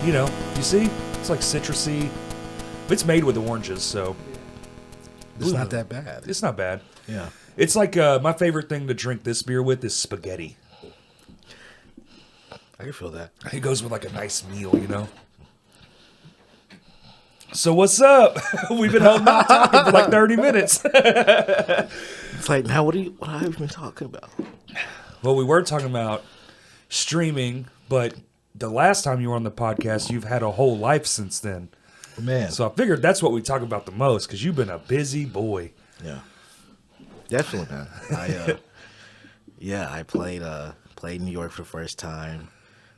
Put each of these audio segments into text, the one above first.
You know, you see? It's like citrusy. It's made with oranges, so. It's not that bad. It's not bad. Yeah. It's like my favorite thing to drink this beer with is spaghetti. I can feel that. It goes with like a nice meal, you know? So what's up? We've been holding out talking for like 30 minutes. It's like, now what have you been talking about? Well, we were talking about streaming, but the last time you were on the podcast, you've had a whole life since then. Man. So I figured that's what we talk about the most because you've been a busy boy. Yeah. Definitely, man. I played New York for the first time,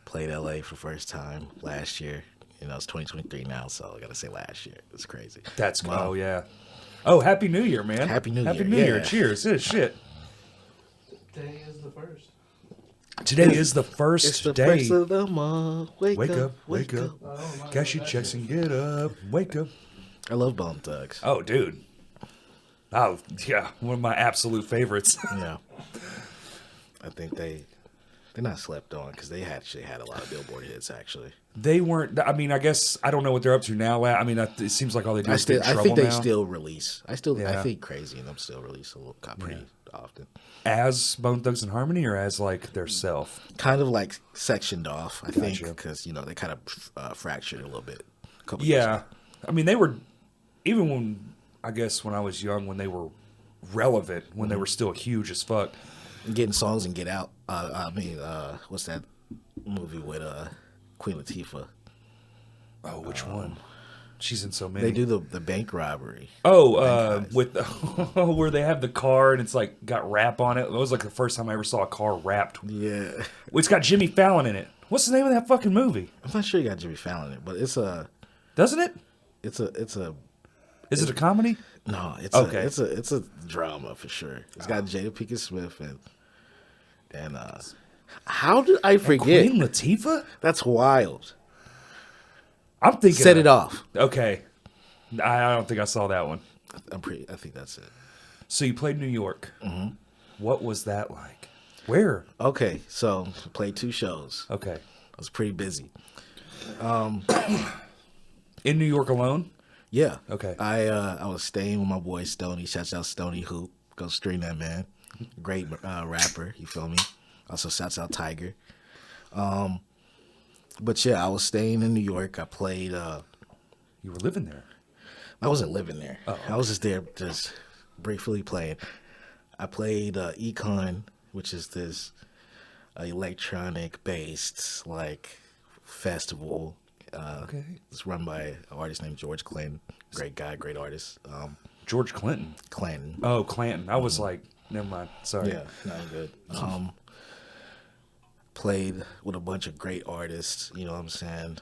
played LA for the first time last year. You know, it's 2023 now, so I gotta say last year. It's crazy. That's cool. Oh, yeah. Oh, Happy New Year, man. Happy New Year. Happy New Year. Cheers. This shit. Today is the first. Today is the first It's the day. first of the month. Wake up. Oh, Cash your checks and get up. Wake up. I love Bone Thugs. Oh, dude. Oh, yeah. One of my absolute favorites. Yeah. I think they're not slept on because they actually had a lot of Billboard hits, actually. They weren't. I mean, I guess I don't know what they're up to now. I mean, it seems like all they do is get in trouble I think they now. still release. I Yeah. think Crazy and them still release a little pretty often. As Bone Thugs and Harmony, or as like their self. Kind of like sectioned off, I think, Gotcha. because they kind of fractured a little bit. A couple Yeah, years ago. I mean, they were even when I was young, when they were relevant, when they were still huge as fuck. Getting songs and Get Out. What's that movie with Queen Latifah? Oh, which one? She's in so many. They do the bank robbery. Oh, with where they have the car and it's like got rap on it. It was like the first time I ever saw a car wrapped. Yeah, It's got Jimmy Fallon in it. What's the name of that fucking movie? I'm not sure you got Jimmy Fallon in it, but Doesn't it? it's a Is it a comedy? no, Okay. it's a drama for sure. It's got Jada Pinkett Smith and how did I forget? Queen Latifah? That's wild. I'm thinking. Set it off. Okay. I don't think I saw that one. I think that's it. So you played New York. Mm-hmm. What was that like? Where? Okay, so played 2 shows. Okay. I was pretty busy. In New York alone? Yeah. Okay. I was staying with my boy Stoney. Shouts out Stoney Hoop. Go stream that man. Great rapper. You feel me? Also shouts out Tiger. But yeah, I was staying in New York. I played. You were living there. I wasn't living there. Oh, okay. I was just there, just briefly playing. I played Econ, which is this electronic based like festival. Okay. It's run by an artist named George Clinton. Great guy, great artist. George Clinton. Clinton. Oh, Clanton. I was like, never mind. Sorry. Yeah, not good. Played with a bunch of great artists, you know what I'm saying?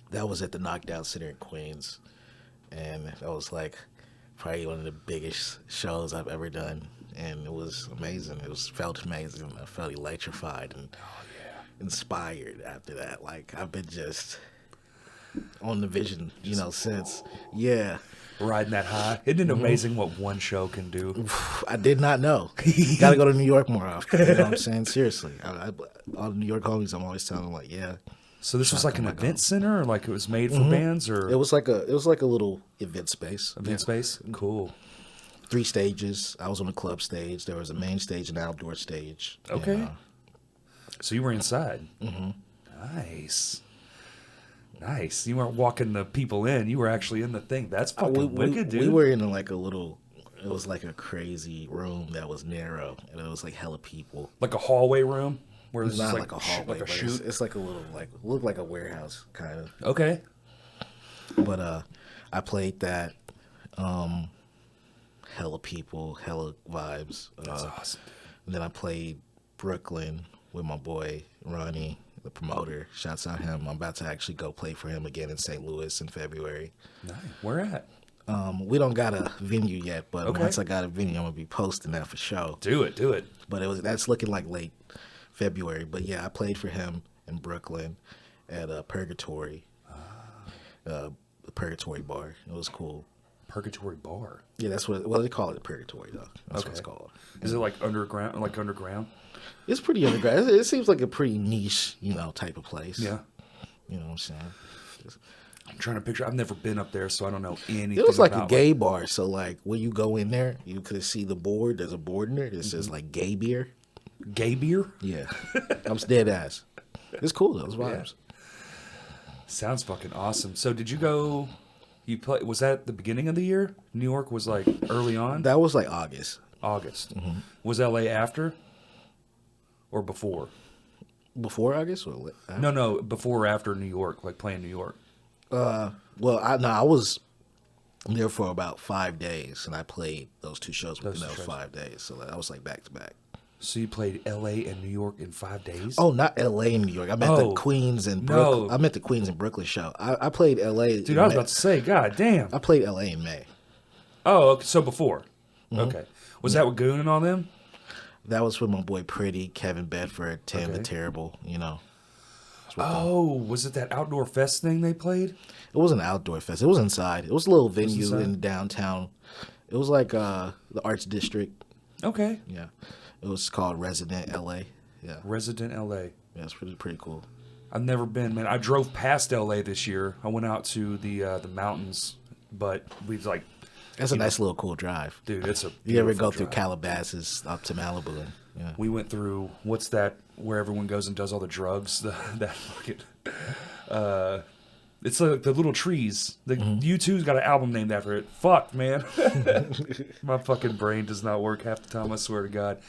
That was at the Knockdown Center in Queens. And that was like probably one of the biggest shows I've ever done. And it was amazing. Felt amazing. I felt electrified and inspired after that. Like I've been just on the vision, since. Yeah. Riding that high. Isn't it amazing what one show can do? I did not know. Got to go to New York more often. You know what I'm saying? Seriously. All the New York homies, I'm always telling them, like, yeah. So this was like an event center, or like it was made for bands, or It was like a little event space. space? Cool. 3 stages. I was on the club stage. There was a main stage and an outdoor stage. Okay. And, So you were inside. Mm-hmm. Nice. You weren't walking the people in. You were actually in the thing. That's fucking wicked, dude. We were in like it was like a crazy room that was narrow, and it was like hella people. Like a hallway room? Where It's there's not just like a hallway, like a but chute? it's like a little, looked like a warehouse, kind of. Okay. But I played that. Hella people, hella vibes. That's awesome. And then I played Brooklyn with my boy Ronnie, the promoter. Shouts out him. I'm about to actually go play for him again in St. Louis in February. Nice. Where at? We don't got a venue yet, but Okay. once I got a venue, I'm gonna be posting that for sure. Do it. But that's looking like late February. But yeah, I played for him in Brooklyn at Purgatory, the Purgatory Bar. It was cool. Purgatory Bar. Yeah, that's what. Well, they call it Purgatory though. That's what it's called. Is it like underground? Like underground? It's pretty underground. It seems like a pretty niche, type of place. Yeah. You know what I'm saying? I'm trying to picture. I've never been up there, so I don't know anything. It was like about, a gay bar. So like when you go in there, you could see the board. There's a board in there that says like gay beer. Gay beer. Yeah, I'm dead ass. It's cool though. It's vibes. Sounds fucking awesome. So did you go? You play? Was that the beginning of the year? New York was like early on. That was like August. August. Mm-hmm. Was LA after or before? Before August or what? No, before or after New York, like playing New York. Well, I was there for about 5 days, and I played those two shows within those 5 days. So I was like back to back. So you played L.A. and New York in 5 days? Oh, not L.A. and New York. I meant the Queens and Brooklyn. No. I meant the Queens and Brooklyn show. I played L.A. Dude, I was about to say, God damn. I played L.A. in May. Oh, okay, so before. Okay. Was that with Goon and all them? That was with my boy Pretty, Kevin Bedford, Tim the Terrible, Oh, was it that outdoor fest thing they played? It wasn't an outdoor fest. It was inside. It was a little venue in downtown. It was like the Arts District. Okay. Yeah. It was called Resident LA. Yeah. Resident LA. Yeah, it's pretty cool. I've never been, man. I drove past LA this year. I went out to the mountains, but we've like... That's a nice little cool drive. Dude, it's a You ever go drive. through Calabasas up to Malibu? Yeah. We went through, what's that, where everyone goes and does all the drugs? That fucking... it's like the little trees. The U2's got an album named after it. Fuck, man. My fucking brain does not work half the time, I swear to God.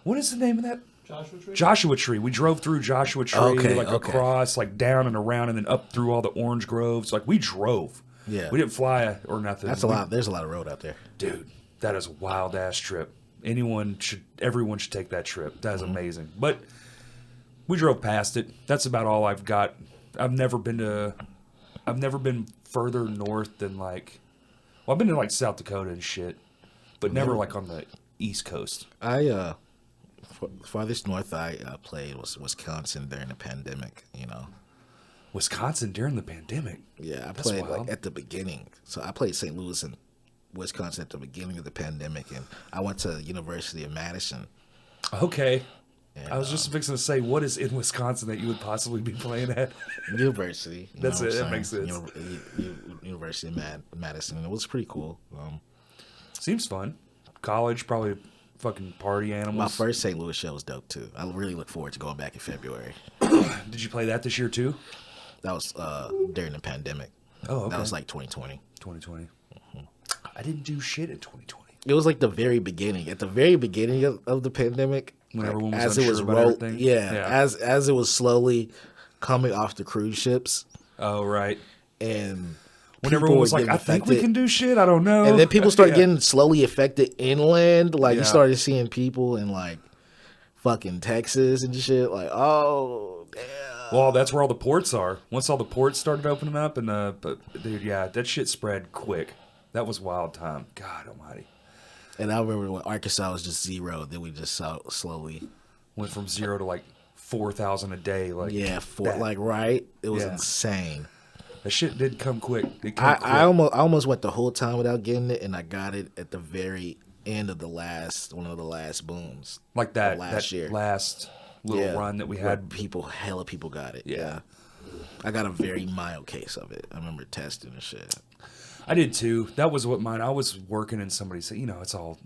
What is the name of that? Joshua Tree? Joshua Tree. We drove through Joshua Tree, across, like down and around, and then up through all the orange groves. Like, we drove. Yeah. We didn't fly or nothing. That's a lot. There's a lot of road out there. Dude, that is a wild-ass trip. Everyone should take that trip. That is amazing. But we drove past it. That's about all I've got. I've never been further north than I've been to like South Dakota and shit, but never like on the East Coast. Farthest north I played was Wisconsin during the pandemic, Wisconsin during the pandemic? Yeah, I That's played wild. like at the beginning. So I played St. Louis and Wisconsin at the beginning of the pandemic, and I went to University of Madison. Okay. And, I was just fixing to say, what is in Wisconsin that you would possibly be playing at? University. That's it. That makes sense. University of Madison. And it was pretty cool. Seems fun. College, probably fucking party animals. My first St. Louis show was dope, too. I really look forward to going back in February. Did you play that this year, too? That was during the pandemic. Oh, okay. That was like 2020. 2020. I didn't do shit in 2020. It was like the very beginning. At the very beginning of the pandemic, when everyone as was it was about everything. Yeah, as it was slowly coming off the cruise ships. Oh, right. And when everyone was like, I think we can do shit. I don't know. And then people started getting slowly affected inland. Like you started seeing people in like fucking Texas and shit. Like, oh, damn. Well, that's where all the ports are. Once all the ports started opening up, and but dude, yeah, that shit spread quick. That was wild time. God Almighty. And I remember when Arkansas was just 0, then we just slowly went from 0 to like 4,000 a day. Like right. It was insane. That shit did come quick. I almost went the whole time without getting it, and I got it at the very end of one of the last booms. Like that last year. Last little run that we had. Hella people got it. Yeah. I got a very mild case of it. I remember testing and shit. I did too. That was what mine. I was working and somebody said, it's all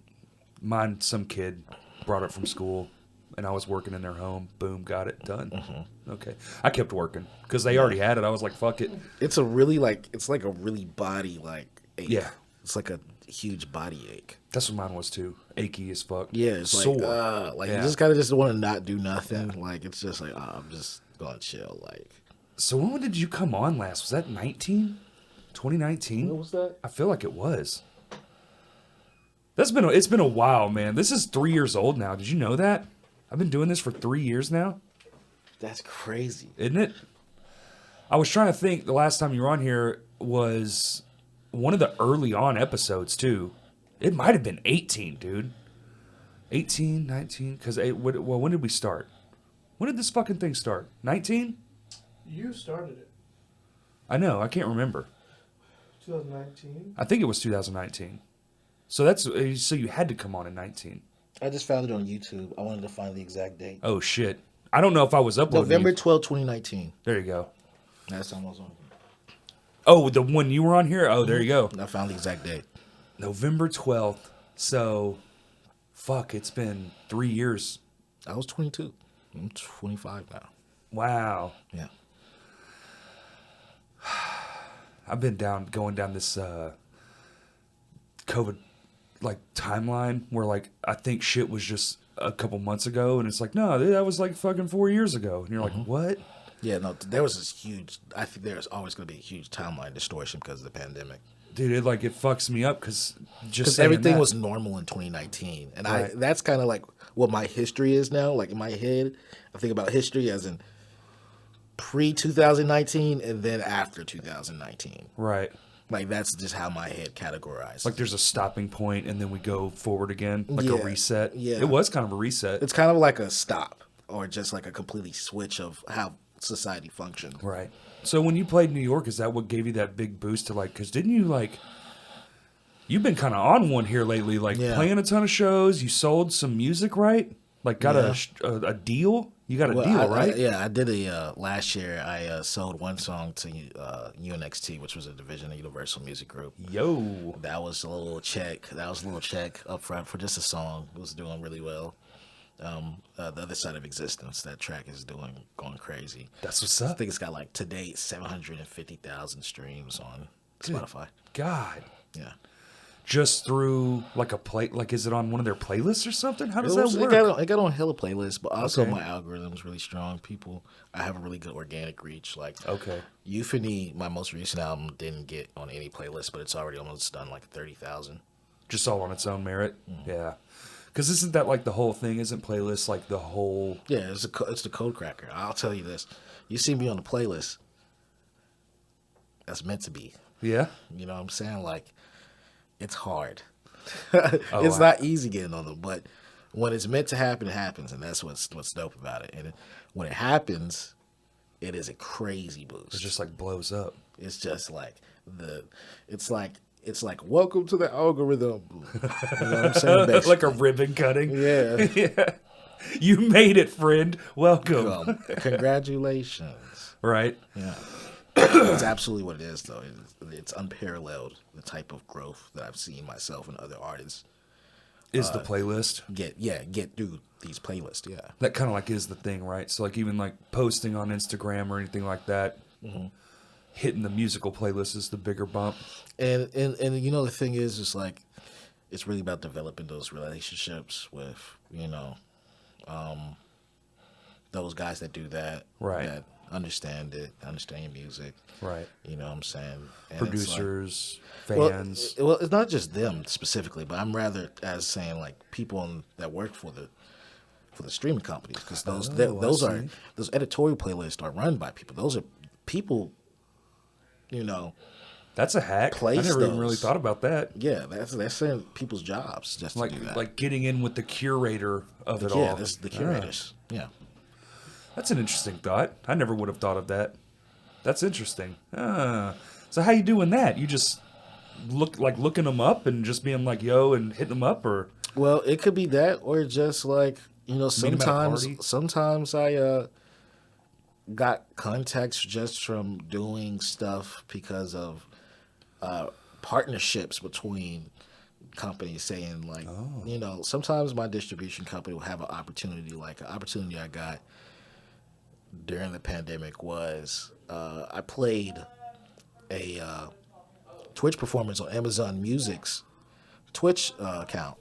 mine. Some kid brought it from school, and I was working in their home. Boom, got it done. Mm-hmm. Okay, I kept working because they already had it. I was like, fuck it. It's a really it's like a really body ache. Yeah, it's like a huge body ache. That's what mine was too. Achy as fuck. Yeah, it's sore. You just kind of just want to not do nothing. Yeah. Like it's just like I'm just gonna chill. Like. So when did you come on last? Was that 2019? What was that? I feel like it was. It's been a while, man. This is 3 years old now. Did you know that? I've been doing this for 3 years now. That's crazy. Isn't it? I was trying to think the last time you were on here was one of the early on episodes, too. It might have been 18, dude. 18, 19, because, when did we start? When did this fucking thing start? 19? You started it. I know, I can't remember. 2019. I think it was 2019. So that's so you had to come on in 19. I just found it on YouTube. I wanted to find the exact date. Oh shit! I don't know if I was uploading. November 12, 2019. There you go. Last time I was on. Oh, the one you were on here. Oh, there you go. I found the exact date. November 12th. So, fuck, it's been 3 years. I was 22. I'm 25 now. Wow. Yeah. I've been going down this COVID like timeline where like I think shit was just a couple months ago, and it's like no, that was like fucking 4 years ago, and you're like, what? Yeah, no, there was this huge. I think there's always going to be a huge timeline distortion because of the pandemic. Dude, it fucks me up because everything was normal in 2019, and Right. that's kind of like what my history is now. Like in my head, I think about history as in pre 2019 and then after 2019. right. Like that's just how my head categorized. Like there's a stopping point, and then we go forward again, like a Yeah, reset. yeah. It was kind of a reset. It's kind of like a stop or just like a completely switch of how society functioned. Right. So when you played New York, is that what gave you that big boost to like? Because didn't you like? You've been kind of on one here lately, like Yeah. playing a ton of shows. You sold some music, right? Like got Yeah. a deal. You got a Well, deal, right? yeah, I did a last year. I sold one song to UNXT, which was a division of Universal Music Group. Yo. That was a little check. That was a little check up front for just a song. It was doing really well. The Other Side of Existence, that track is going crazy. That's what's I up. think it's got like to date 750,000 streams on Spotify. God. Yeah. Just through like a play, like is it on one of their playlists or something? How does It that work? got on hella playlists, but also Okay. my algorithm's really strong. I have a really good organic reach. Like Okay. Euphony, my most recent album, didn't get on any playlist, but it's already almost done like 30,000. Just all on its own merit. Mm-hmm. Yeah. Because isn't that like the whole thing? Isn't playlists like the whole? Yeah, it's the code cracker. I'll tell you this: you see me on the playlist, that's meant to be. Yeah. You know what I'm saying? Like, it's hard. Oh, It's not easy getting on them, but when it's meant to happen, it happens, and that's what's dope about it. And when it happens, it is a crazy boost. It just like blows up. It's just like it's like welcome to the algorithm. You know what I'm saying? Like a ribbon cutting. Yeah. Yeah. You made it, friend. Welcome. Congratulations. Right. Yeah. It's absolutely what it is, though. It's unparalleled, the type of growth that I've seen myself and other artists Is the playlist. get through these playlists. Yeah. That kind of like is the thing, right? So like even like posting on Instagram or anything like that, hitting the musical playlist is the bigger bump. And you know the thing is, it's like it's really about developing those relationships with those guys that do that, Right. That understand your music, Right. You know what I'm saying? And Producers, it's like, fans. well, it's not just them specifically, but I'm rather as saying like people that work for the streaming companies, because those editorial playlists are run by people. Those are people, That's a hack. I place never even those. really thought about that. Yeah, that's saying people's jobs just Like to do that. like getting in with the curator of it all. Yeah, this is the curators. Yeah. That's an interesting thought. I never would have thought of that. That's interesting. So how you doing that? You just looking them up and just being like, yo, and hitting them up, or Well, it could be that, or just like Meet 'em at a party? sometimes I got contacts just from doing stuff because of partnerships between companies, saying like, sometimes my distribution company will have an opportunity. Like an opportunity I got during the pandemic was I played a Twitch performance on Amazon Music's Twitch account.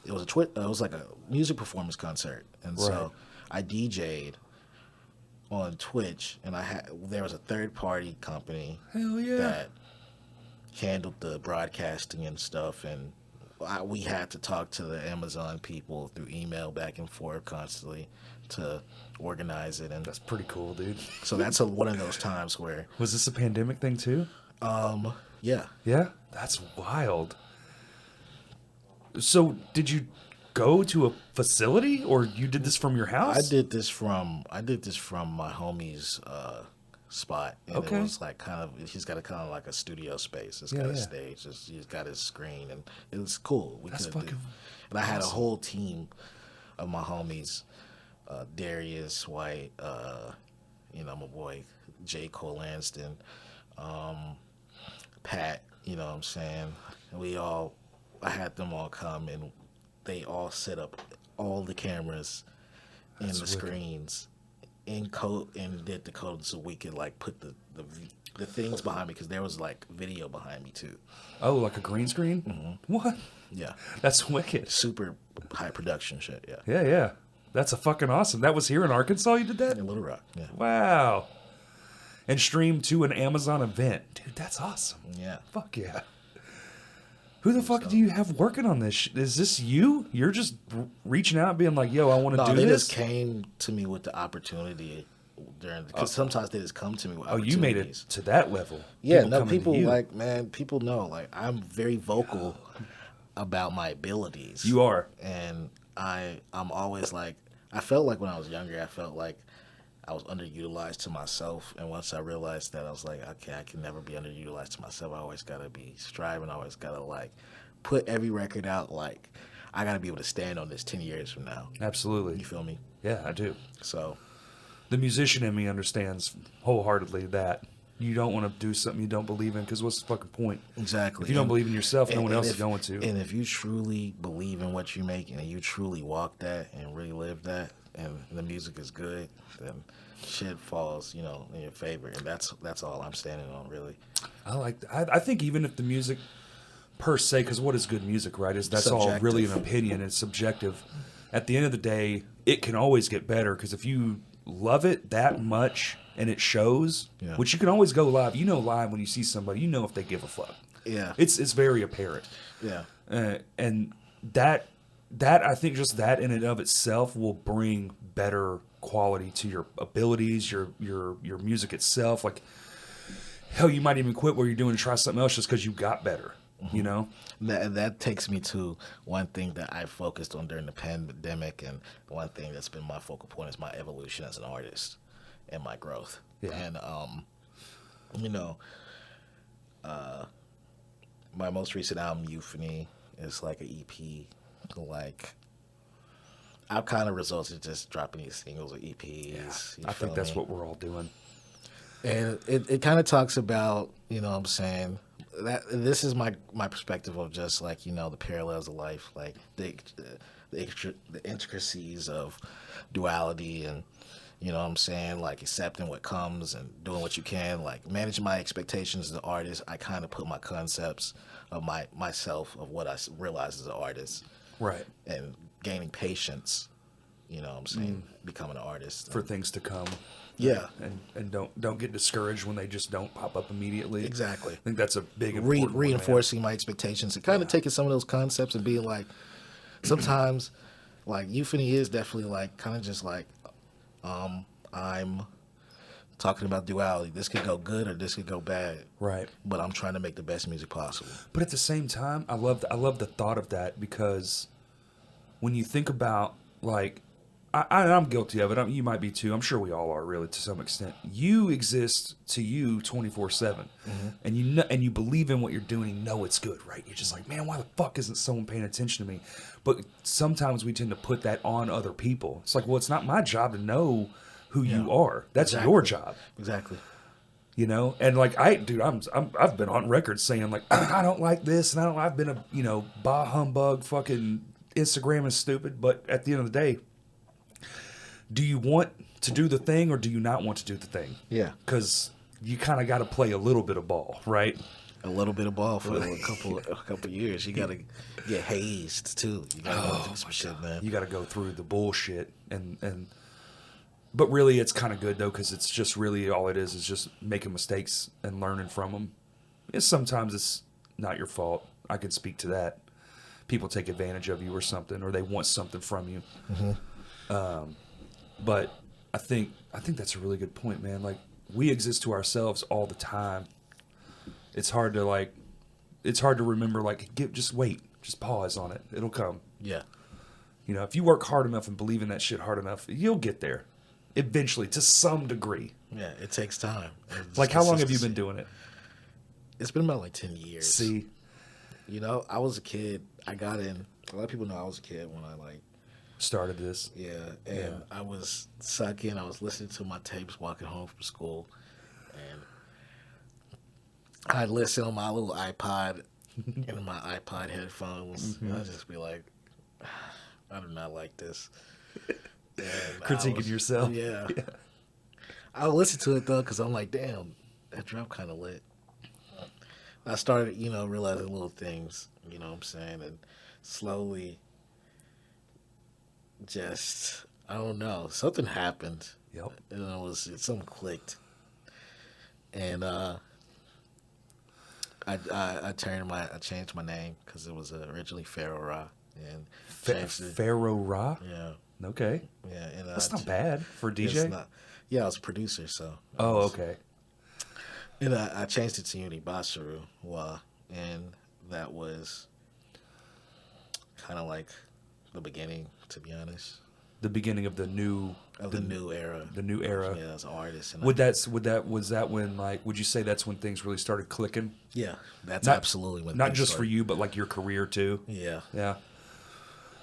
It was like a music performance concert, and Right. so I DJ'd on Twitch, and there was a third party company hell yeah. that handled the broadcasting and stuff, and we had to talk to the Amazon people through email back and forth constantly to organize it, and That's pretty cool, dude. so that's one of those times where Was this a pandemic thing too? yeah. Yeah, that's wild. So did you go to a facility, or you did this from your house? I did this from my homie's spot, and Okay. it was like kind of he's got a kind of like a studio space. It's got a stage. He's got his screen, and it was cool. That's could've fucking and I had a awesome. whole team of my homies, Darius White, my boy J. Cole Lanston, Pat. You know what I'm saying? I had them all come, and they all set up all the cameras and That's the wicked. screens in code and did the code so we could like put the things behind me because there was like video behind me too. Oh, like a green screen? Mm-hmm. What? Yeah, That's wicked. super high production shit. Yeah, Yeah, yeah. That's a fucking awesome. That was here in Arkansas you did that? in Little Rock. Yeah, Wow. And streamed to an Amazon event. Dude, that's awesome. yeah. Fuck yeah. Who the fuck do you have working on this? Is this you? You're just reaching out being like, yo, I want to No, do they this? just came to me with the opportunity because sometimes they just come to me with Oh, opportunities. you made it to that level. Yeah, coming to people you. like, man, people know, like, I'm very vocal about my abilities. You are. And I'm always like, I felt like when I was younger, I felt like I was underutilized to myself. And once I realized that, I was like, okay, I can never be underutilized to myself. I always got to be striving. I always got to, like, put every record out. Like, I got to be able to stand on this 10 years from now. Absolutely. You feel me? Yeah, I do. So, The musician in me understands wholeheartedly that. You don't want to do something you don't believe in because what's the fucking point? exactly. If you don't believe in yourself, no And- one and else if- is going to. And if you truly believe in what you make and you truly walk that and really live that and the music is good, then shit falls, in your favor. And that's all I'm standing on, really. I like that. I think even if the music per se, because what is good music, right? Is that's all really an Subjective. opinion. It's subjective. At the end of the day, it can always get better because if you love it that much and it shows, Yeah. which you can always go live. You know live when you see somebody, you know if they give a fuck. Yeah. It's very apparent. Yeah. And that I think just that in and of itself will bring better quality to your abilities, your music itself. Like hell, you might even quit what you're doing and try something else just because you got better. You know? That takes me to one thing that I focused on during the pandemic, and one thing that's been my focal point is my evolution as an artist and my growth. Yeah. And my most recent album, Euphony, is like an EP. Like, I've kind of resorted to just dropping these singles or EPs. you I feel think that's me? what we're all doing. And it kind of talks about, what I'm saying, that this is my perspective of just like, the parallels of life, like the intricacies of duality and, what I'm saying, like accepting what comes and doing what you can, like managing my expectations as an artist. I kind of put my concepts of myself, of what I realize as an artist, Right. and gaining patience, what I'm saying, becoming an artist. For things to come. Yeah. And don't get discouraged when they just don't pop up immediately. Exactly. I think that's a big important one, man. Reinforcing my expectations and kind of taking some of those concepts and being like, sometimes, like, Euphony is definitely like kind of just like, I'm talking about duality. This could go good or this could go bad. Right. But I'm trying to make the best music possible. But at the same time, I love the thought of that because when you think about like, I'm guilty of it. You might be too. I'm sure we all are, really, to some extent. You exist to you 24/7, and you know, and you believe in what you're doing. And you know it's good, right? You're just like, man, why the fuck isn't someone paying attention to me? But sometimes we tend to put that on other people. It's like, well, it's not my job to know who you are. That's Exactly. your job. Exactly. You know, and like I've been on record saying like I don't like this, and I've been a bah humbug, fucking Instagram is stupid. But at the end of the day, do you want to do the thing or do you not want to do the thing? Yeah. Because you kind of got to play a little bit of ball, right? A little bit of ball for a couple years. You gotta get hazed too. You gotta go through some shit, man. You got to go through the bullshit but really it's kind of good though because it's just really all it is just making mistakes and learning from them. Sometimes it's not your fault. I can speak to that. People take advantage of you or something, or they want something from you. But I think that's a really good point, man. Like we exist to ourselves all the time. It's hard to remember. Like, just wait, just pause on it. It'll come. Yeah. If you work hard enough and believe in that shit hard enough, you'll get there eventually to some degree. Yeah, it takes time. Like, how long have you been doing it? It's been about like 10 years. See, You know, I was a kid. I got in. A lot of people know I was a kid when I like. started this. Yeah, and I was sucking. I was listening to my tapes walking home from school, and I'd listen on my little iPod and my iPod headphones. And I'd just be like, I do not like this. And Critiquing yourself. Yeah. I would listen to it though because I'm like, damn, that drop kind of lit. I started, realizing little things, you know what I'm saying, and slowly just, I don't know, something happened. Yep. And something clicked. And I changed my name because it was originally Pharaoh Ra. And changed it. Pharaoh Ra? Yeah. Okay. Yeah. And That's not bad for a DJ. It's not. Yeah, I was a producer, so. Oh, okay. And I changed it to Yuni Wa, and that was kind of like the beginning, to be honest. The beginning of the new new era. The new era. Yeah, as an artist. And was that when, like, would you say that's when things really started clicking? Yeah, that's Not- absolutely when. Not things just for started. you, but like your career too. Yeah, Yeah.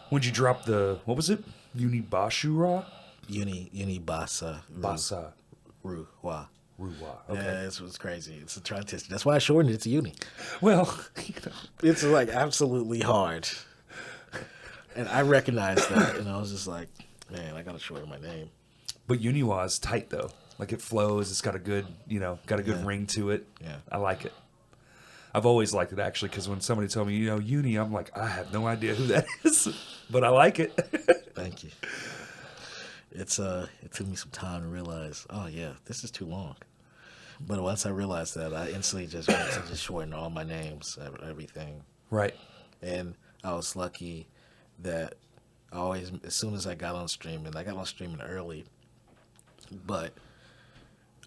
When'd you drop what was it? Unibashura? Uni Basa. Basa. Wa. Ruwa. Okay. Yeah, it's crazy. It's a tongue twister. That's why I shortened it to Uni. Well, It's like absolutely hard, and I recognized that, and I was just like, man, I gotta shorten my name. but Uniwa is tight though. Like it flows. It's got a good, Yeah. ring to it. Yeah. I like it. I've always liked it actually because when somebody told me, Uni, I'm like, I have no idea who that is, but I like it. Thank you. It took me some time to realize, oh yeah, this is too long. But once I realized that, I instantly just went to just shorten all my names, everything. Right. And I was lucky that as soon as I got on streaming early, but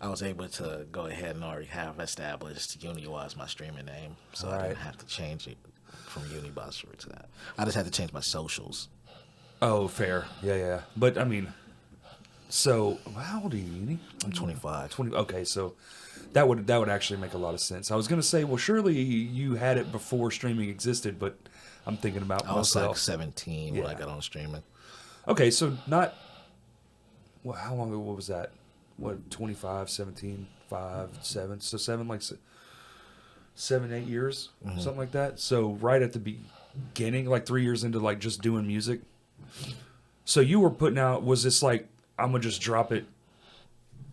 I was able to go ahead and already have established Yuni Wa as my streaming name, so I Right. didn't have to change it from Yuni Basura to that. I just had to change my socials. Oh, fair. Yeah. But I mean, so how old are you, Uni? I'm 25. 20. Okay, so that would actually make a lot of sense. I was gonna say, well, surely you had it before streaming existed, but I'm thinking about I was like myself. 17 when I Yeah. got on streaming. Okay, so not. Well, how long ago? What was that? What, 25, 17, 5, 7? So 7, like 7, 8 years, something like that. So right at the beginning, like 3 years into like just doing music. So you were putting out. Was this like, I'm gonna just drop it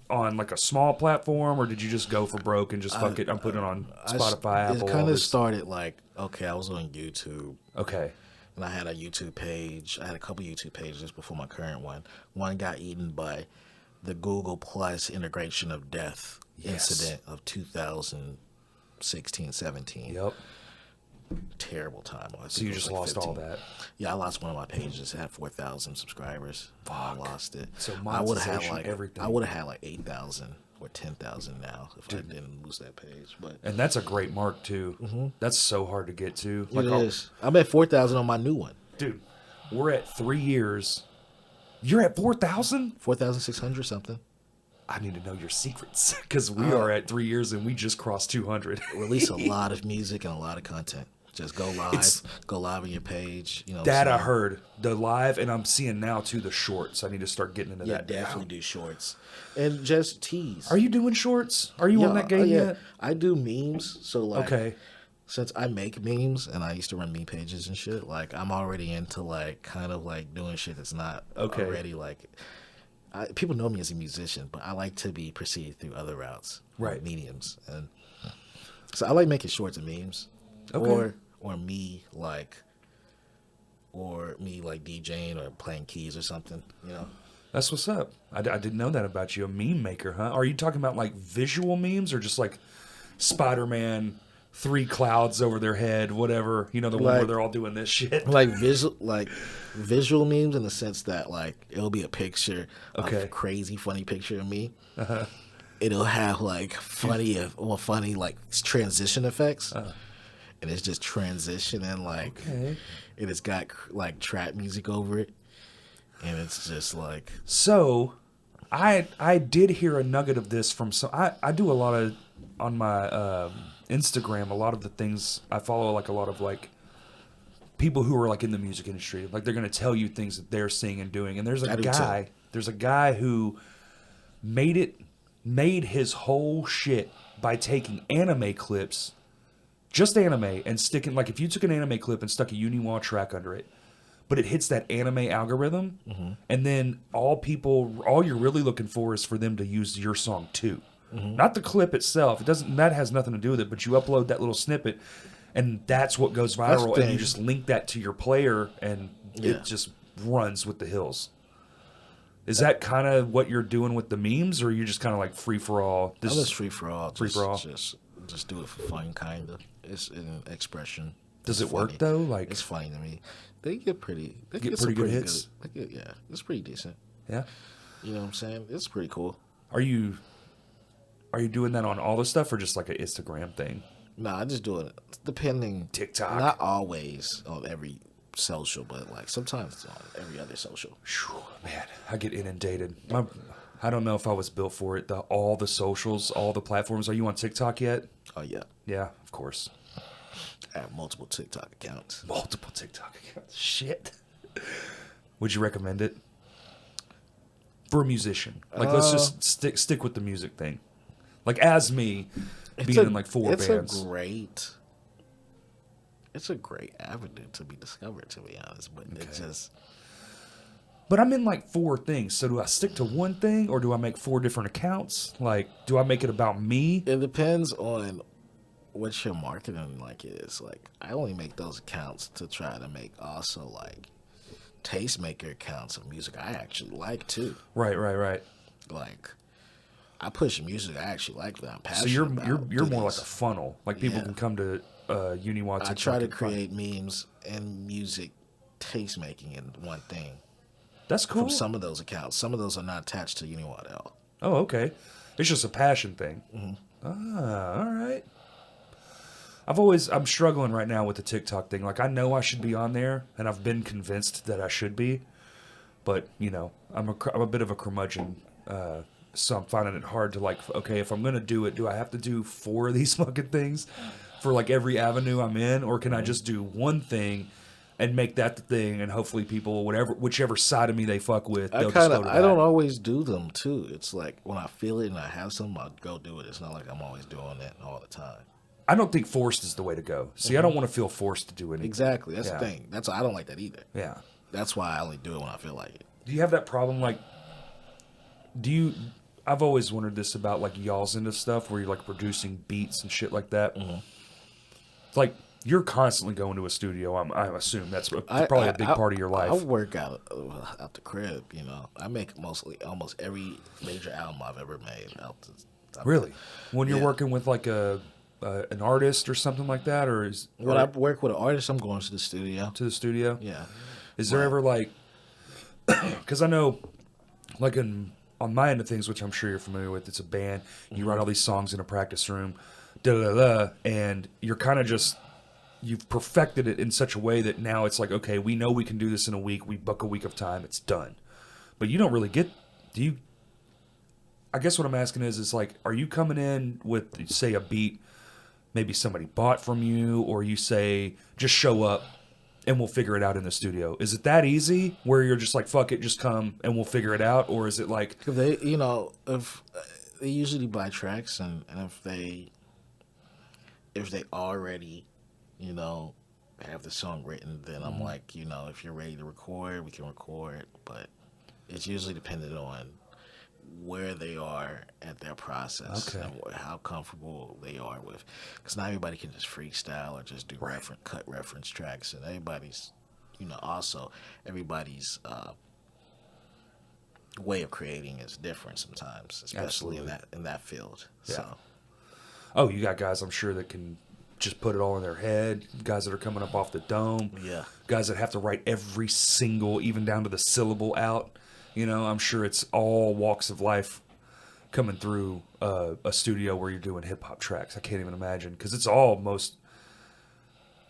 on like a small platform, or did you just go for broke and just fuck it? I'm putting it on Spotify, Apple. It all kind of this? started like, okay, I was on YouTube, Okay. and I had a YouTube page. I had a couple YouTube pages before my current one. One got eaten by the Google Plus integration of death Yes. incident of 2016, 17. Yep. Terrible time. I So think you it was just like lost all 15. that. Yeah, I lost one of my pages. It had 4,000 subscribers. I lost it. So I would have had monetization, like everything. I would have had like 8,000 or 10,000 now if I didn't lose that page. But And that's a great mark too. That's so hard to get to. it I'll- is. I'm at 4,000 on my new one. Dude, we're at 3 years. You're at 4,000? 4,600 something. I need to know your secrets because we are at 3 years and we just crossed 200. Release a lot of music and a lot of content. Just go live. It's- Go live on your page. You know. That what I I'm saying? heard. The live, and I'm seeing now too the shorts. I need to start getting into Yeah, that. definitely do shorts and just tease. Are you doing shorts? Are you on that game yeah. yet? I do memes. So like, Okay. since I make memes and I used to run meme pages and shit, like I'm already into like kind of like doing shit that's not Okay. already like. People know me as a musician, but I like to be perceived through other routes, Right. mediums, and so I like making shorts and memes, Okay. or me like DJing or playing keys or something, you know. That's what's up. I didn't know that about you. A meme maker, huh? Are you talking about like visual memes or just like Spider-Man, 3 clouds over their head, whatever? You know, the one where Like- they're all doing this shit. Like visual memes in the sense that like it'll be a picture, Okay. a crazy funny picture of me. It'll have like funny like transition effects, and it's just transitioning like, Okay. and it's got like trap music over it, and it's just like So, I did hear a nugget of this from some. I do a lot of on my Instagram. A lot of the things I follow, like a lot of like people who are like in the music industry. Like they're gonna tell you things that they're seeing and doing. And there's I a do guy. too. There's a guy who made his whole shit by taking anime clips, just anime, and sticking like if you took an anime clip and stuck a Yuni Wa track under it, but it hits that anime algorithm, and then all you're really looking for is for them to use your song too, not the clip itself. It doesn't. That has nothing to do with it. But you upload that little snippet, and that's what goes That's viral. the And you thing. just link that to your player, and Yeah. it just runs with the hills. Is that kind of what you're doing with the memes, or are you just kind of like free for all? I'm just free for all. Free for all? Just do it for fun, kind of. It's an expression. Does It's it work funny. though? Like, It's funny to me. They get pretty. They Get some pretty good hits? yeah, it's pretty decent. yeah. You know what I'm saying? It's pretty cool. Are you doing that on all the stuff, or just like an Instagram thing? No, I just do it depending. TikTok. Not always on every social, but like sometimes it's on every other social. Phew, man, I get inundated. I don't know if I was built for it. All the socials, all the platforms. Are you on TikTok yet? Oh yeah, Yeah, of course. I have multiple TikTok accounts. Multiple TikTok accounts. Shit. Would you recommend it for a musician? Like, let's just stick with the music thing. Like, as me, being in like four bands. It's a great avenue to be discovered, to be honest. But it's just But I'm in like four things. So do I stick to one thing, or do I make four different accounts? Like, do I make it about me? it depends on what your marketing like is. Like I only make those accounts to try to make also like tastemaker accounts of music I actually like too. Right. Like I push music I actually like that I'm So passionate you're about. you're through more like these. a funnel. Like people Yeah. can come to Yuni Wa I TikTok try to and find- create memes and music tastemaking in one thing. That's cool. From some of those accounts. Some of those are not attached to Uniwatt at all. Oh, okay. It's just a passion thing. Mm-hmm. Ah, all right. I'm struggling right now with the TikTok thing. Like, I know I should be on there, and I've been convinced that I should be, but you know, I'm a bit of a curmudgeon. So I'm finding it hard to like, okay, if I'm gonna do it, do I have to do four of these fucking things for like every avenue I'm in, or can I just do one thing and make that the thing, and hopefully people, whichever side of me they fuck with, they'll just go to that. I don't always do them too. It's like when I feel it and I have some, I'll go do it. It's not like I'm always doing it all the time. I don't think forced is the way to go. See, I don't want to feel forced to do anything. Exactly. That's Yeah. the thing. I don't like that either. Yeah. That's why I only do it when I feel like it. Do you have that problem? Like, I've always wondered this about like y'all's into stuff where you're like producing beats and shit like that. It's like you're constantly going to a studio. I assume that's probably a big part of your life. I work out the crib. You know, I make almost every major album I've ever made. Really? When you're Yeah. working with like an artist or something like that, or When I work with an artist, I'm going to the studio. to the studio? Yeah. Is there ever like, because I know, like on my end of things, which I'm sure you're familiar with, it's a band. You write all these songs in a practice room, and you're kind of just you've perfected it in such a way that now it's like, okay, we know we can do this in a week. We book a week of time, it's done. But you don't really get. Do you? I guess what I'm asking is like, are you coming in with say a beat, maybe somebody bought from you, or you say just show up and we'll figure it out in the studio? Is it that easy where you're just like, fuck it, just come and we'll figure it out? Or is it like, If they, if they usually buy tracks, and if they already, have the song written, then I'm like, if you're ready to record, we can record. But it's usually dependent on where they are at their process Okay. and how comfortable they are with, because not everybody can just freestyle or just do cut reference tracks, and everybody's, also everybody's way of creating is different sometimes, especially in that field. Yeah. So oh, you got guys I'm sure that can just put it all in their head, guys that are coming up off the dome, yeah, guys that have to write every single, even down to the syllable out. I'm sure it's all walks of life coming through a studio where you're doing hip hop tracks. I can't even imagine, because it's all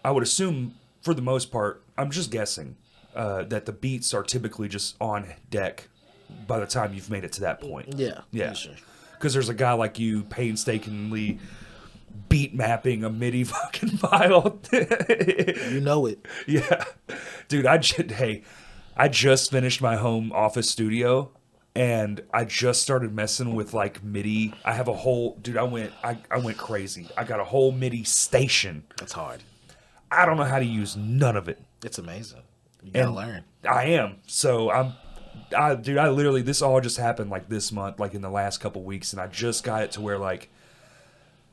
I would assume for the most part, I'm just guessing, that the beats are typically just on deck by the time you've made it to that point. Yeah. Yeah. Sure. Because there's a guy like you painstakingly beat mapping a MIDI fucking file. You know it. Yeah. Dude, I just finished my home office studio and I just started messing with like MIDI. I have a whole dude, I went crazy. I got a whole MIDI station. That's hard. I don't know how to use none of it. It's amazing. You gotta And learn. I am. So I literally, this all just happened like this month, like in the last couple weeks, and I just got it to where like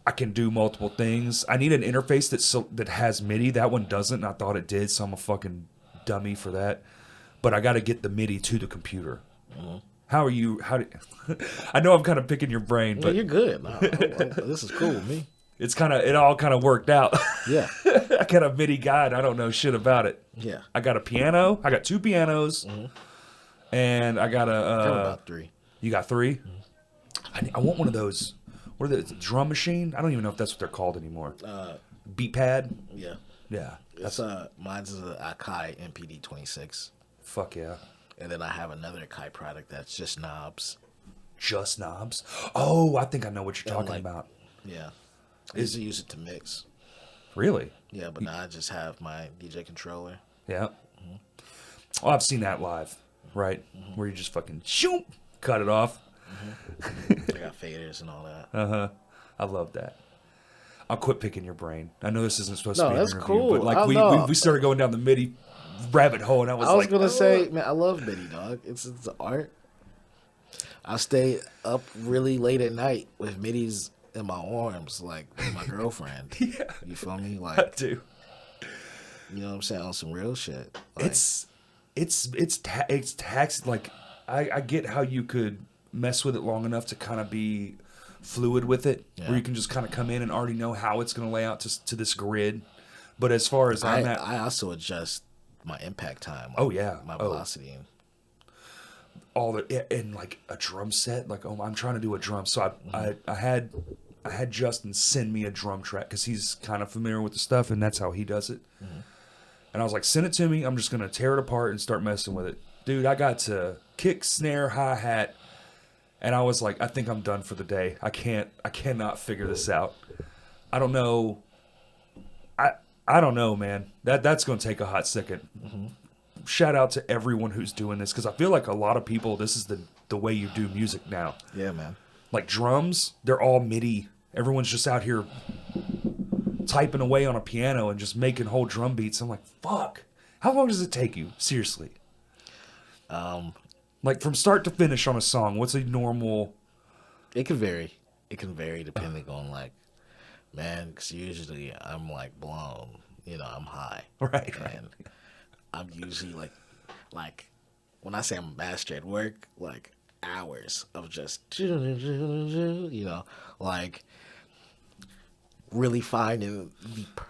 I can do multiple things. I need an interface that has MIDI. That one doesn't, and I thought it did, so I'm a fucking dummy for that. But I got to get the MIDI to the computer. Mm-hmm. How are you? I know I'm kind of picking your brain, but you're good. No, this is cool with me. It all kind of worked out. Yeah. I got a MIDI guide. I don't know shit about it. Yeah. I got a piano. I got 2 pianos. Mm-hmm. And I got about 3. You got 3? Mm-hmm. I want one of those. What are the drum machine? I don't even know if that's what they're called anymore. Beat pad? Yeah. Yeah. It's mine's is a Akai MPD 26. Fuck yeah. And then I have another Akai product that's just knobs. Just knobs? Oh, I think I know what you're talking about. Yeah. I used to use it to mix. Really? Yeah, but now I just have my DJ controller. Yeah. Mm-hmm. Oh, I've seen that live, right? Mm-hmm. Where you just fucking shoot, cut it off. Mm-hmm. I got faders and all that. Uh-huh. I love that. I'll quit picking your brain. I know this isn't supposed to be an that's interview, cool. but like we started going down the MIDI rabbit hole, and I was gonna say, man, I love MIDI, dog. It's an art. I stay up really late at night with MIDIs in my arms, like with my girlfriend. Yeah. You feel me? Like I do. You know what I'm saying? On some real shit. Like, it's taxed. Like I get how you could mess with it long enough to kind of be fluid with it, where you can just kind of come in and already know how it's going to lay out to this grid. But as far as I also adjust my impact time. Like my velocity and all the and like a drum set. Like I'm trying to do a drum, so I had Justin send me a drum track because he's kind of familiar with the stuff, and that's how he does it. Mm-hmm. And I was like, send it to me. I'm just gonna tear it apart and start messing with it, dude. I got to kick, snare, hi-hat. And I was like, I think I'm done for the day. I cannot figure this out. I don't know. I don't know, man. That's going to take a hot second. Mm-hmm. Shout out to everyone who's doing this, because I feel like a lot of people, this is the way you do music now. Yeah, man. Like drums, they're all MIDI. Everyone's just out here typing away on a piano and just making whole drum beats. I'm like, fuck. How long does it take you? Seriously. Like from start to finish on a song, what's a normal? It can vary. It can vary depending on like, man, because usually I'm like blown. You know, I'm high. Right. And I'm usually like when I say I'm master at work, like hours of just, you know, like really finding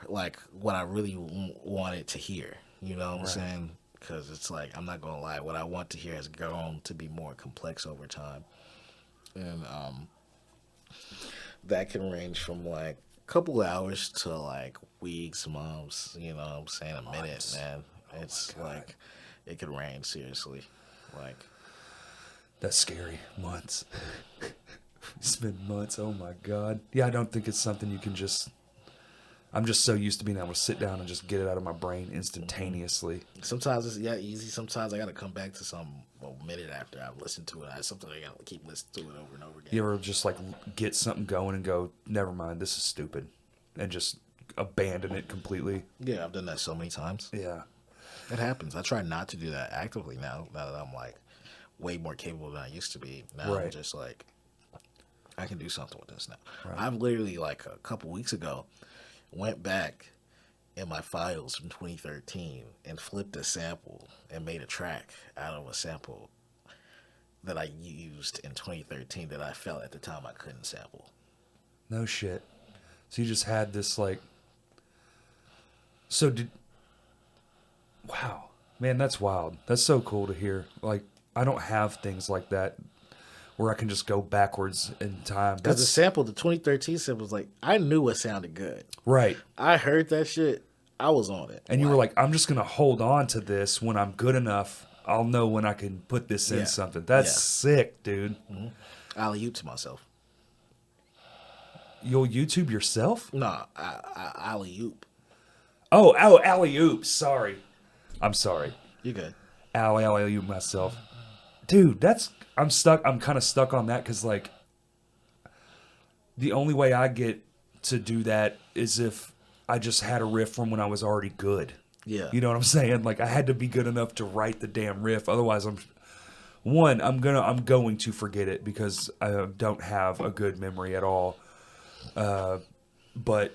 like what I really wanted to hear. You know what I'm saying? Because it's like, I'm not going to lie, what I want to hear has grown to be more complex over time. And that can range from like a couple hours to like weeks, months, you know what I'm saying, a minute, man. It's like, it can range, seriously. Like, that's scary. Months. It's been months, oh my God. Yeah, I don't think it's something you can just... I'm just so used to being able to sit down and just get it out of my brain instantaneously. Sometimes it's easy. Sometimes I got to come back to some a minute after I've listened to it. Sometimes I got to keep listening to it over and over again. You ever just like get something going and go, never mind, this is stupid, and just abandon it completely? Yeah, I've done that so many times. Yeah. It happens. I try not to do that actively now that I'm like way more capable than I used to be. Now I'm just like, I can do something with this now. Right. I've literally like a couple weeks ago went back in my files from 2013 and flipped a sample and made a track out of a sample that I used in 2013 that I felt at the time I couldn't sample. No shit. So you just had this like... Wow. Man, that's wild. That's so cool to hear. Like, I don't have things like that where I can just go backwards in time. Because the 2013 sample was like, I knew it sounded good. Right. I heard that shit. I was on it. And you were like, I'm just going to hold on to this. When I'm good enough, I'll know when I can put this in Yeah. something. That's Yeah. sick, dude. Alley-oop to myself. You'll YouTube yourself? No, alley-oop. Oh, alley oop. Sorry. I'm sorry. You good? Alley oop myself. Dude, I'm stuck. I'm kind of stuck on that because, like, the only way I get to do that is if I just had a riff from when I was already good. Yeah. You know what I'm saying? Like, I had to be good enough to write the damn riff. Otherwise, I'm going to forget it because I don't have a good memory at all. But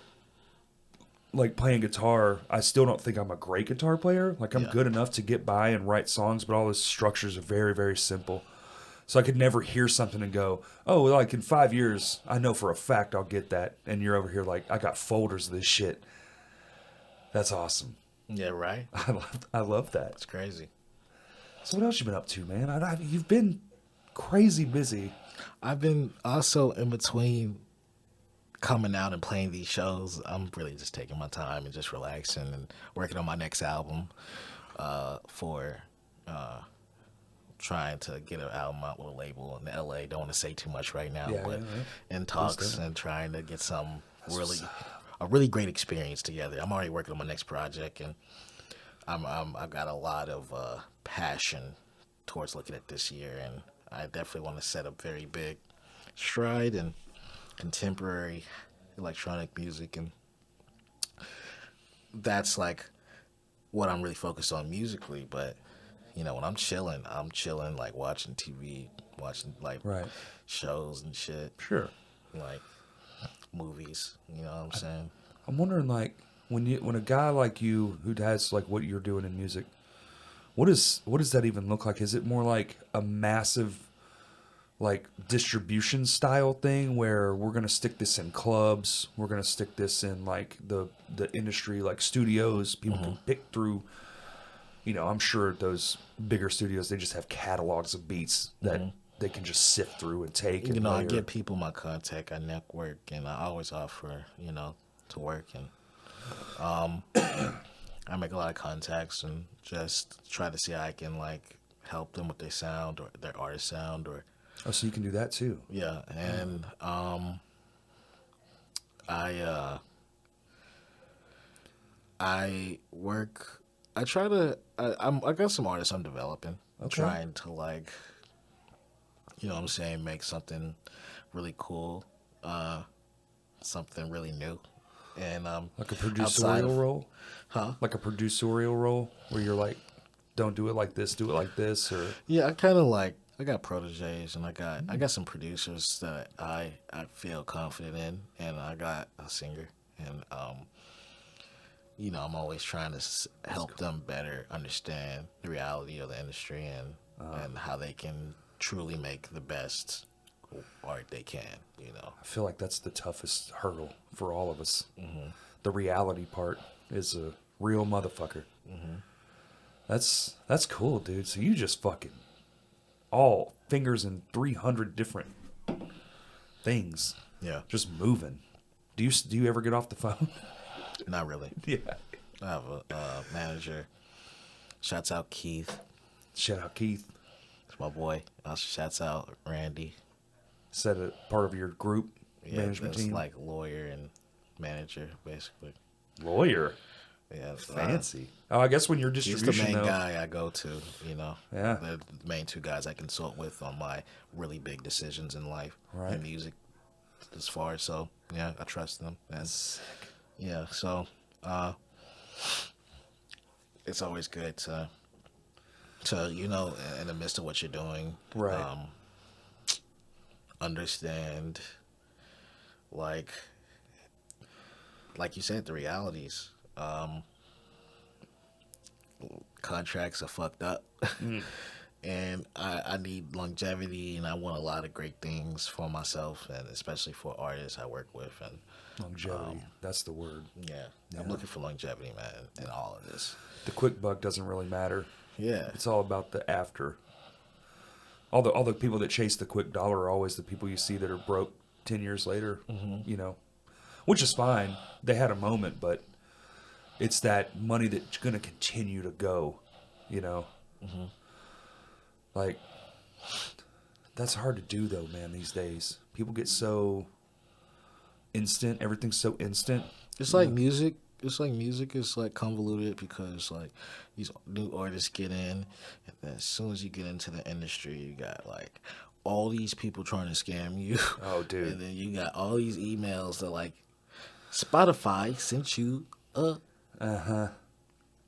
like playing guitar, I still don't think I'm a great guitar player. Like, I'm Yeah. good enough to get by and write songs, but all the structures are very, very simple. So I could never hear something and go, oh, like in 5 years, I know for a fact I'll get that. And you're over here like, I got folders of this shit. That's awesome. Yeah, right? I love that. It's crazy. So what else you been up to, man? You've been crazy busy. I've been also in between coming out and playing these shows. I'm really just taking my time and just relaxing and working on my next album for trying to get an album out with a label in LA. Don't want to say too much right now, Yeah, but yeah. in talks and trying to get a really great experience together. I'm already working on my next project, and I've got a lot of passion towards looking at this year, and I definitely want to set a very big stride in contemporary electronic music, and that's like what I'm really focused on musically. But you know, when I'm chilling like watching TV, watching like Right. shows and shit, Sure. like movies. You know what I'm saying? I'm wondering, like, when a guy like you who has like what you're doing in music, what does that even look like? Is it more like a massive like distribution style thing where we're gonna stick this in clubs, we're gonna stick this in like the industry, like studios, people can pick through. You know, I'm sure those bigger studios, they just have catalogs of beats that they can just sift through and take. And You know, I layer. give people my contact, I network, and I always offer, you know, to work. And I make a lot of contacts and just try to see how I can like help them with their sound or their artist sound, or Oh, so you can do that too. yeah. And I work. I try to. I got some artists I'm developing. I'm Okay. trying to like, you know what I'm saying, make something really cool, something really new. And Like a outside producerial of- role? Huh? Like a producerial role where you're like, don't do it like this, do it like this, or Yeah, I kind of like. I got proteges and I got some producers that I feel confident in, and I got a singer, and you know, I'm always trying to help them better understand the reality of the industry and how they can truly make the best art they can. You know. I feel like that's the toughest hurdle for all of us. The reality part is a real motherfucker. That's cool, dude. So you just fucking all fingers in 300 different things, Yeah. just moving. Do you ever get off the phone? Not really. Yeah. I have a manager. Shouts out Keith. Shout out Keith. It's my boy. Shouts out Randy. Said it part of your group Yeah, management that's team. like lawyer and manager, basically. Lawyer. Yeah, Fancy. Oh, I guess when you're He's the distribution, main though. guy I go to, you know. Yeah. They're the main two guys I consult with on my really big decisions in life Right. and music as far. So, yeah, I trust them. That's Yeah, so it's always good to you know, in the midst of what you're doing, Right. understand like you said, the realities. Contracts are fucked up. And I need longevity, and I want a lot of great things for myself, and especially for artists I work with. And longevity. That's the word. yeah, I'm looking for longevity, man, in all of this. The quick buck doesn't really matter. Yeah, It's all about the after. All the people that chase the quick dollar are always the people you see that are broke 10 years later, you know, which is fine. They had a moment, but it's that money that's going to continue to go, you know. Like, that's hard to do though, man, these days. People get so instant. Everything's so instant. It's like music. It's like music is like convoluted because like these new artists get in, and then as soon as you get into the industry, you got like all these people trying to scam you. Oh, dude. And then you got all these emails that like Spotify sent you a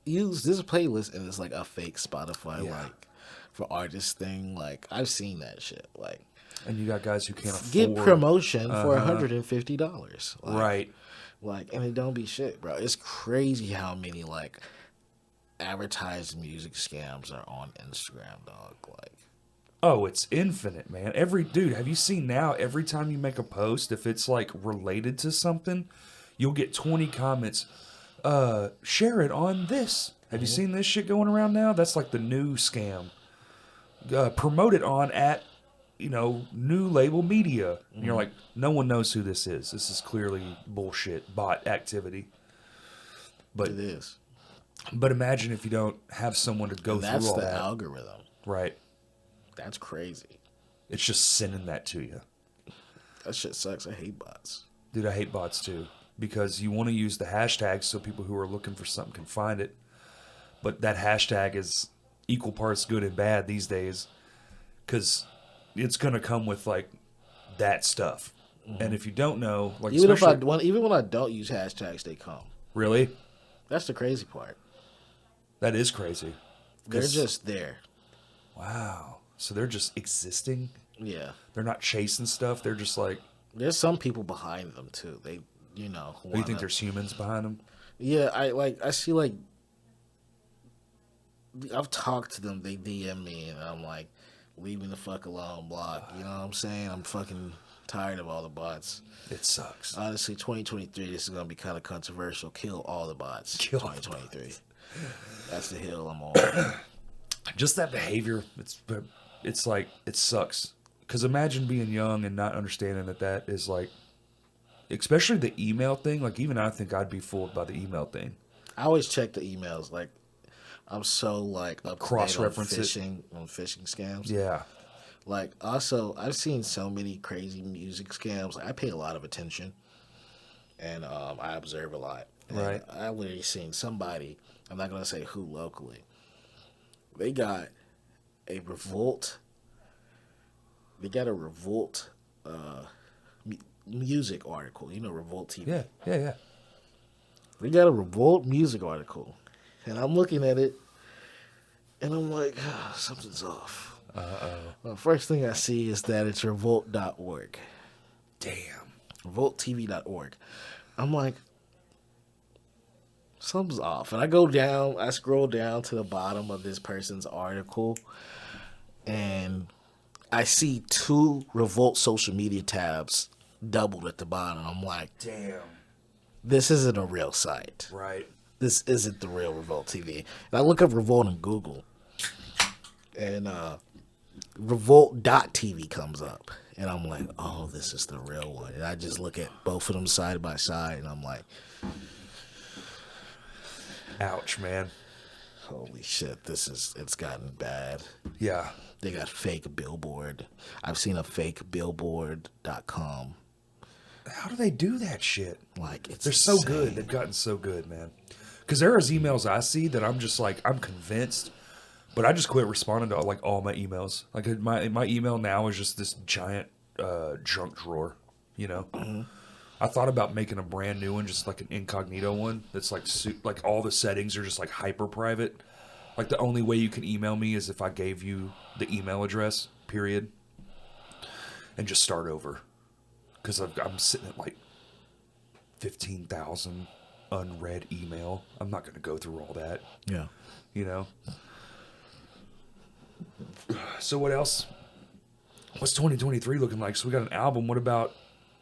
use this playlist, and it's like a fake Spotify like for artists thing. Like I've seen that shit. Like, and you got guys who can't afford get promotion for $150. Like, right. Like, and it don't be shit, bro. It's crazy how many like advertised music scams are on Instagram, dog. Like, oh, it's infinite, man. Have you seen now? Every time you make a post, if it's like related to something, you'll get 20 comments. Share it on this. Have you seen this shit going around now? That's like the new scam. Promote it on at, new label media. And you're like, no one knows who this is. This is clearly bullshit, bot activity. But it is. But imagine if you don't have someone to go through all that. That's the algorithm. Right. That's crazy. It's just sending that to you. That shit sucks. I hate bots. Dude, I hate bots too. Because you want to use the hashtag so people who are looking for something can find it. But that hashtag is equal parts good and bad these days. Because it's going to come with like that stuff. And if you don't know, like even when I don't use hashtags, they come. Really? That's the crazy part. That is crazy. They're just there. Wow. So they're just existing? Yeah. They're not chasing stuff. They're just like... There's some people behind them too. They, you think there's humans behind them? Yeah, I see like... I've talked to them. They DM me and I'm like, leave me the fuck alone, block. You know what I'm saying? I'm fucking tired of all the bots. It sucks. Honestly, 2023, this is going to be kind of controversial. Kill all the bots. Kill 2023. That's the hill I'm on. Just that behavior, it's like, it sucks. Because imagine being young and not understanding that is like, especially the email thing. Like, even I think I'd be fooled by the email thing. I always check the emails. Like, I'm so like up cross-reference on phishing scams. Yeah. Like, also, I've seen so many crazy music scams. Like, I pay a lot of attention, and I observe a lot. And right. I've literally seen somebody, I'm not going to say who locally, they got a Revolt. They got a Revolt music article. You know Revolt TV? Yeah. They got a Revolt music article. And I'm looking at it, and I'm like, something's off. The first thing I see is that it's revolt.org. Damn. Revolttv.org. I'm like, something's off. And I scroll down to the bottom of this person's article, and I see 2 Revolt social media tabs doubled at the bottom. I'm like, damn. This isn't a real site. Right. This isn't the real Revolt TV. And I look up Revolt on Google, and Revolt.tv comes up. And I'm like, oh, this is the real one. And I just look at both of them side by side, and I'm like, ouch, man. Holy shit, it's gotten bad. Yeah. They got fake billboard. I've seen a fake billboard.com. How do they do that shit? Like, it's They're so good. They've gotten so good, man. Because there is emails I see that I'm just like, I'm convinced, but I just quit responding to like all my emails. Like my email now is just this giant junk drawer, Mm-hmm. I thought about making a brand new one, just like an incognito one that's like all the settings are just like hyper private. Like the only way you can email me is if I gave you the email address, period, and just start over. Because I'm sitting at like 15,000 unread email. I'm not going to go through all that. Yeah. So what else? What's 2023 looking like? So we got an album. What about,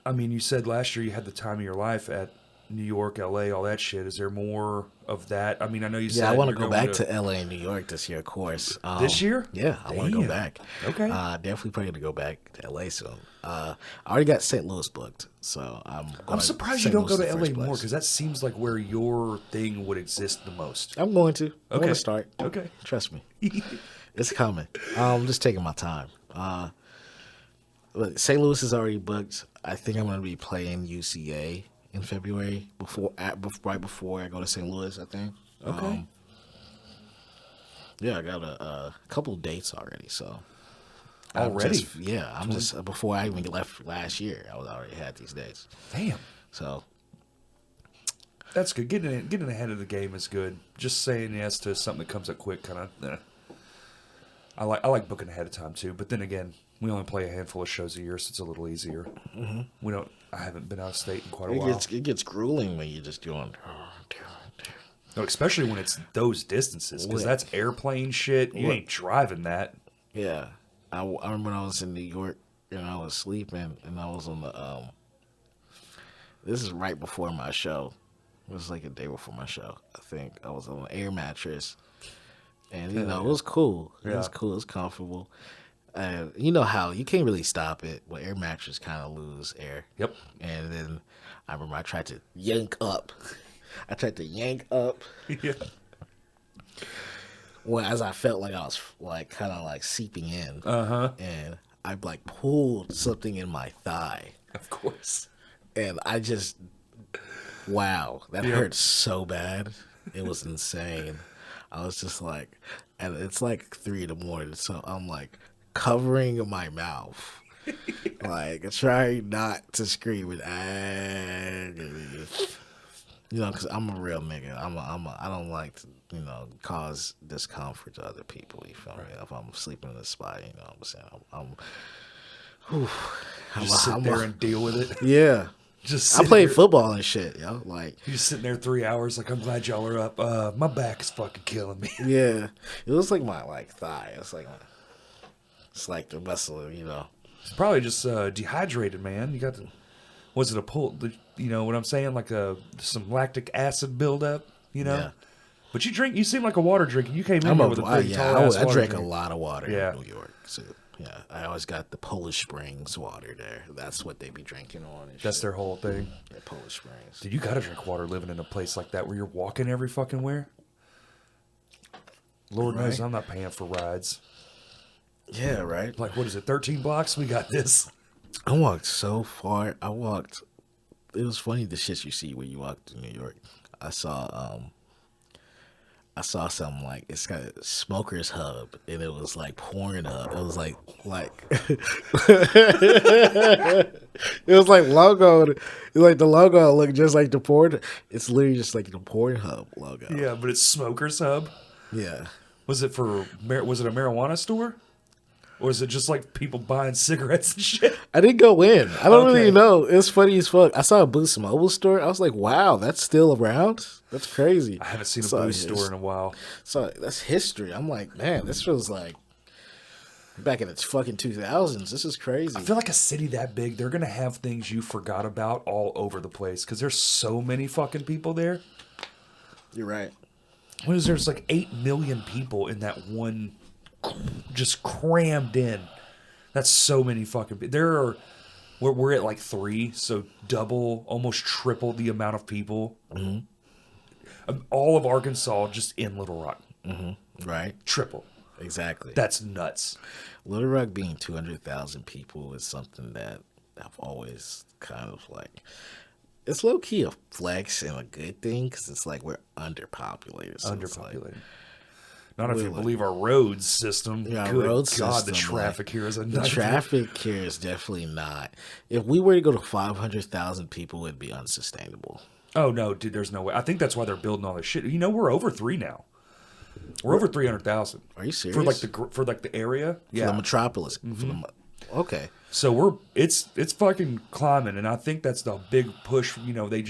you said last year you had the time of your life at New York, LA, all that shit. Is there more of that? I know you said... Yeah, I want to go back to LA and New York this year, of course. This year? Yeah, I want to go back. Okay. Definitely planning to go back to LA soon. I already got St. Louis booked, so I'm surprised you don't go to LA more, because that seems like where your thing would exist the most. I'm going to. I want to start. Okay. Trust me. It's coming. I'm just taking my time. But St. Louis is already booked. I think I'm going to be playing UCA in February right before I go to St. Louis. I think. Okay. Yeah, I got a couple dates already. So Already? I'm just before I even left last year. I was already had these dates. Damn. So That's good. Getting ahead of the game is good. Just saying yes to something that comes up quick, kind of. I like booking ahead of time too. But then again, we only play a handful of shows a year, so it's a little easier. Mm-hmm. I haven't been out of state in quite a while. it gets grueling when you're just doing. No, especially when it's those distances, because that's airplane shit. You ain't driving that. Yeah, I remember when I was in New York and I was sleeping and I was on the. This is right before my show. It was like a day before my show. I think I was on an air mattress, and it was cool. It was cool. It was comfortable. And you know how you can't really stop it, but air mattress kind of lose air. Yep. And then I remember I tried to yank up. Yeah. Well, as I felt like I was like kind of like seeping in. And I like pulled something in my thigh. Of course. And I just, wow, that hurt so bad. It was insane. I was just like, and it's like 3 a.m, so I'm like covering my mouth, like trying not to scream because I'm a real nigga. I don't like to, cause discomfort to other people. You feel me? If I'm sleeping in a spot, you know what I'm saying? Just sit there and deal with it. Yeah. I played football and shit, yo. Like you're just sitting there 3 hours. Like I'm glad y'all are up. My back is fucking killing me. Yeah, it was like my thigh. It's like the muscle, It's probably just dehydrated, man. You got the. Was it a pull? You know what I'm saying? Like some lactic acid buildup. Yeah. But you seem like a water drinker. You came in here with a big tall ass I water drank drink. a lot of water in New York. So yeah, I always got the Polish Springs water there. That's what they be drinking on. And That's shit. their whole thing. Yeah, Polish Springs. Dude, you gotta drink water living in a place like that where you're walking every fucking where. Lord knows I'm not paying for rides. Yeah, right. Like, what is it, 13 blocks? We got this. I walked so far. It was funny the shit you see when you walk to New York. I saw something like it's got a Smokers Hub, and it was like pouring up. It was like it was like logo. Like the logo looked just like the porn. It's literally just like the Pornhub logo. Yeah, but it's Smokers Hub. Yeah. Was it a marijuana store? Or is it just like people buying cigarettes and shit? I didn't go in. I don't really know. It's funny as fuck. I saw a Boost Mobile store. I was like, wow, that's still around? That's crazy. I haven't seen a Boost store in a while. So that's history. I'm like, man, this feels like back in the fucking 2000s. This is crazy. I feel like a city that big, they're going to have things you forgot about all over the place because there's so many fucking people there. You're right. There's like 8 million people in that one, just crammed in. That's so many fucking people. We're at like 3, so double, almost triple the amount of people. Mm-hmm. All of Arkansas just in Little Rock. Mm-hmm. Right. Triple. Exactly. That's nuts. Little Rock being 200,000 people is something that I've always kind of like. It's low key a flex and a good thing because it's like we're underpopulated. So Underpopulated. Not if you believe our roads system. Yeah, Good road God, system. the traffic here is a The nightmare. traffic here is definitely not. If we were to go to 500,000 people, it'd be unsustainable. Oh no, dude, there's no way. I think that's why they're building all this shit. You know, we're over 3 now. We're over 300,000. Are you serious? For like the area? For the metropolis. Mm-hmm. Okay. So it's fucking climbing, and I think that's the big push. You know, the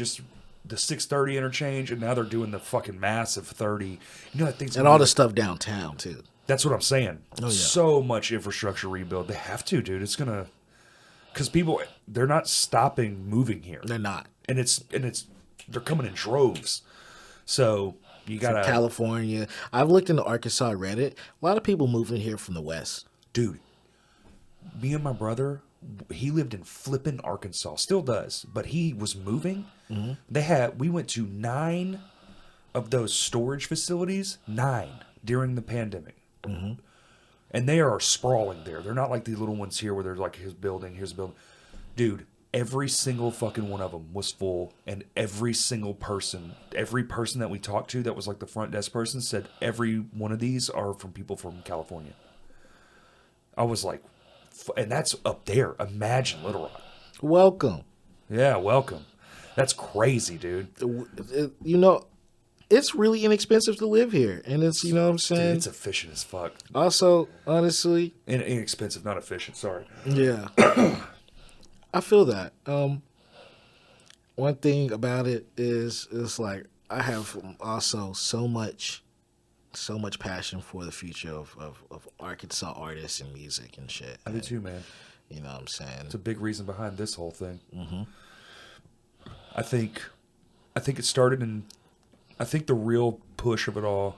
630 interchange, and now they're doing the fucking massive 30. You know that thing's And all the stuff downtown too. That's what I'm saying. Oh, yeah. So much infrastructure rebuild. They have to, dude. It's gonna, because people, they're not stopping moving here. They're not. And they're coming in droves. So you gotta California. I've looked into Arkansas Reddit. A lot of people moving here from the West. Dude, me and my brother, he lived in flippin' Arkansas, still does, but he was moving. Mm-hmm. We went to 9 of those storage facilities, 9 during the pandemic. Mm-hmm. And they are sprawling there. They're not like the little ones here where there's like, here's a building, here's a building. Dude, every single fucking one of them was full. And every person that we talked to that was like the front desk person said every one of these are from people from California. I was like, and that's up there. Imagine Little Rock. Welcome. Yeah, welcome. That's crazy, dude. You know, it's really inexpensive to live here. And it's, you know what I'm saying? Dude, it's efficient as fuck. Also, honestly. Inexpensive, not efficient, sorry. Yeah. I feel that. One thing about it is like I have also so much passion for the future of Arkansas artists and music and shit. I do too, man. You know what I'm saying? It's a big reason behind this whole thing. Mm-hmm. I think it started in... I think the real push of it all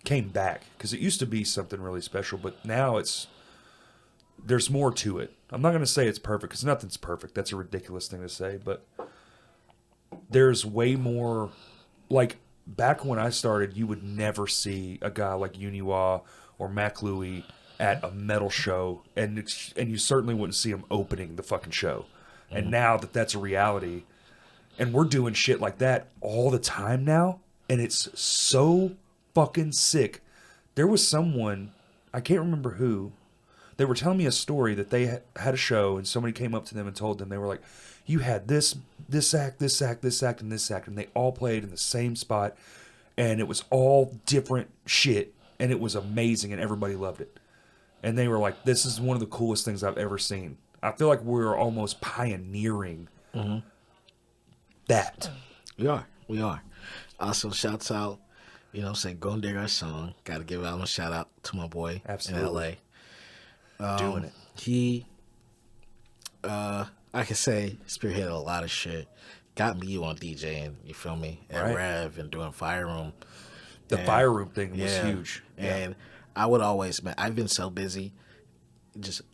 came back. Because it used to be something really special, but now there's more to it. I'm not going to say it's perfect, because nothing's perfect. That's a ridiculous thing to say, but there's way more... Like, back when I started, you would never see a guy like Yuni Wa or Mac Louie at a metal show, and you certainly wouldn't see him opening the fucking show. Mm-hmm. And now that's a reality, and we're doing shit like that all the time now, and it's so fucking sick. There was someone, I can't remember who, they were telling me a story that they had a show, and somebody came up to them and told them, they were like, you had this act, this act, this act, and this act, and they all played in the same spot, and it was all different shit, and it was amazing, and everybody loved it. And they were like, this is one of the coolest things I've ever seen. I feel like we're almost pioneering that. We are. Also, shouts out, you know what I'm saying, Go and Dig Our Song. Got to give out a shout out to my boy Absolutely. in LA. Doing it. He, I can say, spearheaded a lot of shit. Got me on DJing, you feel me? At Right. Rev and doing Fire Room. The Fire Room thing was Yeah. huge. And I would always, man, I've been so busy.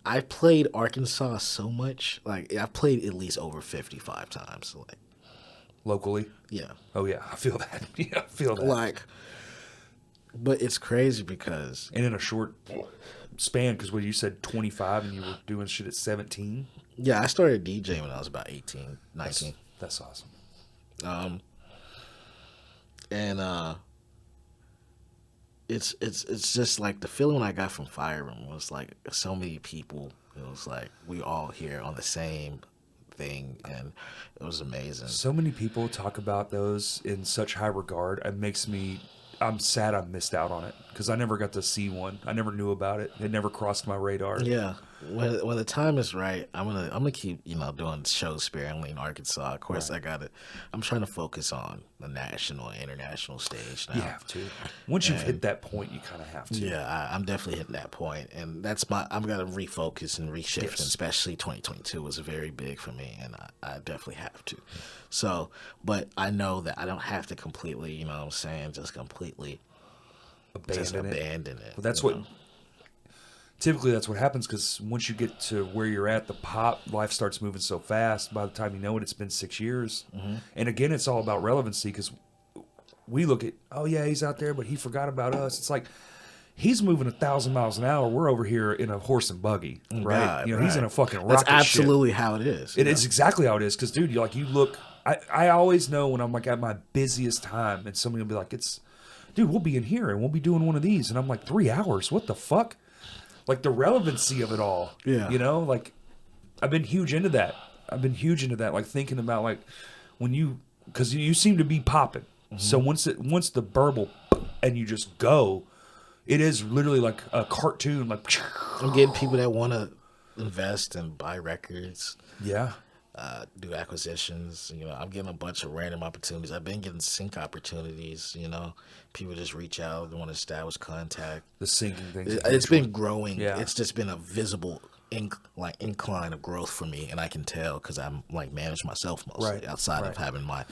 I played Arkansas so much. Like, I played at least over 55 times. Like, Locally? yeah. Oh, yeah. I feel that. Yeah, I feel that. Like, but it's crazy because... And in a short span, because what you said 25 and you were doing shit at 17? Yeah, I started DJing when I was about 18, 19. That's awesome. It's just like the feeling I got from Fire Room was like so many people. It was like we all here on the same thing, and it was amazing. So many people talk about those in such high regard. I'm sad I missed out on it because I never got to see one. I never knew about it. It never crossed my radar. Yeah, when the time is right, I'm gonna keep doing shows sparingly in Arkansas. Of course, Right. I'm trying to focus on the national and international stage now. You have to. Once you've hit that point, you kind of have to. Yeah, I'm definitely hitting that point, and I'm gonna refocus and reshift. Yes. And especially 2022 was very big for me, and I definitely have to. So, but I know that I don't have to completely, you know what I'm saying, just completely abandon it. Well, that's what. Typically, that's what happens because once you get to where you're at, the pop life starts moving so fast. By the time you know it, it's been 6 years. Mm-hmm. And again, it's all about relevancy because we look at, oh yeah, he's out there, but he forgot about us. It's like he's moving 1,000 miles an hour. We're over here in a horse and buggy, right? God, He's in a fucking rocket That's absolutely ship. how it is. It is exactly how it is because, dude, you look. I always know when I'm like at my busiest time, and somebody will be like, dude, we'll be in here and we'll be doing one of these, and I'm like 3 hours. What the fuck? Like the relevancy of it all. Yeah. Like I've been huge into that. Like thinking about like because you seem to be popping. Mm-hmm. So once the burble and you just go, it is literally like a cartoon. Like I'm getting people that want to invest and buy records. Yeah. Do acquisitions. I'm getting a bunch of random opportunities. I've been getting sync opportunities. People just reach out and want to establish contact. The syncing thing. It's been growing. Yeah. It's just been a visible incline of growth for me, and I can tell because I'm manage myself mostly outside of having my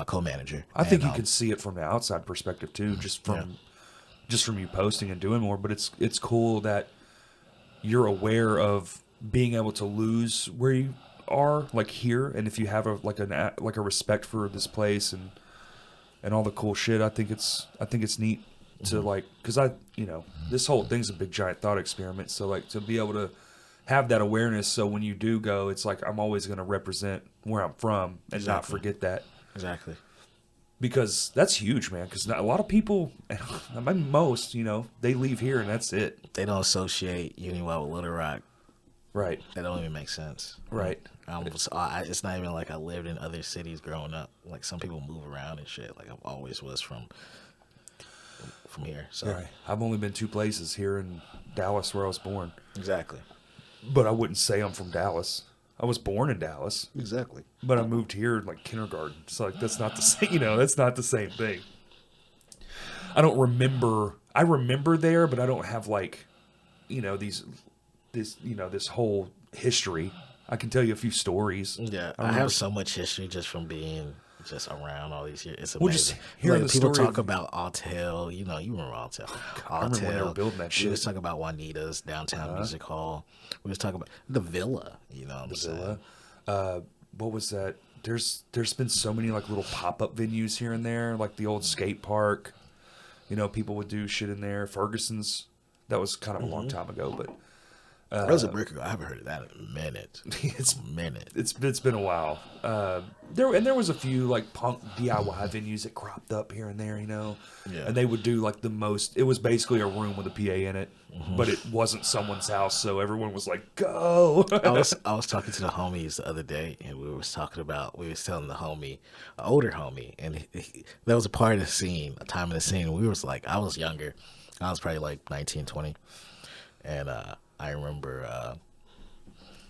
co-manager. I think you can see it from the outside perspective too, just from you posting and doing more. But it's cool that you're aware of being able to lose where you are, like here, and if you have a respect for this place and all the cool shit, I think it's neat. to like, because this whole thing's a big giant thought experiment. So like to be able to have that awareness, so when you do go, it's like I'm always going to represent where I'm from and not forget that. Exactly. Because that's huge, man. Because a lot of people, I mean, most, they leave here and that's it. They don't associate Yuni Wa with Little Rock. Right. That don't even make sense. Right. It's not even like I lived in other cities growing up. Like some people move around and shit. Like I always was from here. So Right. I've only been 2 places, here in Dallas, where I was born. exactly. But I wouldn't say I'm from Dallas. I was born in Dallas, Exactly. but I moved here in like kindergarten. So like that's not the same. That's not the same thing. I don't remember. I remember there, but I don't have like, this whole history. I can tell you a few stories. Yeah, I remember have so much history just from being just around all these years. It's Well, just amazing. hearing Like, the people story talk of- about Altel. You remember Altel. I remember when they were building that We shit. was talking about Juanita's Downtown Music Hall. We was talking about the Villa. You know what I'm saying? What was that? There's been so many like little pop-up venues here and there, like the old skate park. People would do shit in there. Ferguson's, that was kind of a long time ago, but That was a brick ago. I haven't heard of that in a minute. it's A minute. it's been a while. There was a few like punk DIY venues that cropped up here and there, Yeah. and they would do like the most. It was basically a room with a PA in it, but it wasn't someone's house, so everyone was like, "Go!" I was talking to the homies the other day, and we was telling the homie, an older homie, and that was a part of the scene, a time in the scene. We was like, I was younger, I was probably like 19, 20, and I remember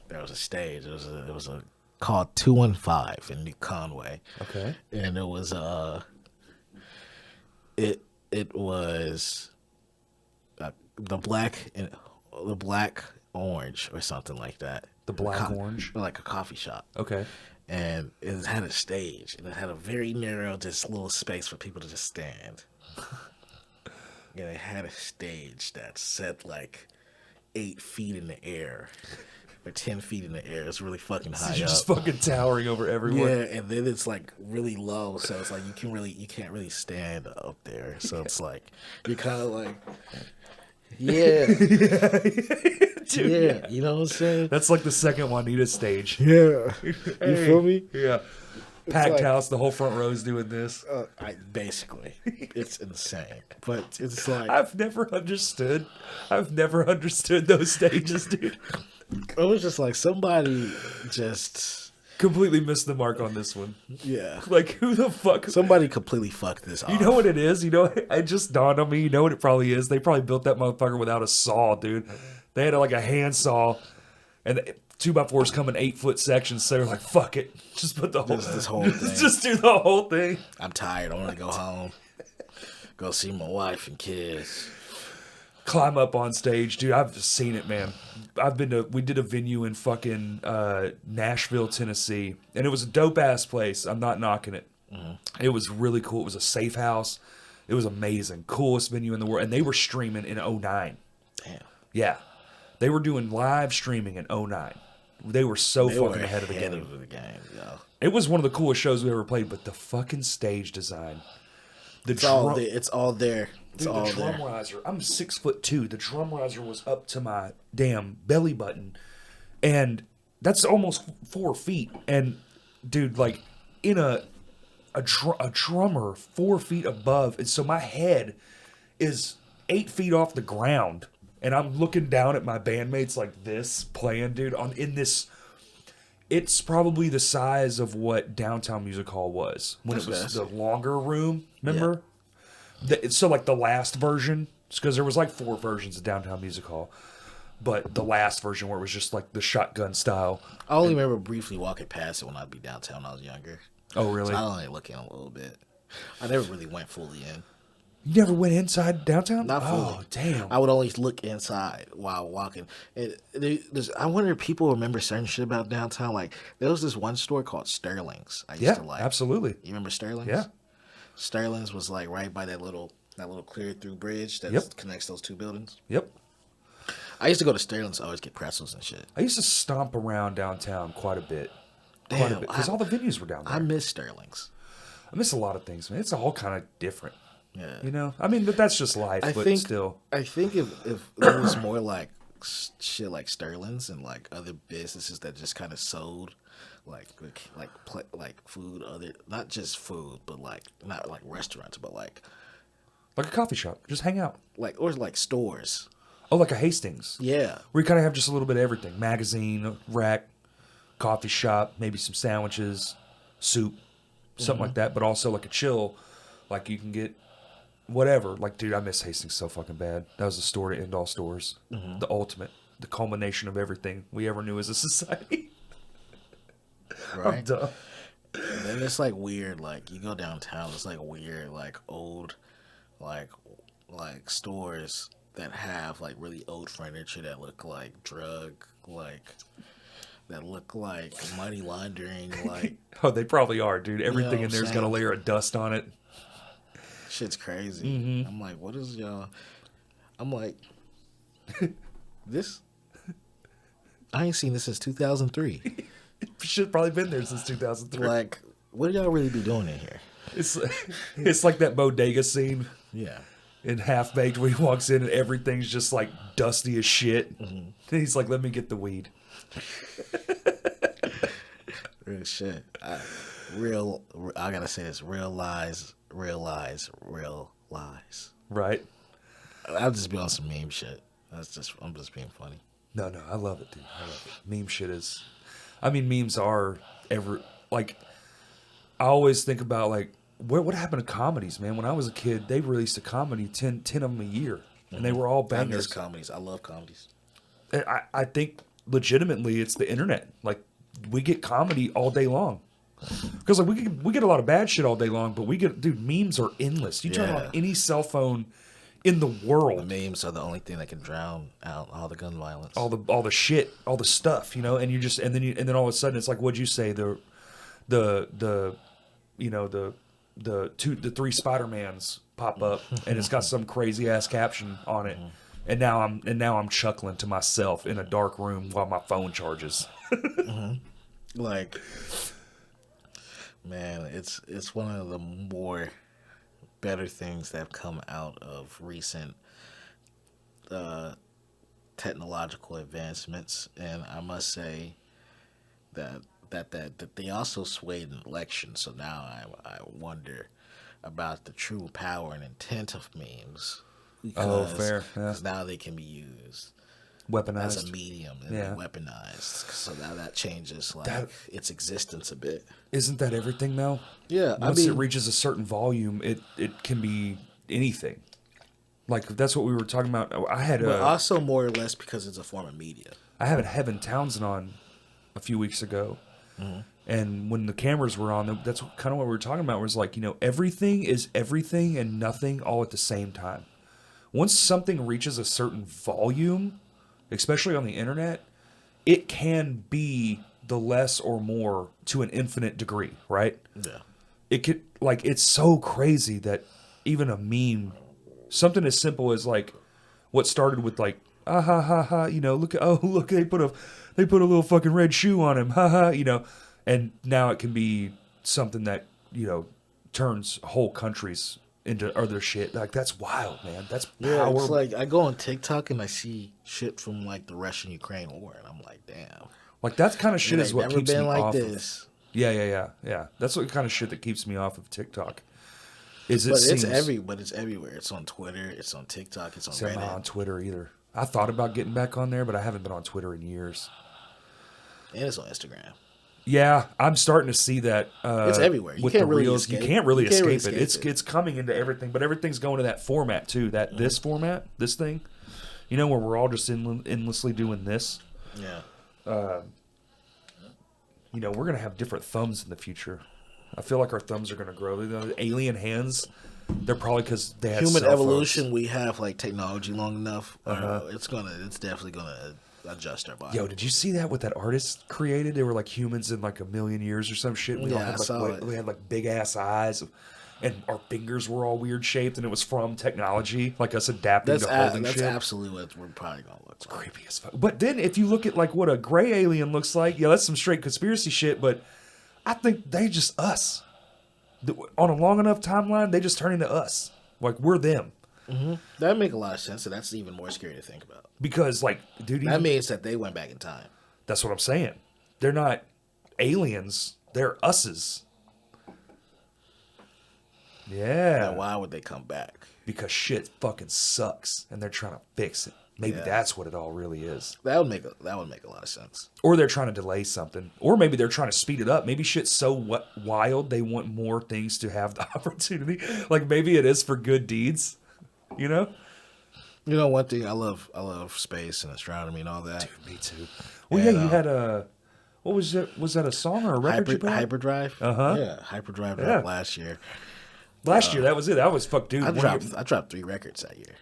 there was a stage. It was a called 215 in New Conway. Okay. And it was it was the black orange or something like that. The Black Orange? Like a coffee shop. Okay. And it had a stage, and it had a very narrow, just little space for people to just stand. And it had a stage that set like 8 feet in the air, or 10 feet in the air. It's really fucking high You're up. just fucking towering over everyone. Yeah, and then it's like really low, so it's like you can't really stand up there. So it's like you're kind of like, yeah, Dude, yeah, you know what I'm saying? That's like the second Juanita stage. Yeah, you feel me? Yeah. Packed like- house, the whole front row's doing this. Basically, it's insane, but it's like I've never understood those stages, dude. it was just like somebody just Completely missed the mark on this one. yeah, Like, who the fuck? somebody completely fucked this off. You know what it is? It just dawned on me. You know what it probably is? They probably built that motherfucker without a saw, dude. They had like a hand saw, and the 2x4s come in 8-foot sections. So they're like, fuck it. Just put the whole, This whole thing. just do the whole thing. I'm tired. I want to go home, go see my wife and kids. Climb up on stage, dude. I've seen it, man. We did a venue in fucking Nashville, Tennessee, and it was a dope ass place. I'm not knocking it. It was really cool. It was a safe house. It was amazing. Coolest venue in the world. And they were streaming in '09. Damn. Yeah. They were doing live streaming in '09. They were so They were fucking ahead of the game. of the game, yo. It was one of the coolest shows we ever played, but the fucking stage design. It's all there. It's all there. It's Dude, all the drum there. riser. I'm 6'2". The drum riser was up to my damn belly button, and that's almost 4 feet. And dude, like in a drummer 4 feet above, and so my head is 8 feet off the ground, and I'm looking down at my bandmates like this playing, dude. In this, it's probably the size of what Downtown Music Hall was when it was That's the longer room. Remember? So like the last version, because there was like 4 versions of Downtown Music Hall, but the last version where it was just like the shotgun style. I only remember briefly walking past it when I'd be downtown when I was younger. Oh, really? So I only look in a little bit. I never really went fully in. You never went inside downtown? Not fully. Oh, damn. I would always look inside while walking. I wonder if people remember certain shit about downtown. Like there was this one store called Sterling's. I used Yeah, to like. absolutely. You remember Sterling's? Yeah. Sterling's was like right by that little cleared through bridge that Yep. connects those 2 buildings. Yep. I used to go to Sterling's to always get pretzels and shit. I used to stomp around downtown quite a bit. Damn, Because all the venues were down there. I miss Sterling's. I miss a lot of things, man. It's all kind of different. Yeah. You know, I mean, but that's just life. I but think still, I think if there was more like shit like Sterling's and like other businesses that just kind of sold like food, other not just food, but like not like restaurants, but like like a coffee shop, just hang out. or like stores. Oh, like a Hastings. Yeah. Where you kind of have just a little bit of everything: magazine, rack, coffee shop, maybe some sandwiches, soup, something like that. But also like a chill, like you can get whatever. Like, dude, I miss Hastings so fucking bad. That was the store to end all stores. The ultimate, the culmination of everything we ever knew as a society. I'm Right. dumb. And then it's like weird, like you go downtown, it's like weird, like old, like stores that have like really old furniture that look like that look like money laundering, like Oh, they probably are, dude. Everything what in there's I'm got a saying? layer of dust on it. shit's crazy. I'm like, what is y'all? I'm like, this. I ain't seen this since 2003. Shit probably been there since 2003. Like, what do y'all really be doing in here? It's like that bodega scene Yeah. in Half Baked where he walks in and everything's just like dusty as shit. And he's like, "Let me get the weed." Real shit. I gotta say this: real lies, real lies, real lies. Right? I'll just be on some meme shit. I'm just being funny. No, I love it, dude. I love it. Meme shit is. I mean, memes are like. I always think about like what happened to comedies, man. When I was a kid, they released a comedy 10 of them a year, and they were all I miss bangers. comedies. I love comedies. And I think legitimately it's the internet. Like we get comedy all day long. Because like we get a lot of bad shit all day long, but dude, memes are endless. You turn Yeah. on any cell phone in the The world, memes are the only thing that can drown out all the gun violence. all the shit, all the stuff, you know, and you just and then all of a sudden it's like, what'd you say, the you know the three Spider-Mans pop up and it's got some crazy ass caption on it. And now I'm chuckling to myself in a dark room while my phone charges. Like, man, it's one of the more better things that have come out of recent technological advancements, and I must say that they also swayed an election. So now I wonder about the true power and intent of memes. Oh, fair, yeah. Because now they can be used as Weaponized. a medium and Yeah. weaponized. So now that changes like That- its existence a bit. Isn't that everything though? Yeah, Once it reaches a certain volume, it can be anything. Like that's what we were talking about. I had but also more or less because it's a form of media. I had Heaven Townsend on a few weeks ago, and when the cameras were on, that's kind of what we were talking about. Was like, you know, everything is everything and nothing all at the same time. Once something reaches a certain volume, especially on the internet, it can be the less or more to an infinite degree, right? Yeah. It could, like, it's so crazy that even a meme, something as simple as like what started with like ah ha ha ha, you know, look they put a little fucking red shoe on him, ha ha, you know, and now it can be something that, you know, turns whole countries into other shit. Like that's wild, man. That's power. Yeah, it's like I go on TikTok and I see shit from like the Russian-Ukraine war, and I'm like, damn. Like that kind of shit It is ain't what never keeps me been like off. this. Yeah. That's what kind of shit that keeps me off of TikTok. Is it But seems, it's everywhere. It's on Twitter. It's on TikTok. It's on See, I'm not Reddit. on Twitter either. I thought about getting back on there, but I haven't been on Twitter in years. And it's on Instagram. Yeah, I'm starting to see that. It's everywhere. You with can't the really reels. escape. You can't really You can't really escape it. escape it. It's coming into everything, but everything's going to that format too. This format, this thing, you know, where we're all just endlessly doing this. Yeah. You know, we're gonna have different thumbs in the future. I feel like our thumbs are gonna grow. You know, the alien hands, they're probably because they had Human cell phones. evolution, we have like technology long enough. It's definitely gonna adjust our body. Yo, did you see that? What that artist created? They were like humans in like a million years or some shit. We all Yeah, had I like, saw it. We had like big ass eyes, and our fingers were all weird shaped, and it was from technology, like us adapting to holding that's shit. absolutely what we're probably gonna look like. Creepy as fuck. But then if you look at like what a gray alien looks like, yeah, that's some straight conspiracy shit. But I think they just us. On a long enough timeline, they just turn into us. Like, we're them. That make a lot of sense, and that's even more scary to think about. Because, like, dude, That means that they went back in time. that's what I'm saying. They're not aliens. They're us's. Yeah. And why would they come back? Because shit fucking sucks, and they're trying to fix it. Maybe Yeah. that's what it all really is. That would make a lot of sense. Or they're trying to delay something. Or maybe they're trying to speed it up. Maybe shit's so wild they want more things to have the opportunity. Like, maybe it is for good deeds. You know? You know, one thing I love space and astronomy and all that. Dude, me too. Well, And, yeah, you had a... What was that? Was that a song or a record you put out? Hyperdrive. Uh-huh. Yeah, Hyperdrive Yeah. last year. Last year, that was it. That was fuck, dude. I dropped 3 records that year.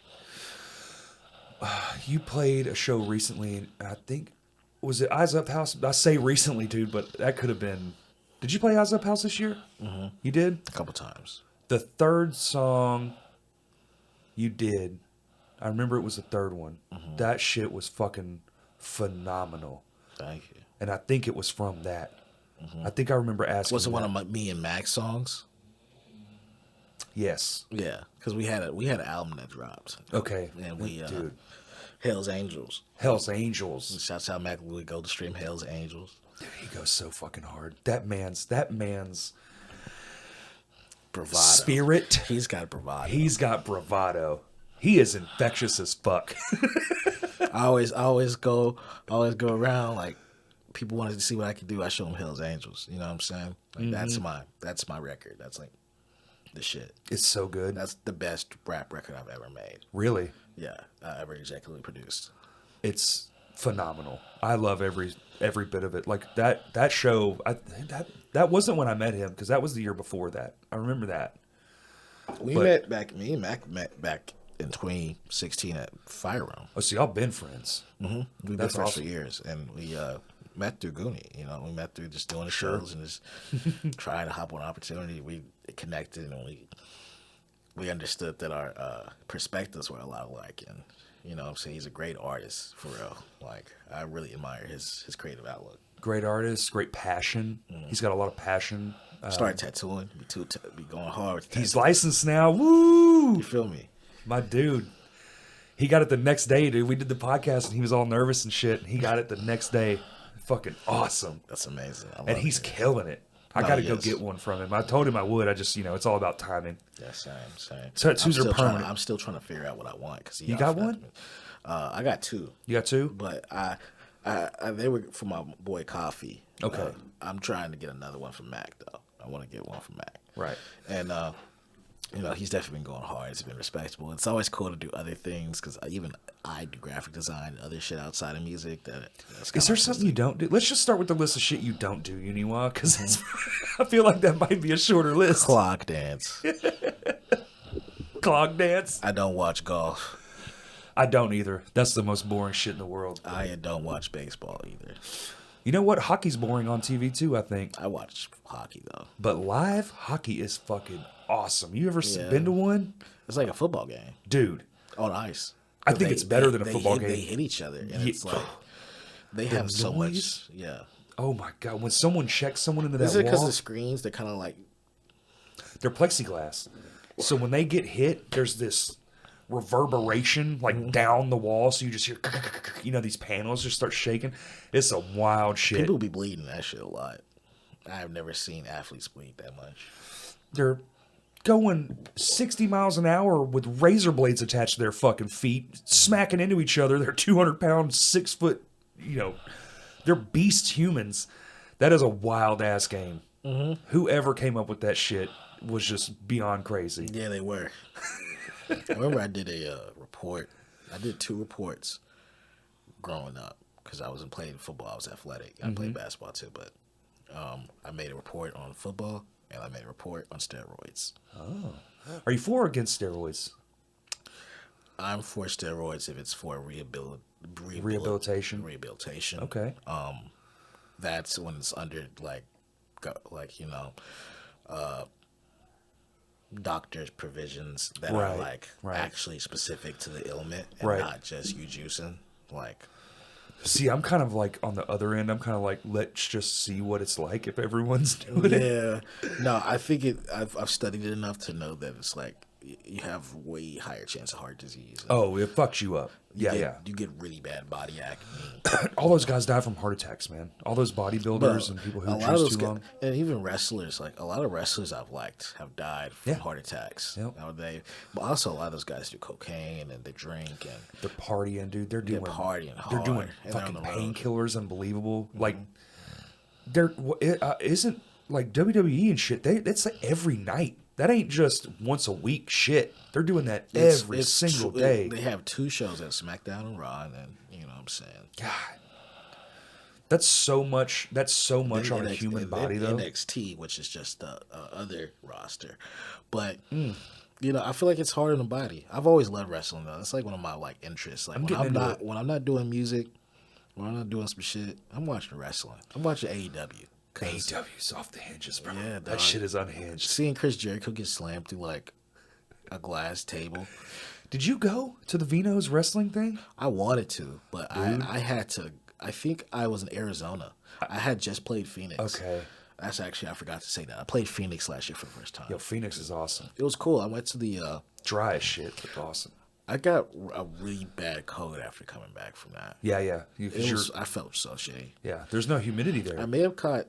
You played a show recently, and I think, was it Eyes Up House? I say recently, dude, but that could have been... Did you play Eyes Up House this year? Mm-hmm. You did? A couple times. The third song you did, I remember it was the third one. Mm-hmm. That shit was fucking phenomenal. Thank you. And I think it was from that. I think I remember asking. Was it you one that. of me and Max songs? Yes. Yeah, because we had an album that dropped. Okay. And we Dude. Hell's Angels. Hell's Angels. Shouts out Mac Louis, go to stream Hell's Angels. Dude, he goes so fucking hard. That man's Bravado. spirit. He's got bravado. He's got bravado. He is infectious as fuck. I always go around like people wanted to see what I could do. I show them Hell's Angels. You know what I'm saying? Like that's my record. That's like the shit. It's so good. That's the best rap record I've ever made. Really. Yeah, I ever executively produced. It's phenomenal. I love every bit of it. Like that show. That wasn't when I met him, because that was the year before that. I remember that. Me and Mac met back in 2016 at Fire Room. Oh, so y'all been friends? Mm-hmm. We've been That's friends awesome. for years, and we met through Goonie. You know, we met through just doing the shows and just trying to hop on opportunity. We connected, and we understood that our perspectives were a lot alike. And you know, what I'm saying, he's a great artist for real. Like, I really admire his creative outlook. Great artist, great passion. He's got a lot of passion. Started tattooing, be going hard with the He's tattoo. licensed now. Woo! You feel me? My dude. He got it the next day, dude. We did the podcast and he was all nervous and shit. And he got it the next day. Fucking awesome. That's amazing. I love And he's it. killing it. I No, got to he go is. get one from him. I told him I would. I just, it's all about timing. Yeah, same. Tattoos are permanent. I'm still trying to figure out what I want. Cause You got one? I got 2. You got 2? But I they were for my boy Coffee. Okay. I'm trying to get another one from Mac though. I want to get one from Mac. Right. And you know, he's definitely been going hard. It's been respectable. It's always cool to do other things because even I do graphic design and other shit outside of music. That's Is there something you don't do? Let's just start with the list of shit you don't do, Yuni Wa, because I feel like that might be a shorter list. clock dance? Clog dance. I don't watch golf. I don't either. That's the most boring shit in the world. I don't watch baseball either. You know what? Hockey's boring on TV too, I think. I watch hockey though. But live hockey is fucking awesome. You ever Yeah. been to one? It's like a football game Dude, on ice. I think it's better than a they football hit, game. They hit each other, and Yeah. it's like they have so much. noise? Yeah. oh my God. When someone checks someone into Is that it because wall, the screens? They're kind of like they're plexiglass. So when they get hit, there's this reverberation like down the wall. So you just hear, these panels just start shaking. It's a wild shit. people be bleeding that shit a lot. I've never seen athletes bleed that much. They're going 60 miles an hour with razor blades attached to their fucking feet, smacking into each other. They're 200-pound, 6-foot, they're beast humans. That is a wild ass game. Whoever came up with that shit was just beyond crazy. Yeah, they were. I remember I did a report. I did 2 reports growing up because I wasn't playing football. I was athletic. I played basketball too, but I made a report on football and I made a report on steroids. Are you for or against steroids? I'm for steroids if it's for Rehabilitation? Rehabilitation. Okay. That's when it's under doctors' provisions that are Right. actually specific to the ailment and Right. not just you juicing. See, I'm kind of like on the other end. I'm kind of like, let's just see what it's like if everyone's doing it. Yeah. No, I think I've studied it enough to know that it's like you have way higher chance of heart disease. Oh, it fucks you up. Yeah. You get really bad body acne. All those guys die from heart attacks, man. All those bodybuilders and people who juice too long. And even wrestlers, like a lot of wrestlers I've liked have died from heart attacks. Yep. But also a lot of those guys do cocaine and they drink and They're partying, dude. They're doing partying They're hard, doing and they're fucking on the road. painkillers, unbelievable. Like, there isn't like WWE and shit. That's like every night. That ain't just once a week shit. They're doing that every single day. They have 2 shows at SmackDown and Raw, and then you know what I'm saying. God, that's so much. That's so much on a human body, though. NXT, which is just the other roster, but you know, I feel like it's hard on the body. I've always loved wrestling though. It's like one of my like interests. Like when I'm not doing music, when I'm not doing some shit, I'm watching wrestling. I'm watching AEW. AEW's off the hinges, bro. Yeah, that shit is unhinged. Seeing Chris Jericho get slammed through like a glass table. Did you go to the Vino's wrestling thing? I wanted to, but I had to. I think I was in Arizona. I had just played Phoenix. Okay. That's actually, I forgot to say that. I played Phoenix last year for the first time. Yo, Phoenix is awesome. It was cool. I went to the... Dry as shit, but awesome. I got a really bad cold after coming back from that. Yeah. I felt so shitty. Yeah, there's no humidity there. I may have caught...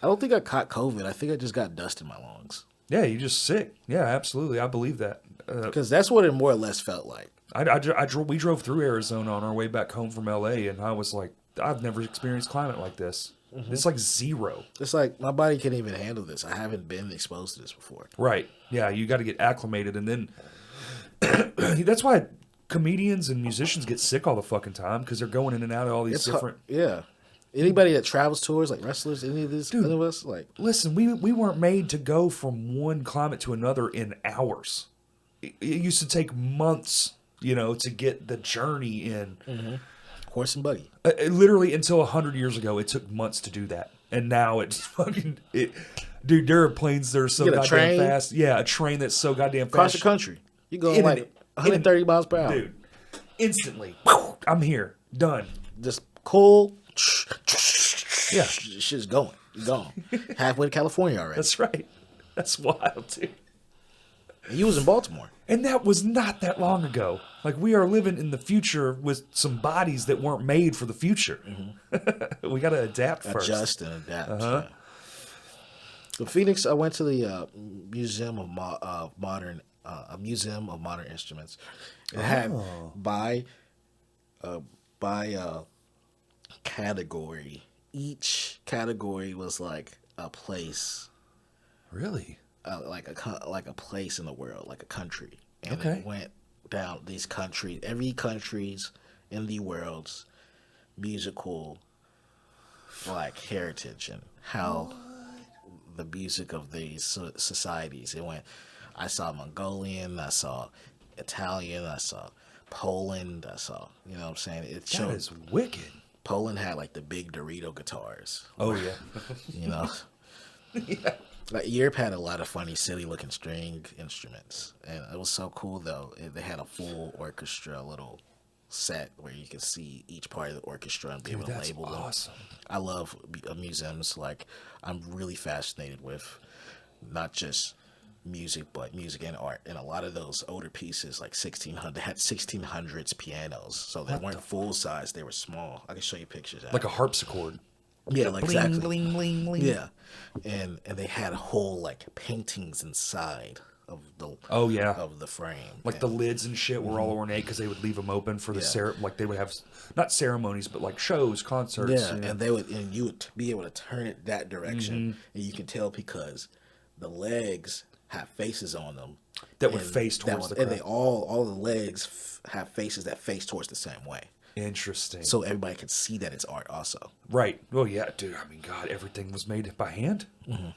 I don't think I caught COVID. I think I just got dust in my lungs. Yeah, you're just sick. Yeah, absolutely. I believe that. Because that's what it more or less felt like. We drove through Arizona on our way back home from LA, and I was like, I've never experienced climate like this. It's like zero. It's like my body can't even handle this. I haven't been exposed to this before. Right. Yeah, you got to get acclimated, and then that's why comedians and musicians get sick all the fucking time because they're going in and out of all these different. Yeah. Anybody that travels tours, like wrestlers, any of us, like listen, we weren't made to go from one climate to another in hours. It used to take months, to get the journey in. Horse and buggy. Literally until 100 years ago, it took months to do that, and now it's fucking dude. There are planes that are so goddamn fast. Yeah, a train that's so goddamn fast. Across the country, you go like 130 miles per hour, dude. Instantly, I'm here, done. Just cool. Yeah, shit's going. You're gone. Halfway to California already. That's right. That's wild, dude. And you was in Baltimore. And that was not that long ago. Like, we are living in the future with some bodies that weren't made for the future. We got to adapt first. Adjust and adapt. Yeah. So Phoenix, I went to the Museum of Modern Instruments. It had by category. Each category was like a place. Really? Like a place in the world, like a country. And it went down these countries, every country's in the world's musical like heritage and how the music of these societies. I saw Mongolian, I saw Italian, I saw Poland, I saw, you know what I'm saying? That is wicked. Poland had like the big Dorito guitars. Oh yeah. Yeah. Like Europe had a lot of funny, silly-looking string instruments, and it was so cool. Though they had a full orchestra, little set where you could see each part of the orchestra and be able to label them. Awesome. I love museums. Like I'm really fascinated with not just music, but music and art. And a lot of those older pieces, like 1600, they had 1600s pianos, so they weren't full size; they were small. I can show you pictures. Like a harpsichord. Yeah, like bling, exactly. Bling, bling, bling. Yeah, and they had whole like paintings inside of the of the frame, like the lids and shit were all ornate because they would leave them open for the like they would have not ceremonies but like shows, concerts. Yeah, and you would be able to turn it that direction, and you can tell because the legs have faces on them that would face towards the crowd. And they all the legs have faces that face towards the same way. Interesting. So everybody can see that it's art also. Right. Well, yeah, dude. I mean, God, everything was made by hand.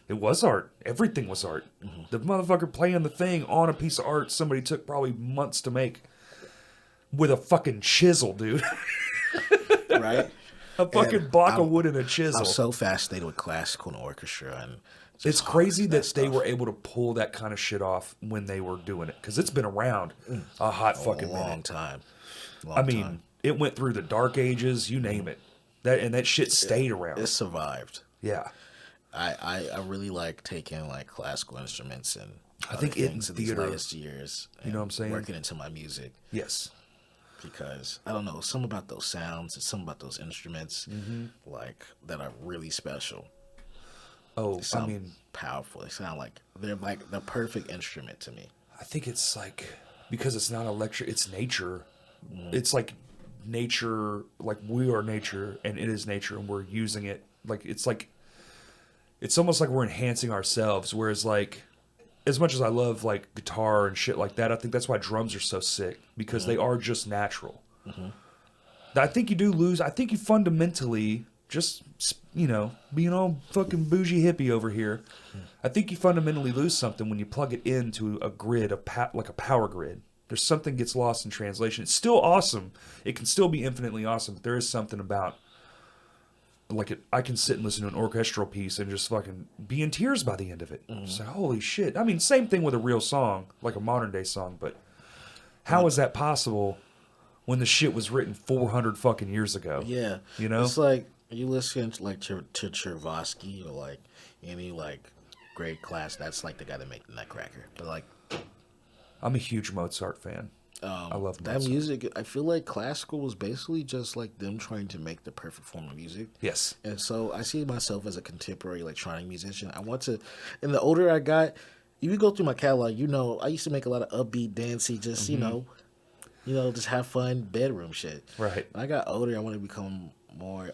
It was art. Everything was art. The motherfucker playing the thing on a piece of art somebody took probably months to make with a fucking chisel, dude. Right? A fucking block of wood and a chisel. I'm so fascinated with classical and orchestra. And it's crazy that they were able to pull that kind of shit off when they were doing it. Because it's been around a hot fucking long time. It went through the dark ages, you name it. That shit stayed around. It survived. Yeah. I really like taking like classical instruments and I think it in things in these theater. latest years. You know what I'm saying? Working into my music. Yes. Because I don't know, something about those sounds and something about those instruments, like that are really special. Oh, They I sound mean, powerful. They sound like they're like the perfect instrument to me. I think it's like because it's not electric, it's nature. It's like nature, like we are nature, and it is nature, and we're using it. Like it's almost like we're enhancing ourselves. Whereas like as much as I love like guitar and shit like that, I think that's why drums are so sick because they are just natural. I think you do lose. I think you fundamentally just being all fucking bougie hippie over here. I think you fundamentally lose something when you plug it into a grid, like a power grid. There's something gets lost in translation. It's still awesome. It can still be infinitely awesome. But there is something about I can sit and listen to an orchestral piece and just fucking be in tears by the end of it. Just like, holy shit. I mean, same thing with a real song, like a modern day song, but how is that possible when the shit was written 400 fucking years ago? Yeah, You know? it's like you listen to like to Chervosky or like any like great class. That's like the guy that made the Nutcracker. But like I'm a huge Mozart fan. I love that Mozart. music, I feel like classical was basically just like them trying to make the perfect form of music. Yes. And so I see myself as a contemporary electronic musician. I want to, and the older I got, if you go through my catalog, I used to make a lot of upbeat, dancey, just just have fun bedroom shit. Right. When I got older, I want to become more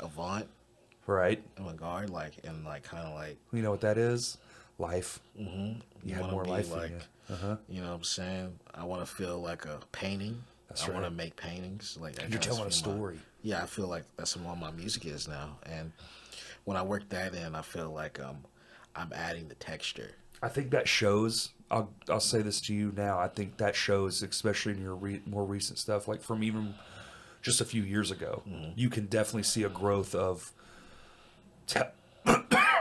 Right. avant-garde, like kind of like You know what that is? Life. you You have want more to be life like, in you. Uh-huh. you know what I'm saying? I want to feel like a painting. That's I want to right. make paintings. Like that You're kinda telling a feel story. yeah, I feel like that's what my music is now. And when I work that in, I feel like I'm adding the texture. I think that shows. I'll say this to you now. I think that shows, especially in your more recent stuff, like from even just a few years ago. You can definitely see a growth of,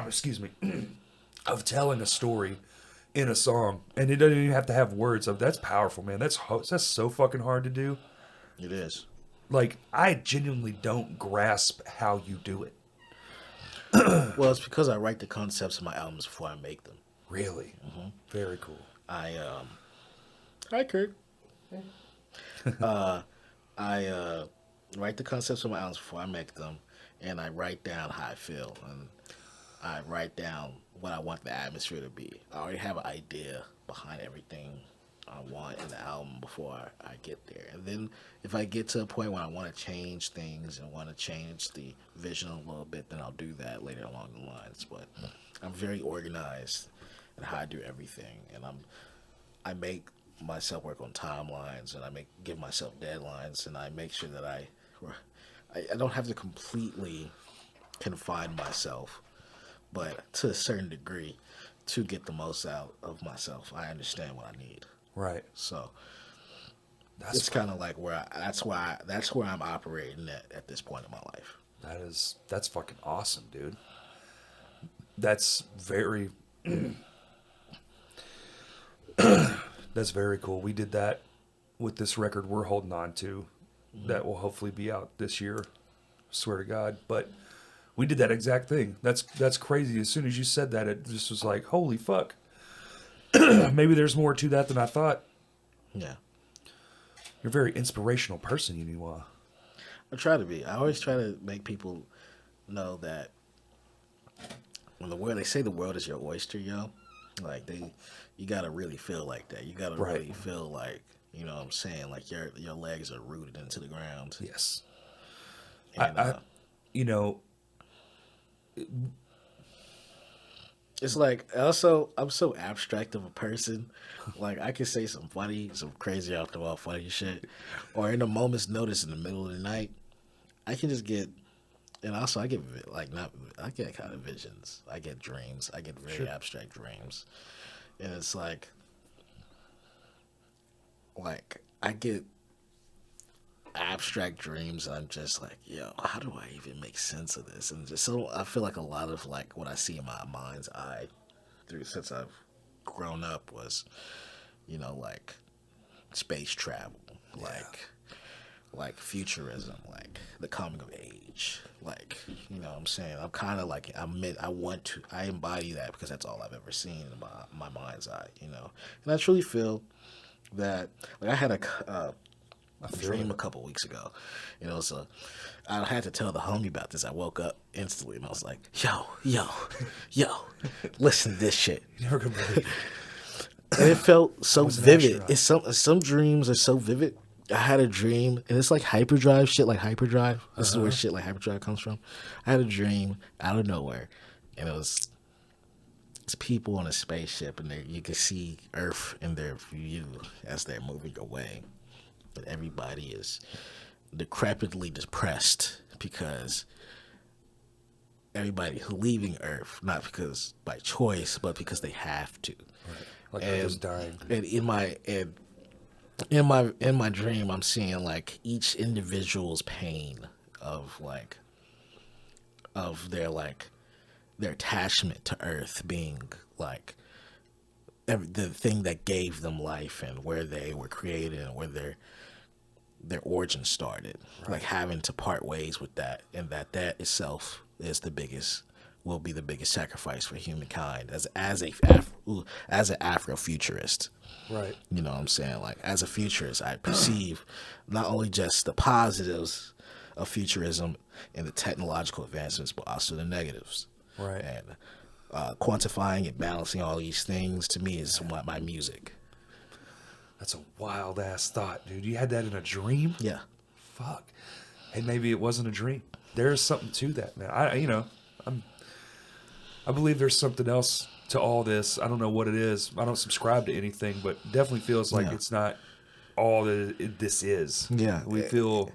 excuse me, of telling a story in a song, and it doesn't even have to have words. That's powerful, man. That's so fucking hard to do. It is. Like I genuinely don't grasp how you do it. Well, it's because I write the concepts of my albums before I make them. Really, very cool. Hi, Kurt. I write the concepts of my albums before I make them, and I write down how I feel, and I write down what I want the atmosphere to be. I already have an idea behind everything I want in the album before I get there. And then if I get to a point where I want to change things and want to change the vision a little bit, then I'll do that later along the lines. But I'm very organized in how I do everything, and I make myself work on timelines, and I give myself deadlines, and I make sure that I don't have to completely confine myself, but to a certain degree, to get the most out of myself. I understand what I need, Right. so That's it's kind of like that's where I'm operating at this point in my life. That's fucking awesome, dude. That's very that's very cool. We did that with this record we're holding on to that will hopefully be out this year. Swear to God. But we did that exact thing. That's crazy. As soon as you said that, it just was like, holy fuck. Maybe there's more to that than I thought. Yeah, You're a very inspirational person, Yuni Wa. I try to be. I always try to make people know that when they say the world is your oyster, yo, like you gotta really feel like that. You gotta Right. really feel like, you know what I'm saying, like your legs are rooted into the ground. Yes. And, I you know, it's like also I'm so abstract of a person. Like I can say some crazy off the wall funny shit, or in a moment's notice in the middle of the night, I can just get. And also, I get I get kind of visions. I get dreams. I get very abstract dreams, and it's like I get abstract dreams. And I'm just like, yo, how do I even make sense of this? And just so I feel like a lot of like what I see in my mind's eye since I've grown up was, like space travel, like like futurism, like the coming of age. Like, you know what I'm saying? I'm kind of like, I embody that because that's all I've ever seen in my mind's eye, you know? And I truly feel that, like, I had a dream a couple weeks ago. You know, so I had to tell the homie about this. I woke up instantly and I was like, yo, listen to this shit. You're never gonna believe it. And it felt so was an vivid. astronaut. It's some dreams are so vivid. I had a dream, and it's like hyperdrive shit, like hyperdrive. This is where shit like hyperdrive comes from. I had a dream out of nowhere, and it's people on a spaceship, and you can see Earth in their view as they're moving away, but everybody is decrepitly depressed because everybody's leaving Earth, not because by choice, but because they have to. Right. Like Earth is dying. And in my dream, I'm seeing like each individual's pain of their attachment to Earth being like the thing that gave them life and where they were created and where their origin started. Right. Like having to part ways with that, and that itself is will be the biggest sacrifice for humankind as an Afrofuturist. Right. You know what I'm saying? Like, as a futurist, I perceive not only just the positives of futurism and the technological advancements, but also the negatives. Right. And quantifying and balancing all these things, to me, is what my music. That's a wild ass thought, dude. You had that in a dream? Yeah. Fuck. Hey, maybe it wasn't a dream. There's something to that, man. I believe there's something else to all this. I don't know what it is. I don't subscribe to anything, but definitely feels like it's not all that this is. Yeah. We feel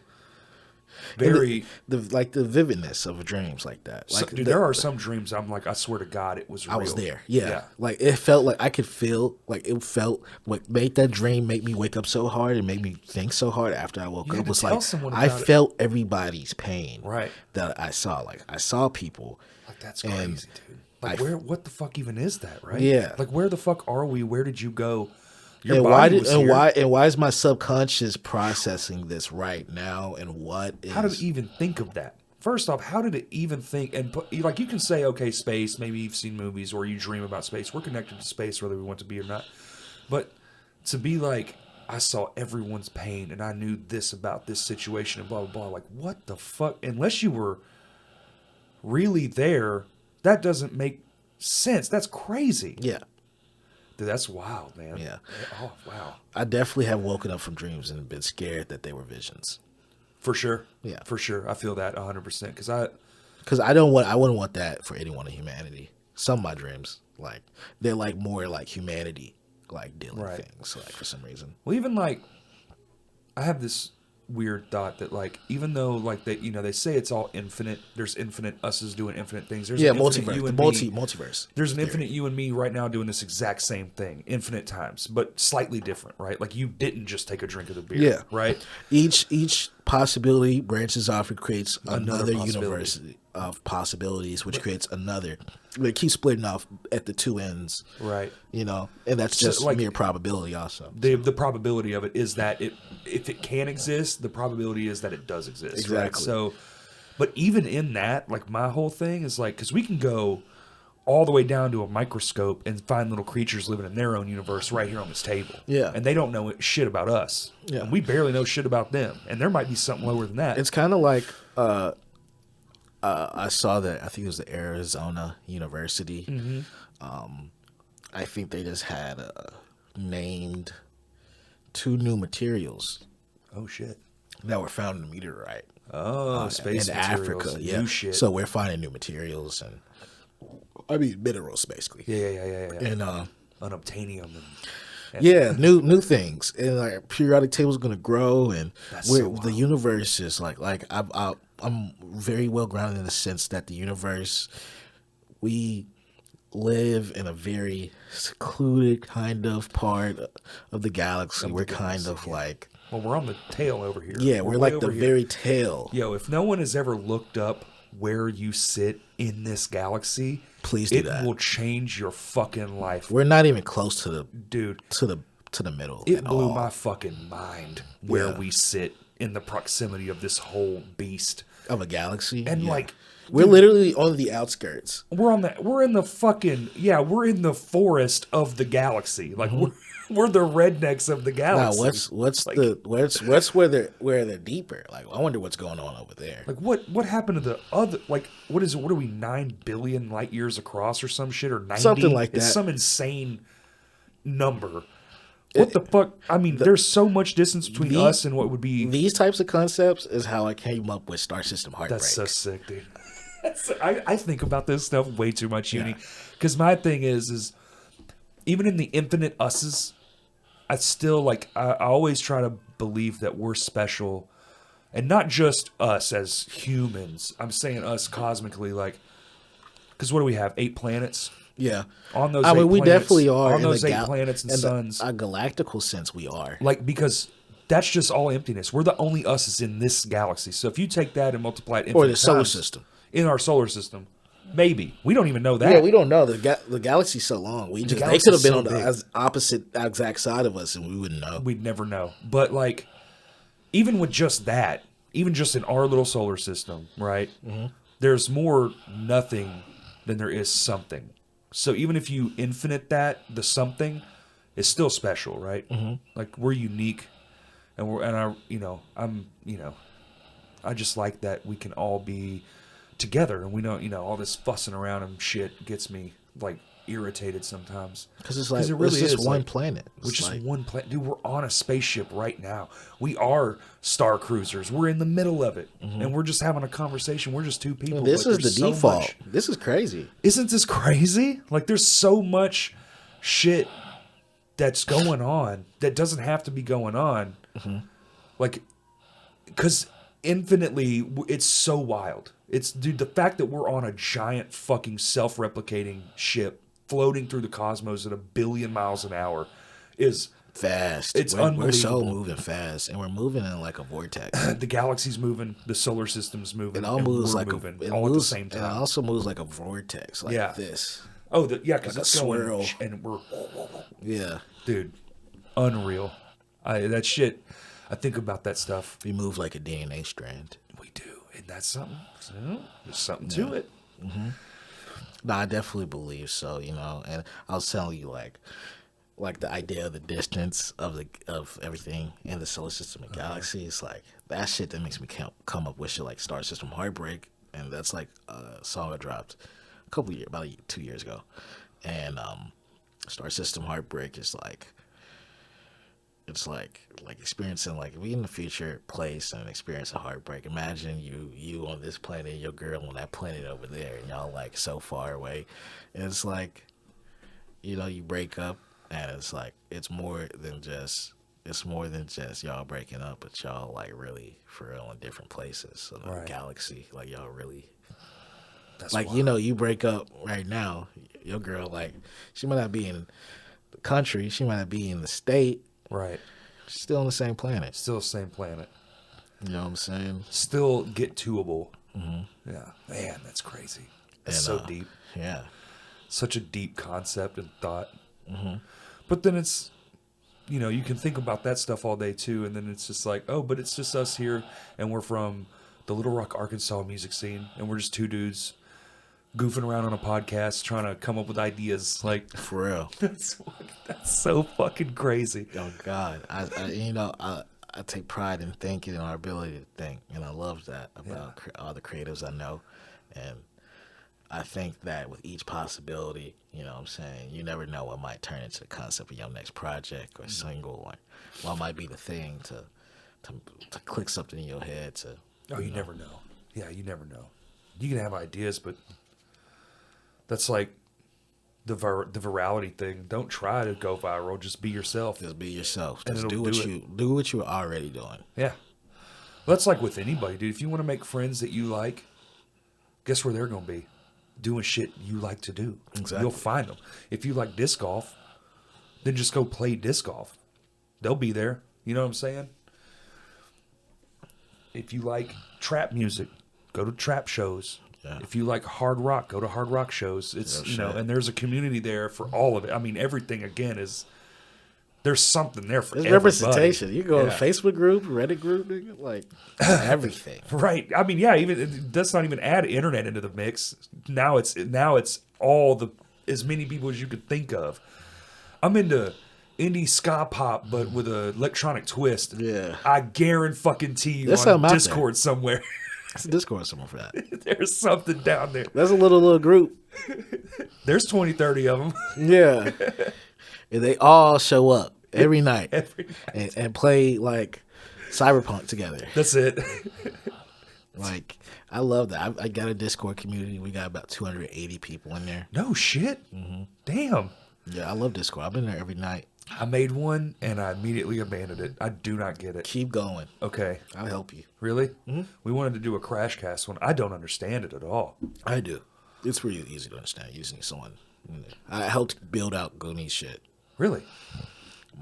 very the vividness of dreams like that. Like, dude, there are some dreams I'm like, I swear to God, it was real. I was there. Yeah. Like, it felt like I could feel, like, it felt what made that dream make me wake up so hard and make me think so hard after I woke up was like, I felt everybody's pain. Right. That I saw. Like, I saw people. Like, that's crazy, dude. Like, what the fuck even is that, right? Yeah. Like, where the fuck are we? Where did you go? And why is my subconscious processing this right now? And how did it even think of that? First off, how did it even think? And like, you can say, okay, space. Maybe you've seen movies or you dream about space. We're connected to space, whether we want to be or not. But to be like, I saw everyone's pain and I knew this about this situation and blah blah blah. Like, what the fuck? Unless you were really there, that doesn't make sense. That's crazy. Yeah. Dude, that's wild, man. Yeah. Oh, wow. I definitely have woken up from dreams and been scared that they were visions. For sure. Yeah. For sure. I feel that 100%. Because I wouldn't want that for anyone in humanity. Some of my dreams, like, they're like more like humanity, like dealing things, like, for some reason. Well, even like, I have this weird thought that, like, even though, like, they say it's all infinite, there's infinite uses doing infinite things. There's an multiverse. You and Multiverse. There's an infinite you and me right now doing this exact same thing, infinite times, but slightly different, right? Like, you didn't just take a drink of the beer, right? Each possibility branches off and creates another universe of possibilities, which creates another. They keep splitting off at the two ends, right? You know, and that's just like mere probability. Also, the probability of it is that if it can exist, the probability is that it does exist. Exactly. Right? So, but even in that, like, my whole thing is like, because we can go all the way down to a microscope and find little creatures living in their own universe right here on this table. Yeah, and they don't know shit about us. Yeah, and we barely know shit about them, and there might be something lower than that. It's kind of like. I saw that, I think it was the Arizona University. Mm-hmm. I think they just had named 2 new materials. Oh, shit. That were found in a meteorite. Oh, space in materials. Africa. Yeah. New shit. So we're finding new materials minerals, basically. Yeah. And unobtainium and new things, and like periodic table is going to grow, and the universe is like I'm very well grounded in the sense that the universe, we live in a very secluded kind of part of the galaxy. We're kind of like, well, we're on the tail over here. Yeah, we're like the very tail. Yo, if no one has ever looked up where you sit in this galaxy, please do that. It will change your fucking life. We're not even close to the dude to the middle. It blew my fucking mind where we sit in the proximity of this whole beast. Of a galaxy. And yeah. like We're literally on the outskirts. we're in the forest of the galaxy. Like we're the rednecks of the Now, galaxy. what's where they're deeper? Like, I wonder what's going on over there. Like what happened to the other, like what is it? What are we, 9 billion light years across or some shit, or 90? Something like It's that. some insane number. What the fuck? I mean, there's so much distance between us and what would be. These types of concepts is how I came up with Star System Heartbreak. That's so sick, dude. I think about this stuff way too much, Uni. Because my thing is even in the infinite us's, I still like. I always try to believe that we're special, and not just us as humans. I'm saying us cosmically, like. Because what do we have? 8 planets. Yeah. On those, I mean, we planets, definitely are. on those 8 planets and in suns. A galactical sense, we are. Like, because that's just all emptiness. We're the only us in this galaxy. So if you take that and multiply it, Or the solar times system. in our solar system, maybe we don't even know that. Yeah, we don't know. The galaxy's so long. They could have galaxy's been so on the big. opposite exact side of us, and we wouldn't know. We'd never know. But like, even with just that, even just in our little solar system, right? There's more nothing than there is something. So even if you infinite that, the something is still special, right? Like we're unique, and I just like that we can all be together, and we know, all this fussing around and shit gets me like irritated sometimes. Because it's like, it really it's just is one like, planet. We're It's just like, one planet. Dude, we're on a spaceship right now. We are star cruisers. We're in the middle of it. And we're just having a conversation. We're just two people. this but is the there's so default. much- This is crazy. Isn't this crazy? Like, there's so much shit that's going on that doesn't have to be going on. Like, because infinitely, it's so wild. It's, dude, the fact that we're on a giant fucking self-replicating ship floating through the cosmos at 1 billion miles an hour is Fast. It's We're so unbelievable. moving fast, and we're moving in like a vortex. the galaxy's moving, the solar system's moving, It all and moves we're like moving it all moves, at the same and it time. also moves like a vortex, like Yeah. this. Oh, because like a it's going, swirl. and we're, Yeah, dude, unreal. That shit. I think about that stuff. we move like a DNA strand. We do, and that's something. So, there's something to it. No, I definitely believe so. And I was telling you, like the idea of the distance of everything in the solar system and galaxy. It's like that shit that makes me come up with shit like Star System Heartbreak, and that's like a song I dropped about 2 years ago. And Star System Heartbreak is like, it's like experiencing, like, we in the future place and experience a heartbreak. Imagine you on this planet and your girl on that planet over there, and y'all like so far away. And it's like, you break up, and it's like it's more than just y'all breaking up, but y'all like really for real in different places in the Right. galaxy. Like y'all really, That's like, wild. you break up right now, your girl, like, she might not be in the country, she might not be in the state, Right. she's still on the same planet. Still the same planet. You know what I'm saying? Still get toable. Yeah, man, that's crazy. That's And, so deep. Yeah. Such a deep concept and thought. But then it's, you can think about that stuff all day too, and then it's just like, oh, but it's just us here, and we're from the Little Rock, Arkansas music scene, and we're just two dudes goofing around on a podcast trying to come up with ideas. Like, For real. that's so fucking crazy. Oh God, I take pride in thinking and our ability to think, and I love that about all the creatives I know, and I think that with each possibility, you know what I'm saying, you never know what might turn into the concept of your next project or single, or what might be the thing to click something in your head to. Oh, you never know. Yeah, you never know. You can have ideas, but that's like the virality thing. Don't try to go viral. Just be yourself. Just be yourself. And Just it'll do what you were already doing. Yeah. Well, that's like with anybody, dude. If you want to make friends that you like, guess where they're going to be? Doing shit you like to do. Exactly. You'll find them. If you like disc golf, then just go play disc golf. They'll be there. You know what I'm saying? If you like trap music, go to trap shows. Yeah. If you like hard rock, go to hard rock shows. It's, Yeah, sure. and there's a community there for all of it. I mean, everything, again, there's something there for There's everybody. representation. You go Yeah. to a Facebook group, Reddit group, nigga, like everything. Right. I mean, yeah. Even let's not even add internet into the mix. Now it's all the as many people as you could think of. I'm into indie ska pop, but with an electronic twist. Yeah. I guarantee you There's on something out Discord somewhere. It's a Discord somewhere for that. There's something down there. That's a little group. There's 20, 30 of them. Yeah. And they all show up every night Every and play like Cyberpunk together. That's it. Like, I love that. I got a Discord community. We got about 280 people in there. No shit. Damn. Yeah, I love Discord. I've been there every night. I made one and I immediately abandoned it. I do not get it. Keep going. Okay. I'll help you. Really? We wanted to do a crash cast one. I don't understand it at all. I do. It's pretty easy to understand using someone. I helped build out Goonies shit. Really?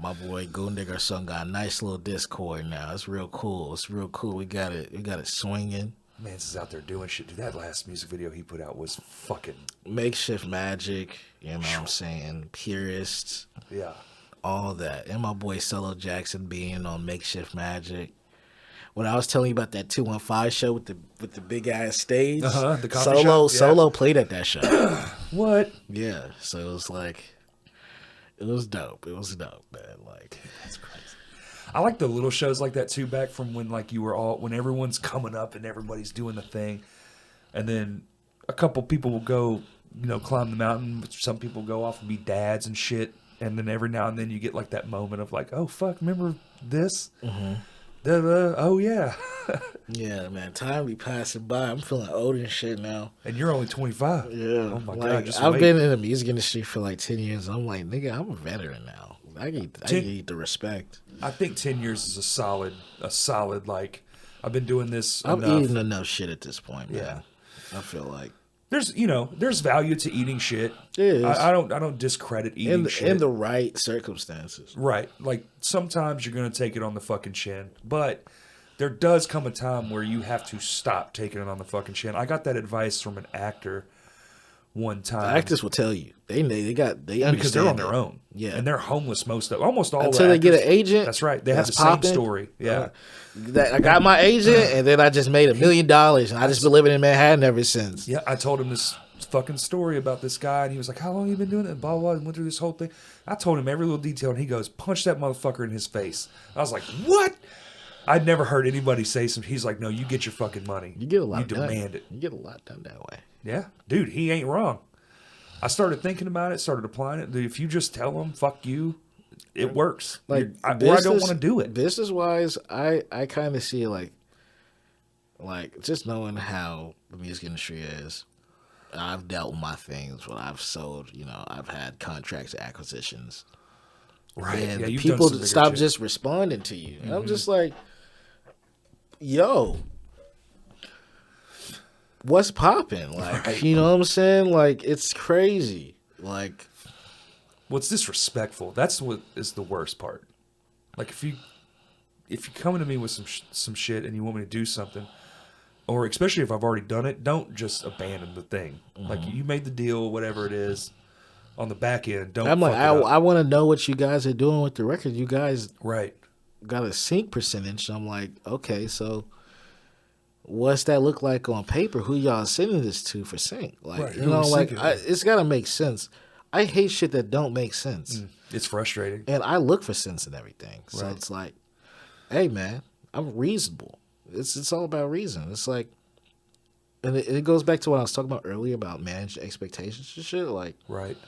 My boy Goondigger son got a nice little Discord now. It's real cool. It's real cool. We got it swinging. Mans is out there doing shit. Dude, that last music video he put out was fucking... Makeshift magic. You know what I'm saying? Purists. Yeah. All that. And my boy Solo Jackson being on Makeshift Magic. When I was telling you about that 215 show with the big ass stage, The coffee shop? Yeah. Solo played at that show. What? Yeah, so it was like, it was dope. It was dope, man. Like, That's crazy. I like the little shows like that too, back from when like you were all, when everyone's coming up and everybody's doing the thing. And then a couple people will go, climb the mountain. Some people go off and be dads and shit. And then every now and then you get like that moment of like, oh fuck, remember this? Oh yeah. yeah, man, time be passing by. I'm feeling old and shit now. And you're only 25. Yeah. Oh my like, god. Just I've wait. been in the music industry for like 10 years. I'm like, nigga, I'm a veteran now. I need the respect. I think 10 years is a solid like. I've been doing this. I'm enough. eating enough shit at this point, man. Yeah. I feel like there's value to eating shit. It is. I don't discredit eating shit. in the right circumstances. Right. Like sometimes you're gonna take it on the fucking chin, but there does come a time where you have to stop taking it on the fucking chin. I got that advice from an actor one time. Actors will tell you they understand because they're on their own. Yeah. And they're homeless almost all until the they get an actors. agent. That's right. They have the that's same popping. story. Yeah. I got my agent, and then I just made $1 million, and I just been living in Manhattan ever since. Yeah, I told him this fucking story about this guy, and he was like, how long have you been doing it? And blah, blah, blah, and went through this whole thing. I told him every little detail, and he goes, punch that motherfucker in his face. I was like, what? I'd never heard anybody say something. He's like, no, you get your fucking money. You get a lot You done. demand it. You get a lot done that way. Yeah, dude, he ain't wrong. I started thinking about it, started applying it. Dude, if you just tell them, fuck you, it works. Like, I don't want to do it. Business wise, I kind of see it like just knowing how the music industry is. I've dealt with my things when I've sold. I've had contracts, acquisitions, Right. and Yeah, the you've done people some bigger stop shit. just responding to you. And I'm just like, yo. What's popping? Like, Right. you know what I'm saying? Like, it's crazy. Like, Well, it's disrespectful. That's what is the worst part. Like if you're coming to me with some shit and you want me to do something, or especially if I've already done it, don't just abandon the thing. Like you made the deal, whatever it is, on the back end. Don't. I'm like, fuck it up. I want to know what you guys are doing with the record. You guys Right. got a sync percentage. I'm like, okay, so what's that look like on paper? Who y'all sending this to for sync? Like, Right, you who know, we like syncing with? it's got to make sense. I hate shit that don't make sense, It's frustrating. and I look for sense in everything. So Right. it's like, hey man, I'm reasonable. It's all about reason. It's like, and it goes back to what I was talking about earlier about managing expectations and shit. Like Right.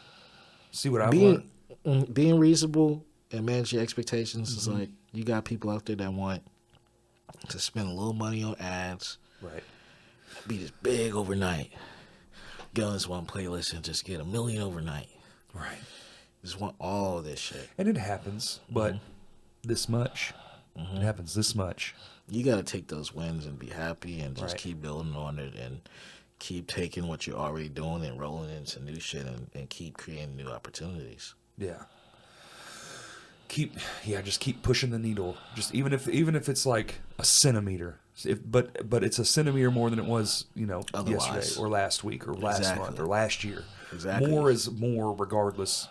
See what I want. being reasonable and managing expectations is Mm-hmm. like, you got people out there that want to spend a little money on ads, Right. be this big overnight, get on this one playlist and just get $1 million overnight. Right. Just want all this shit. And it happens, but this much. It happens this much. You got to take those wins and be happy and just Right. keep building on it and keep taking what you're already doing and rolling into new shit and keep creating new opportunities. Yeah. Just keep pushing the needle. Just even if it's like a centimeter, but it's a centimeter more than it was, Otherwise. yesterday or last week or last Exactly. month or last year. Exactly. More is more regardless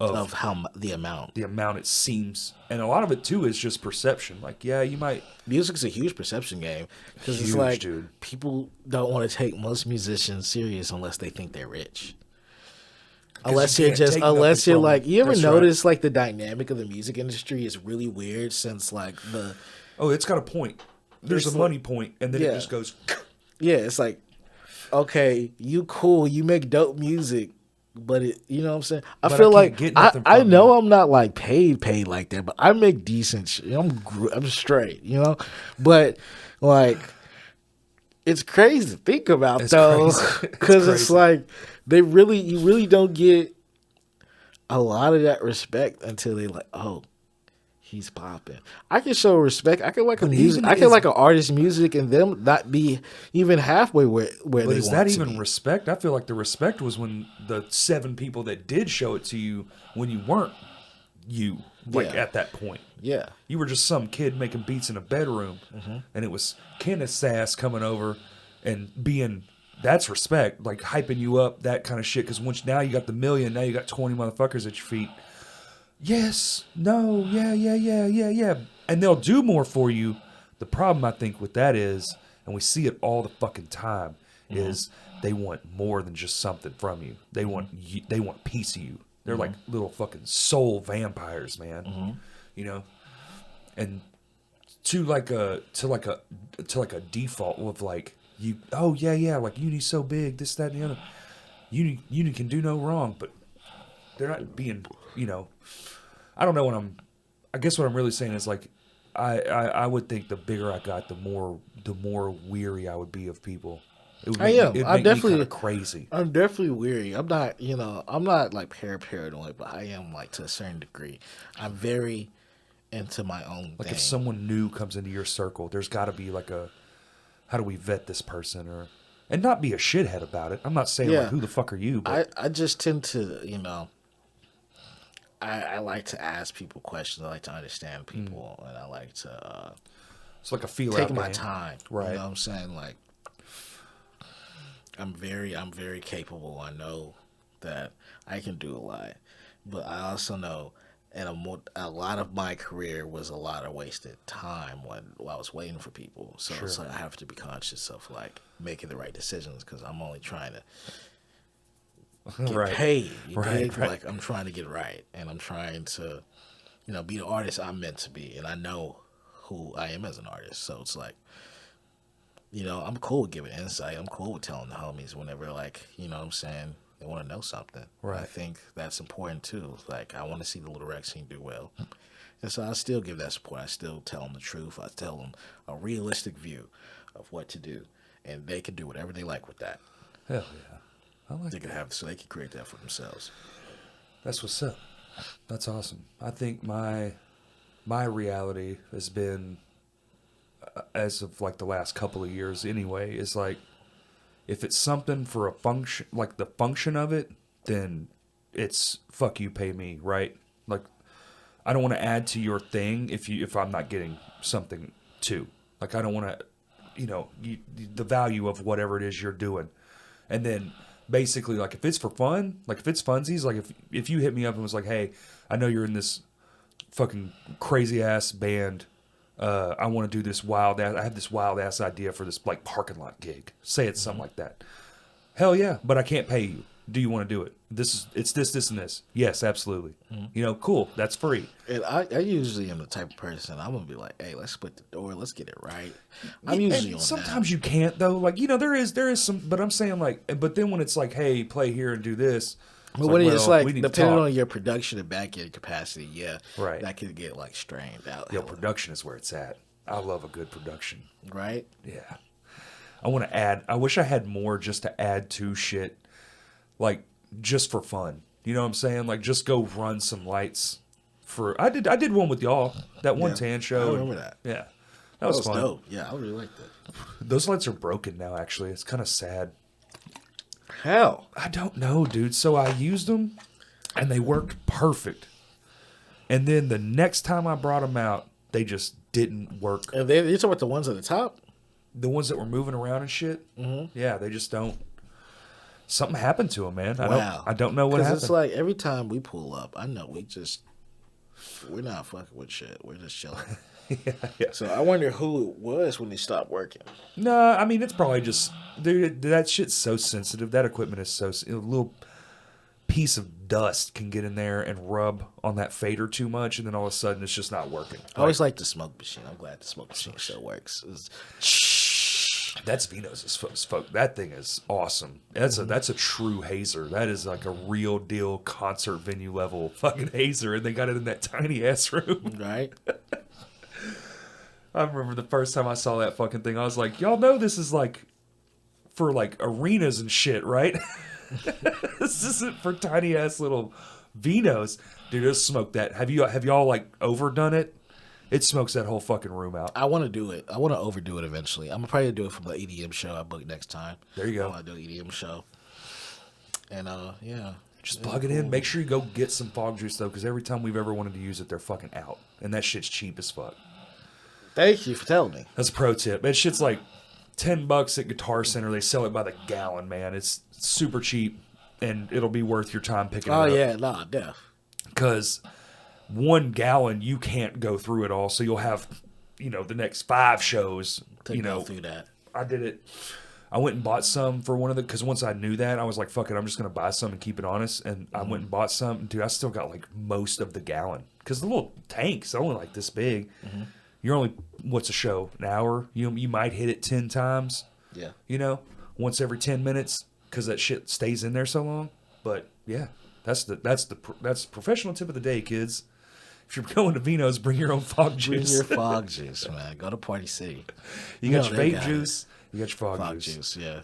of how the amount. The amount it seems, and a lot of it too is just perception. Like, yeah, you might. Music's a huge perception game because it's Huge, like dude. people don't want to take most musicians serious unless they think they're rich. Unless you you're can't take nothing from like, them. you ever That's right. notice like the dynamic of the music industry is really weird since like the Oh, it's got a point. There's It's a like- money point, and then yeah. it just goes. yeah, it's like, okay, you cool, you make dope music, but it, you know what I'm saying? I But I feel can't like get I, nothing I from know you. I'm not like paid like that, but I make decent shit. I'm straight, you know? But like it's crazy to think about It's though. crazy. It's Cuz it's crazy. like you really don't get a lot of that respect until they like, oh, he's popping. I can show respect. I can like a But music. even I can is- like an artist's music and them not be even halfway where But they is want that to even be. respect? I feel like the respect was when the 7 people that did show it to you when you weren't you, like Yeah. at that point. Yeah. You were just some kid making beats in a bedroom, and it was Kenneth Sass coming over and being that's respect, like hyping you up, that kind of shit. Because once now you got the million, now you got 20 motherfuckers at your feet. Yes, no, yeah, and they'll do more for you. The problem I think with that is, and we see it all the fucking time, is they want more than just something from you. They want they want a piece of you. They're like little fucking soul vampires, man. You know, and to like a default of like you. Oh yeah, like Uni's so big, this, that, and the other. Uni can do no wrong, but they're not being, you know. I don't know what I guess what I'm really saying is like, I would think the bigger I got, the more weary I would be of people. It would I make am. Me, it'd I make me definitely- kind of crazy. I'm definitely weary. I'm not like paranoid, but I am like to a certain degree. I'm very into my own Like thing. if someone new comes into your circle, there's got to be like a, how do we vet this person, and not be a shithead about it. I'm not saying Yeah. like who the fuck are you, but I just tend to, I like to ask people questions. I like to understand people, and I like to it's like a feel take out my game. time. Right. You know what I'm saying? Like, I'm very capable. I know that I can do a lot, but I also know, and a lot of my career was a lot of wasted time when I was waiting for people. So it's Sure. like I have to be conscious of like making the right decisions because I'm only trying to get Right. paid. You Right, dig? right. Like I'm trying to get right, and I'm trying to, be the artist I'm meant to be, and I know who I am as an artist. So it's like, I'm cool with giving insight. I'm cool with telling the homies whenever, like, what I'm saying, they want to know something. Right. I think that's important too. Like, I want to see the Little Rex team do well, and so I still give that support. I still tell them the truth. I tell them a realistic view of what to do, and they can do whatever they like with that. Hell yeah, I like They that. can have so they can create that for themselves. That's what's up. That's awesome. I think my reality has been, as of like the last couple of years anyway, is like, if it's something for a function, like the function of it, then it's fuck you, pay me, right? Like, I don't want to add to your thing if I'm not getting something too. Like, I don't want to, the value of whatever it is you're doing, and then basically, like, if it's for fun, like if it's funsies, like if you hit me up and was like, hey, I know you're in this fucking crazy ass band. I want to do this I have this wild ass idea for this like parking lot gig. Say it's something like that. Hell yeah, but I can't pay you. Do you want to do it? It's this, and this. Yes, absolutely. Cool. That's free. And I usually am the type of person I'm gonna be like, hey, let's split the door, let's get it right. I'm And usually on sometimes that. you can't though. Like, there is some, but I'm saying like, but then when it's like, hey, play here and do this. But when it's well, like we need to depending talk. on your production and back end capacity, yeah, Right. that could get like strained out. Yo, production is where it's at. I love a good production. Right? Yeah. I want to add. I wish I had more just to add to shit, like just for fun. You know what I'm saying? Like just go run some lights for. I did one with y'all. That one Yeah, tan show. I remember that. Yeah, that That was was fun. dope. Yeah, I really like that. Those lights are broken now. Actually, it's kind of sad. Hell. I don't know, dude. So I used them, and they worked perfect. And then the next time I brought them out, they just didn't work. And then you're talking about the ones at the top? The ones that were moving around and shit. Yeah, they just don't. something happened to him, man. Wow. I don't know what happened. It's like every time we pull up, I know we're not fucking with shit. We're just chilling. Yeah. So I wonder who it was when they stopped working. No, I mean it's probably just, dude. That shit's so sensitive. That equipment is so a little piece of dust can get in there and rub on that fader too much, and then all of a sudden it's just not working. I always liked the smoke machine. I'm glad the smoke machine still works. That's Vino's folk. That thing is awesome. That's a true hazer. That is like a real deal concert venue level fucking hazer, and they got it in that tiny ass room. Right? I remember the first time I saw that fucking thing, I was like, y'all know this is like for like arenas and shit, right? This isn't for tiny ass little Vinos. Dude, it'll smoke that. Have y'all like overdone it? It smokes that whole fucking room out. I want to do it. I want to overdo it eventually. I'm gonna probably do it from the EDM show I booked next time. There you go. I want to do an EDM show. And yeah. Just plug it in. Make sure you go get some fog juice though, because every time we've ever wanted to use it, they're fucking out, and that shit's cheap as fuck. Thank you for telling me. That's a pro tip. That shit's like $10 at Guitar Center. They sell it by the gallon, man. It's super cheap, and it'll be worth your time picking it up. Oh yeah, nah, def. Because 1 gallon, you can't go through it all, so you'll have, the next 5 shows. To go through that. I did it. I went and bought some for one of the, because once I knew that, I was like, fuck it, I'm just going to buy some and keep it honest. And I went and bought some. Dude, I still got like most of the gallon. Because the little tank's only like this big. Mm-hmm. You're only, what's a show? An hour? You might hit it 10 times. Yeah. Once every 10 minutes, because that shit stays in there so long. But yeah, that's the professional tip of the day, kids. If you're going to Vino's, bring your own fog juice. Bring your fog juice, man. Go to Party City. You got your vape juice. You got your fog juice. Juice, yeah.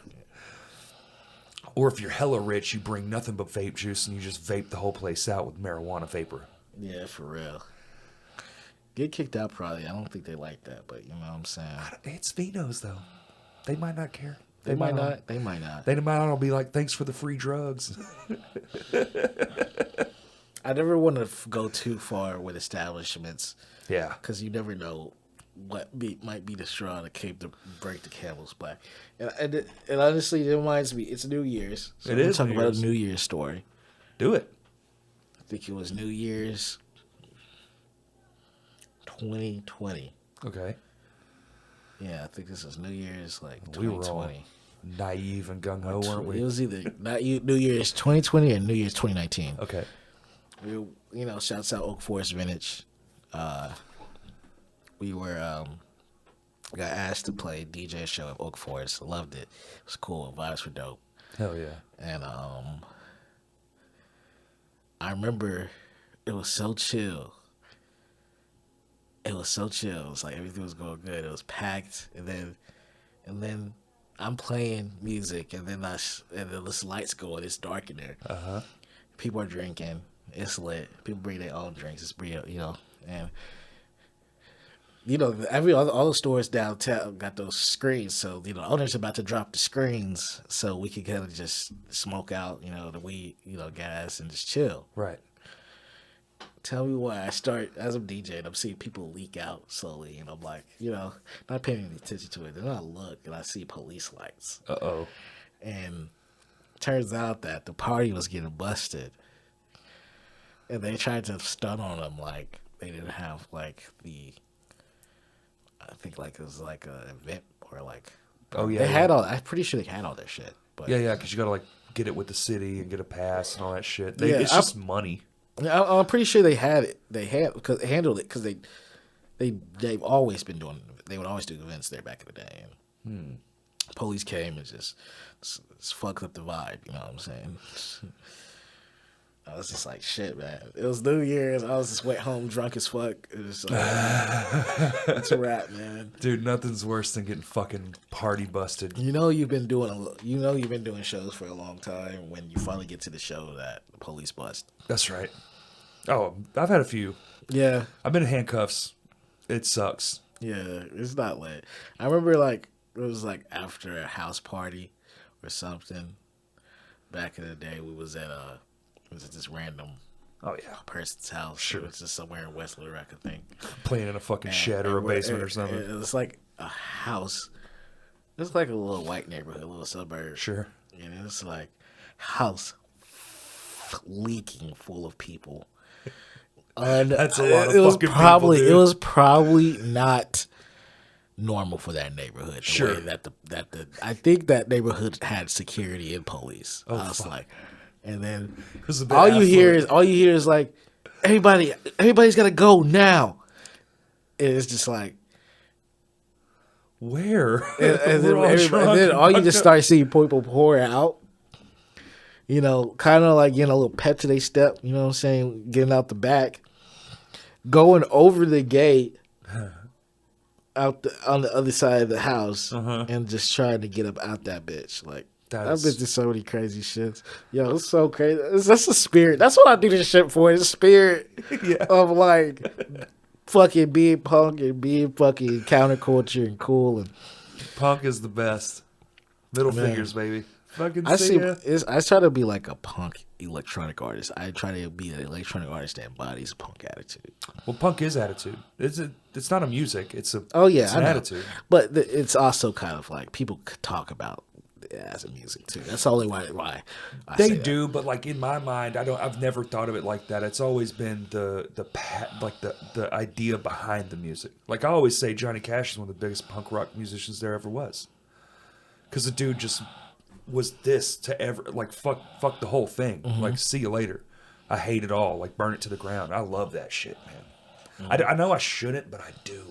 Or if you're hella rich, you bring nothing but vape juice and you just vape the whole place out with marijuana vapor. Yeah, for real. Get kicked out probably. I don't think they like that, but you know what I'm saying. It's Vino's though. They might not care. They might not. They might not. They might all be like, "Thanks for the free drugs." I never want to go too far with establishments. Yeah, because you never know what might be the straw to break the camel's back. And honestly, it reminds me. It's New Year's. So it is. Talk about a New Year's story. Do it. I think it was New Year's 2020. Okay. Yeah, I think this was New Year's like 2020. We were all naive and gung ho, weren't we? It was either New Year's 2020 or New Year's 2019. Okay. We, shouts out Oak Forest Vintage. We were got asked to play DJ show at Oak Forest. Loved it. It was cool. Vibes were dope. Hell yeah. And I remember it was so chill. It was so chill. It was like everything was going good. It was packed, and then I'm playing music, and then this lights go and it's dark in there. People are drinking. It's lit. People bring their own drinks. It's real, and all the stores downtown got those screens. So the owner's about to drop the screens, so we could kind of just smoke out, the weed, gas, and just chill. Right. Tell me why I start, as I'm DJing, I'm seeing people leak out slowly, and I'm like, not paying any attention to it. Then I look and I see police lights. Uh-oh. And turns out that the party was getting busted. And they tried to stun on them like they didn't have like I think like it was like an event or like. Oh yeah. They had I'm pretty sure they had all their shit. But yeah, because you gotta like get it with the city and get a pass and all that shit. It's just money. I'm pretty sure they had it. They handled it because they've always been doing. They would always do events there back in the day. And police came and just fucked up the vibe. You know what I'm saying? I was just like, shit, man. It was New Year's. I was just went home drunk as fuck. It was like, it's a wrap, man. Dude, nothing's worse than getting fucking party busted. You've been doing shows for a long time when you finally get to the show that the police bust. That's right. Oh, I've had a few. Yeah. I've been in handcuffs. It sucks. Yeah, it's not lit. I remember like it was like after a house party or something. Back in the day, we was at this random person's house. Sure. It was just somewhere in West Little Rock, I think. Playing in a fucking shed or a basement or something. It was like a house. It's like a little white neighborhood, a little suburb. Sure. And it's like house leaking full of people. That's a lot of it was fucking probably people, dude. it was probably not normal for that neighborhood. The Sure. way that the I think that neighborhood had security and police. Oh, I was fuck. like, and then was a bit all you hear affluent. is like everybody's gotta go now. And it's just like Where? and We're all drunk then and all you fucked just up. start seeing people pour out. You know, kind of like getting a little pep to their step. You know what I'm saying? Getting out the back, going over the gate, on the other side of the house, and just trying to get up out that bitch. Like I've been through so many crazy shits. Yo, it's so crazy. That's a spirit. That's what I do this shit for. It's a spirit of like fucking being punk and being fucking counterculture and cool and. Punk is the best. Middle Man. fingers, baby. Fucking I see see. ya. I try to be like a punk electronic artist. I try to be an electronic artist that embodies a punk attitude. Well, punk is attitude. It's not a music. It's an I know. attitude. But it's also kind of like people could talk about it as a music too. That's the only why I They say that. do, but like in my mind, I've never thought of it like that. It's always been the idea behind the music. Like I always say, Johnny Cash is one of the biggest punk rock musicians there ever was. Because the dude just was this to ever like fuck the whole thing. Like see you later. I hate it all. Like burn it to the ground. I love that shit, man. I know I shouldn't, but I do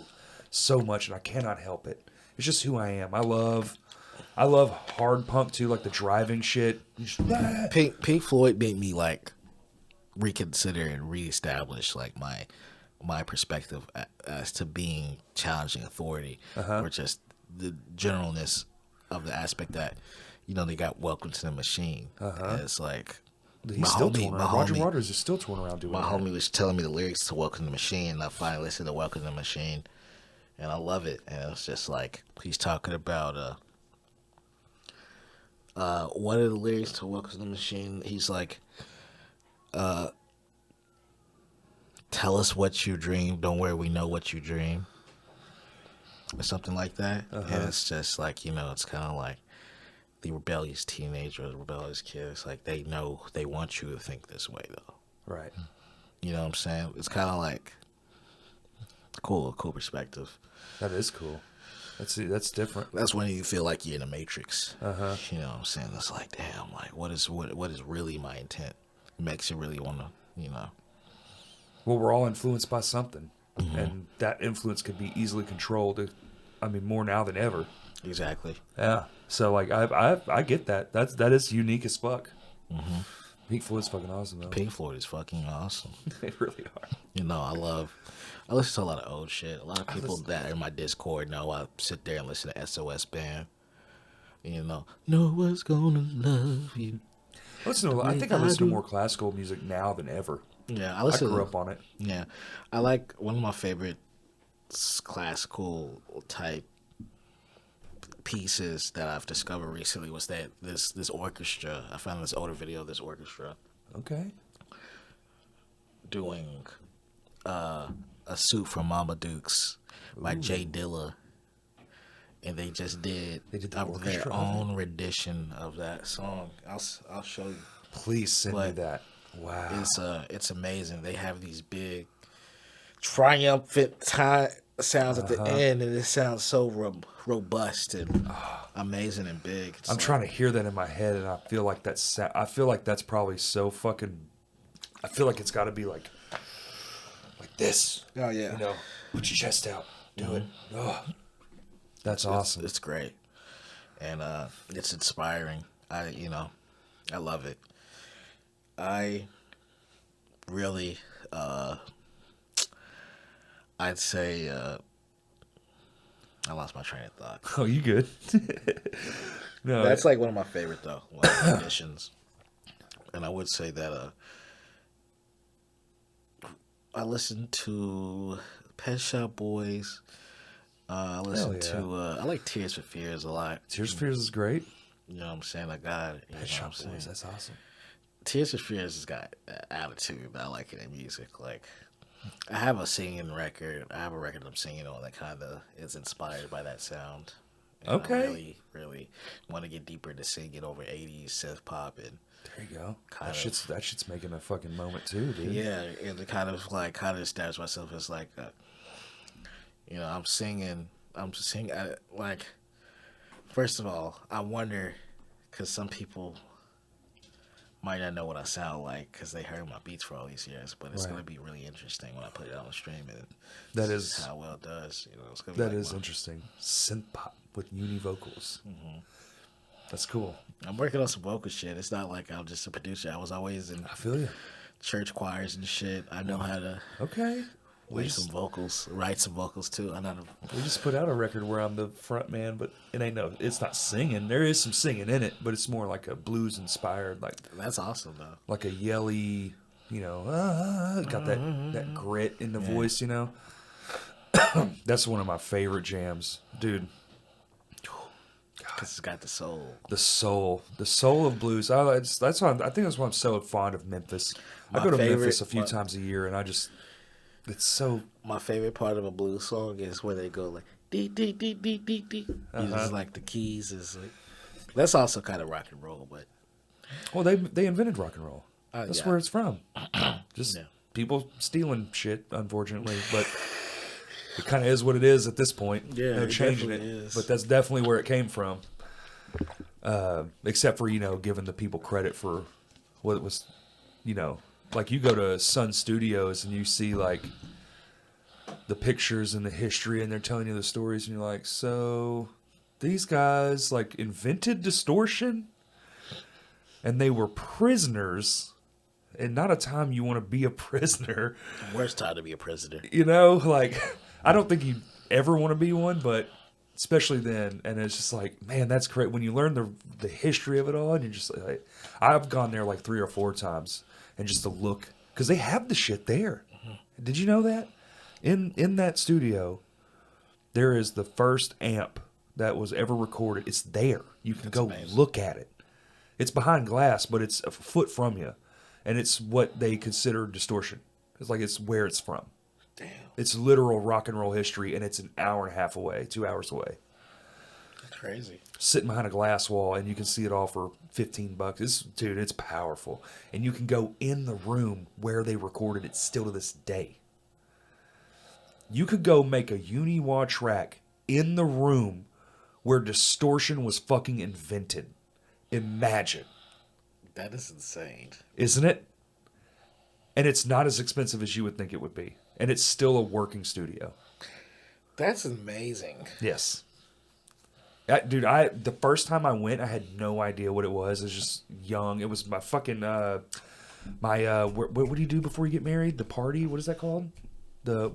so much, and I cannot help it. It's just who I am. I love hard punk too, like the driving shit. Pink Floyd made me like reconsider and reestablish like my perspective as to being challenging authority, or just the generalness of the aspect that they got Welcome to the Machine. And it's like He's still touring around. Roger Waters is still touring around doing my that. homie was telling me the lyrics to Welcome to the Machine, and I finally listened to Welcome to the Machine, and I love it. And it's just like he's talking about one of the lyrics to Welcome to the Machine. He's like, "Tell us what you dream. Don't worry, we know what you dream," or something like that. And it's just like it's kind of like the rebellious teenager, or the rebellious kid. It's like they know they want you to think this way, though. Right. You know what I'm saying? It's kind of like cool perspective. That is cool. That's different. That's when you feel like you're in a matrix. You know what I'm saying? It's like, damn, like what is really my intent? It makes you really want to, Well, we're all influenced by something, and that influence can be easily controlled. I mean, more now than ever. Exactly. Yeah. So like, I get that. That is unique as fuck. Pink Floyd's fucking awesome though. Pink Floyd is fucking awesome. They really are. I listen to a lot of old shit. A lot of people that are in my Discord know I sit there and listen to SOS Band. No one's gonna love you. I think I listen to more classical music now than ever. Yeah, I grew up on it. Yeah, I like one of my favorite classical type pieces that I've discovered recently was that this orchestra. I found this older video of this orchestra Okay. doing a suit for Mama Dukes by Jay Dilla, and they just did the orchestra their of own rendition of that song. I'll show you. Please send me But that. Wow. It's amazing. They have these big triumphant sounds at the end, and it sounds so robust and amazing and big. I'm trying to hear that in my head, and I feel like that's probably so fucking. I feel like it's got to be like this. Oh yeah. Put your chest out. Do it. Oh, that's awesome. It's great, and it's inspiring. I love it. I really, I'd say, I lost my train of thought. Oh, you good? No, That's like one of my favorite though, editions. And I would say that I listen to Pet Shop Boys. I listen to I like Tears for Fears a lot. Tears for Fears is great. You know what I'm saying? I got it. Pet Shop Boys, that's awesome. Tears for Fears has got that attitude. I like it in music. Like, I have a singing record. I have a record I'm singing on that kind of is inspired by that sound. And Okay. I really, really want to get deeper into singing over 80s synth pop and There you go. Kind That shit's making a fucking moment too, dude. Yeah, and to kind of establish myself as like, I'm singing. Like, first of all, I wonder, because some people might not know what I sound like because they heard my beats for all these years, but it's Right. gonna be really interesting when I put it on the stream and That see is how well it does. It's gonna be that like is interesting. Synth pop with Yuni vocals. That's cool. I'm working on some vocal shit. It's not like I'm just a producer. I was always in I feel you. church choirs and shit. I know how to Okay. play some vocals, write some vocals too. I know. We just put out a record where I'm the front man, but it's not singing. There is some singing in it, but it's more like a blues inspired, That's awesome though. like a yelly, got that grit in the voice, That's one of my favorite jams, dude. Because it's got the soul. The soul of blues. I think that's why I'm so fond of Memphis. I My go to favorite- Memphis a few times a year, and it's so. My favorite part of a blues song is where they go like dee dee dee dee dee dee. Just like the keys is like. That's also kind of rock and roll, but Well, they invented rock and roll. That's yeah. where it's from. Just Yeah. people stealing shit, unfortunately, but it kind of is what it is at this point. Yeah, no it changing it. definitely is. But that's definitely where it came from. Except for giving the people credit for what it was, like you go to Sun Studios and you see like the pictures and the history, and they're telling you the stories, and you're like, so these guys like invented distortion, and they were prisoners. And not a time you want to be a prisoner. worst time to be a prisoner. Like, I don't think you ever want to be one, but especially then. And it's just like, man, that's great. When you learn the history of it all, and you're just like, I've gone there like 3 or 4 times, and just to look, because they have the shit there. Did you know that? In that studio, there is the first amp that was ever recorded. It's there. You can go amazing. look at it. It's behind glass, but it's a foot from you. And it's what they consider distortion. It's where it's from. Damn, It's literal rock and roll history, and it's an hour and a half away, 2 hours away. that's crazy. Sitting behind a glass wall, and you can see it all for $15. It's powerful. And you can go in the room where they recorded it still to this day. You could go make a Yuni Wa track in the room where distortion was fucking invented. Imagine. That is insane. Isn't it? And it's not as expensive as you would think it would be. And it's still a working studio. That's amazing. Yes. Dude, the first time I went, I had no idea what it was. I was just young. It was my fucking, what do you do before you get married? The party? What is that called? The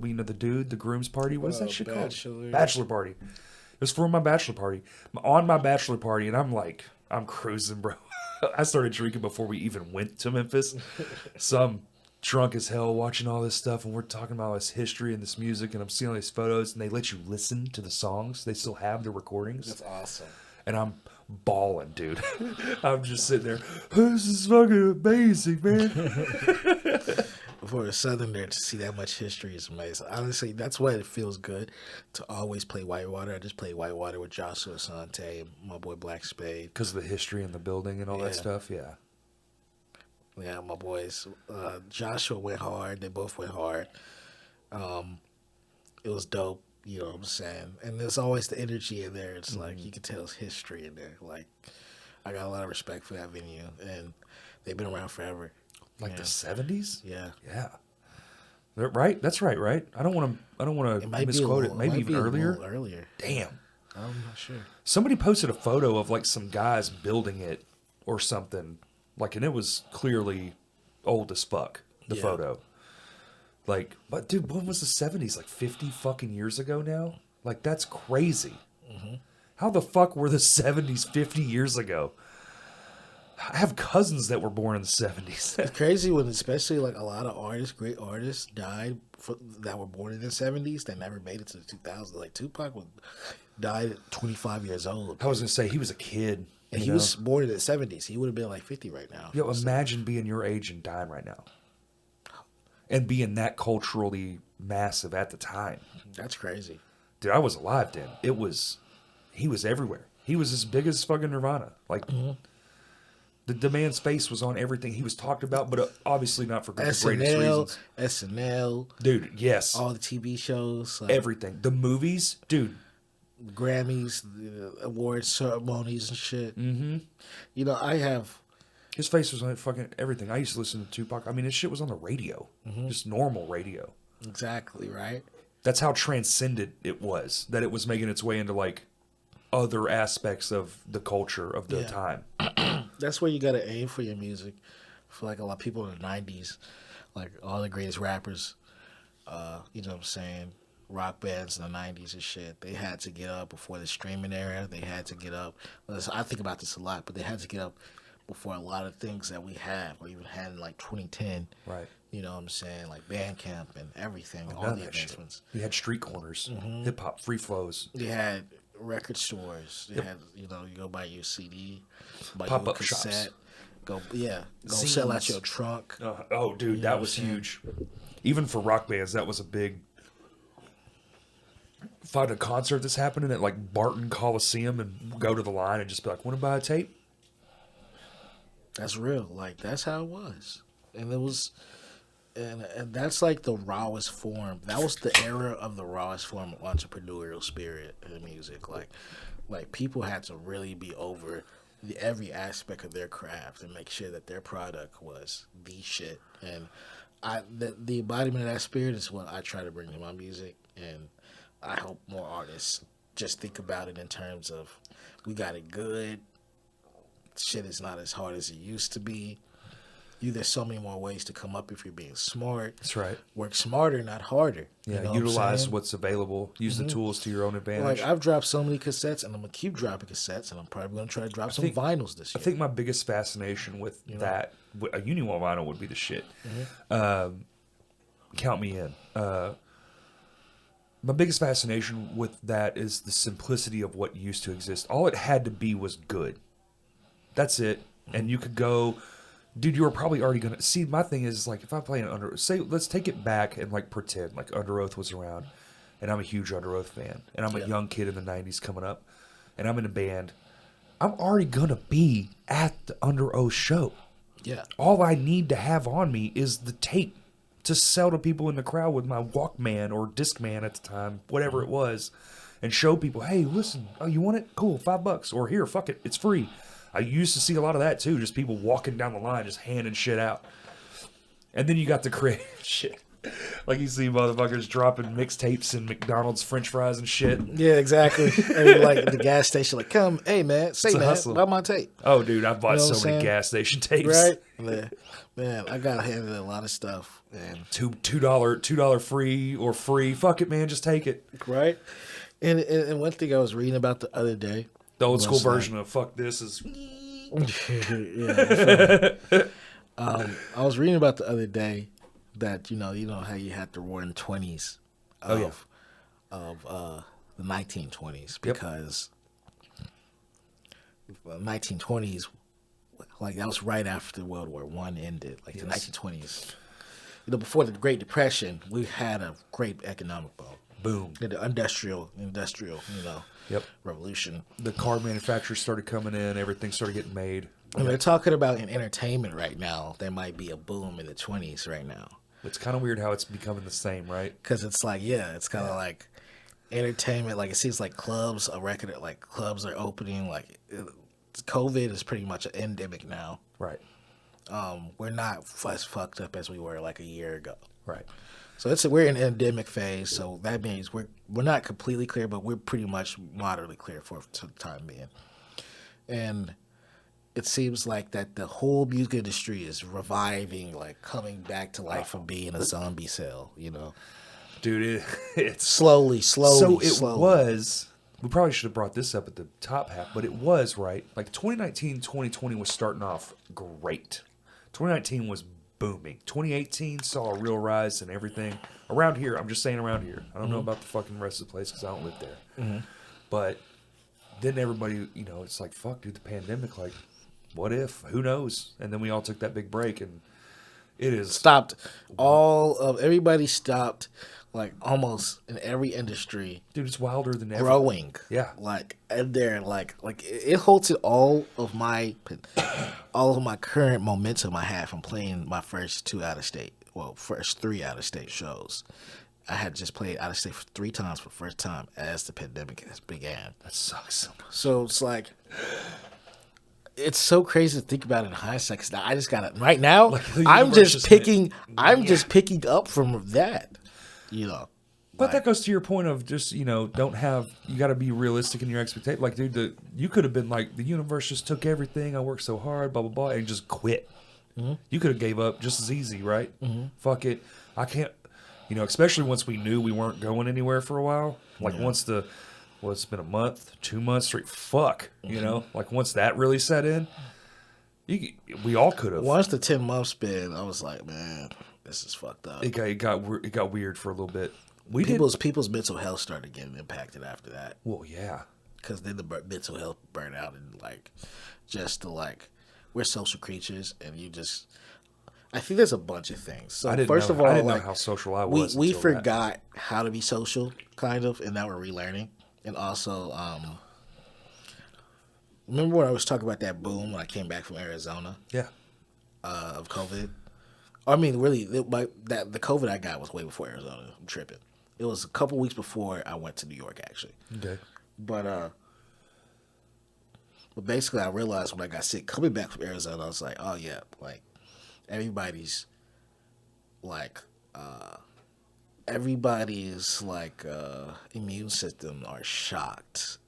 groom's party? What is that shit called? Bachelor party. It was for my bachelor party. On my bachelor party, and I'm cruising, bro. I started drinking before we even went to Memphis. So I'm drunk as hell watching all this stuff, and we're talking about this history and this music, and I'm seeing all these photos, and they let you listen to the songs. They still have the recordings. That's awesome. And I'm bawling, dude. I'm just sitting there. This is fucking amazing, man. For a southerner to see that much history is amazing. Honestly, that's why it feels good to always play Whitewater. I just played Whitewater with Joshua Sante and my boy Black Spade. Because of the history and the building and all that Yeah. stuff, yeah. Yeah, my boys. Joshua went hard. They both went hard. It was dope. You know what I'm saying? And there's always the energy in there. It's like you can tell it's history in there. Like I got a lot of respect for that venue, and they've been around forever. Like Yeah. the 70s? Yeah. Yeah. Right? That's right? I don't want to misquote it. Maybe even earlier. Earlier. Damn. I'm not sure. Somebody posted a photo of like some guys building it or something. Like, and it was clearly old as fuck, the Yeah. photo. Like, but dude, when was the 70s? Like 50 fucking years ago now? Like, that's crazy. How the fuck were the 70s 50 years ago? I have cousins that were born in the 70s. It's crazy when, especially like a lot of artists, great artists, died that were born in the 70s. They never made it to the 2000s. Like Tupac died at 25 years old, I was going to say, he was a kid. and you he know? was born in the 70s. He would have been like 50 right now. Yo, imagine being your age and dying right now. And being that culturally massive at the time. That's crazy. Dude, I was alive then. He was everywhere. He was as big as fucking Nirvana. Like, The man's face was on everything. He was talked about, but obviously not for the greatest reasons. SNL, Dude, yes. all the TV shows, like Everything. The movies, dude. Grammys, the award ceremonies and shit. Mm-hmm. You know, His face was on fucking everything. I used to listen to Tupac. I mean, his shit was on the radio. Just normal radio. Exactly, right? That's how transcendent it was. That it was making its way into, like, other aspects of the culture of the time. That's where you gotta aim for your music. For like a lot of people in the 90s, like all the greatest rappers, you know what I'm saying, rock bands in the 90s and shit, they had to get up before the streaming era. They had to get up. I think about this a lot, but they had to get up before a lot of things that we have or even had in like 2010. Right. You know what I'm saying? Like Bandcamp and everything, Oh, all none the of that shit. advancements. You had street corners, hip hop, free flows. They had record stores. They had, you know, you go buy your CD, buy Pop your up shops. cassette. Go sell out Zines. your trunk. Oh, dude, You know that what was I'm saying? huge. Even for rock bands, that was a big. Find a concert that's happening at like Barton Coliseum and go to the line and just be like, "Want to buy a tape?" That's real. Like that's how it was, and it was, and that's like the rawest form. That was the era of the rawest form of entrepreneurial spirit in music. Like people had to really be over every aspect of their craft and make sure that their product was the shit. And the embodiment of that spirit is what I try to bring to my music, and I hope more artists just think about it in terms of we got it good. Shit is not as hard as it used to be. There's so many more ways to come up if you're being smart. That's right. Work smarter, not harder. Yeah, You know utilize what what's available. Use the tools to your own I'm saying? advantage. Like I've dropped so many cassettes, and I'm gonna keep dropping cassettes, and I'm probably gonna try to drop some vinyls this year. I think my biggest fascination with that, a Yuni Wa vinyl would be the shit. Count me in. My biggest fascination with that is the simplicity of what used to exist. All it had to be was good. That's it. And you could go, dude, you were probably already going to... See, my thing is, like, if I play an Under... Say, let's take it back and, like, pretend, like, Under Oath was around. And I'm a huge Under Oath fan. And I'm a young kid in the 90s coming up. And I'm in a band. I'm already going to be at the Under Oath show. Yeah. All I need to have on me is the tape to sell to people in the crowd with my Walkman or Discman at the time, whatever it was, and show people, hey, listen, oh, you want it? Cool, $5. Or here, fuck it, it's free. I used to see a lot of that too, just people walking down the line, just handing shit out. And then you got the creative shit. Like you see motherfuckers dropping mixtapes and McDonald's French fries and shit. Yeah, exactly. I mean, like at the gas station, like, come, hey man, say It's a man, hustle. buy my tape. Oh, dude, I've bought You know what so I'm many saying? gas station tapes. Right? Man, I got handed a lot of stuff. And $2 free or free. Fuck it, man, just take it. right? And one thing I was reading about the other day. The old school was, like, version of fuck this is... yeah, I was reading about the other day that you know how you had the roaring 20s of the 1920s because the 1920s, like that was right after World War One ended, like the 1920s. You know, before the Great Depression, we had a great economic boom. Boom. The industrial, you know, revolution. The car manufacturers started coming in. Everything started getting made. And they're talking about in entertainment right now, there might be a boom in the 20s right now. It's kind of weird how it's becoming the same, right? Because it's like, it's kind of like entertainment. Like, it seems like clubs are opening. Like, COVID is pretty much an endemic now. Right. We're not as fucked up as we were like a year ago. Right. So we're in an endemic phase. So that means we're not completely clear, but we're pretty much moderately clear for the time being. And it seems like that the whole music industry is reviving, like coming back to life from being a zombie cell, you know. Dude, it's... Slowly. So it was... We probably should have brought this up at the top half, but it was, right? Like 2019, 2020 was starting off great. 2019 was booming. 2018 saw a real rise in everything. Around here, I'm just saying around here. I don't know about the fucking rest of the place because I don't live there. But then everybody, you know, it's like, fuck, dude, the pandemic, like, what if? Who knows? And then we all took that big break, and it is... Everybody stopped like almost in every industry Dude, it's wilder than ever. growing. Yeah. Like and there, like it holds all of my current momentum I had from playing my first 2 out of state, first 3 out of state shows. I had just played out of state for 3 times for the first time as the pandemic has began. That sucks. So it's like, it's so crazy to think about it in hindsight. 'Cause now I just got it right now. Like, the I'm universe just just picking. I'm just picking up from that. You know. But that goes to your point of just, you got to be realistic in your expectation. Like, dude, you could have been like, the universe just took everything. I worked so hard, blah, blah, blah, and just quit. Mm-hmm. You could have gave up just as easy, right? Mm-hmm. Fuck it. I can't, especially once we knew we weren't going anywhere for a while. Like, once it's been a month, 2 months straight, fuck, like once that really set in, we all could have. Once the 10 months been, I was like, man, this is fucked up. It got weird for a little bit. People's mental health started getting impacted after that. Well, yeah. Because then the mental health burned out and we're social creatures and I think there's a bunch of things. So I didn't know how social I was. We forgot how to be social, kind of, and now we're relearning. And also, remember when I was talking about that boom when I came back from Arizona? Yeah. Of COVID. I mean, really, the COVID I got was way before Arizona. I'm tripping. It was a couple weeks before I went to New York, actually. Okay. But basically, I realized when I got sick coming back from Arizona, I was like, oh yeah, like everybody's immune system are shot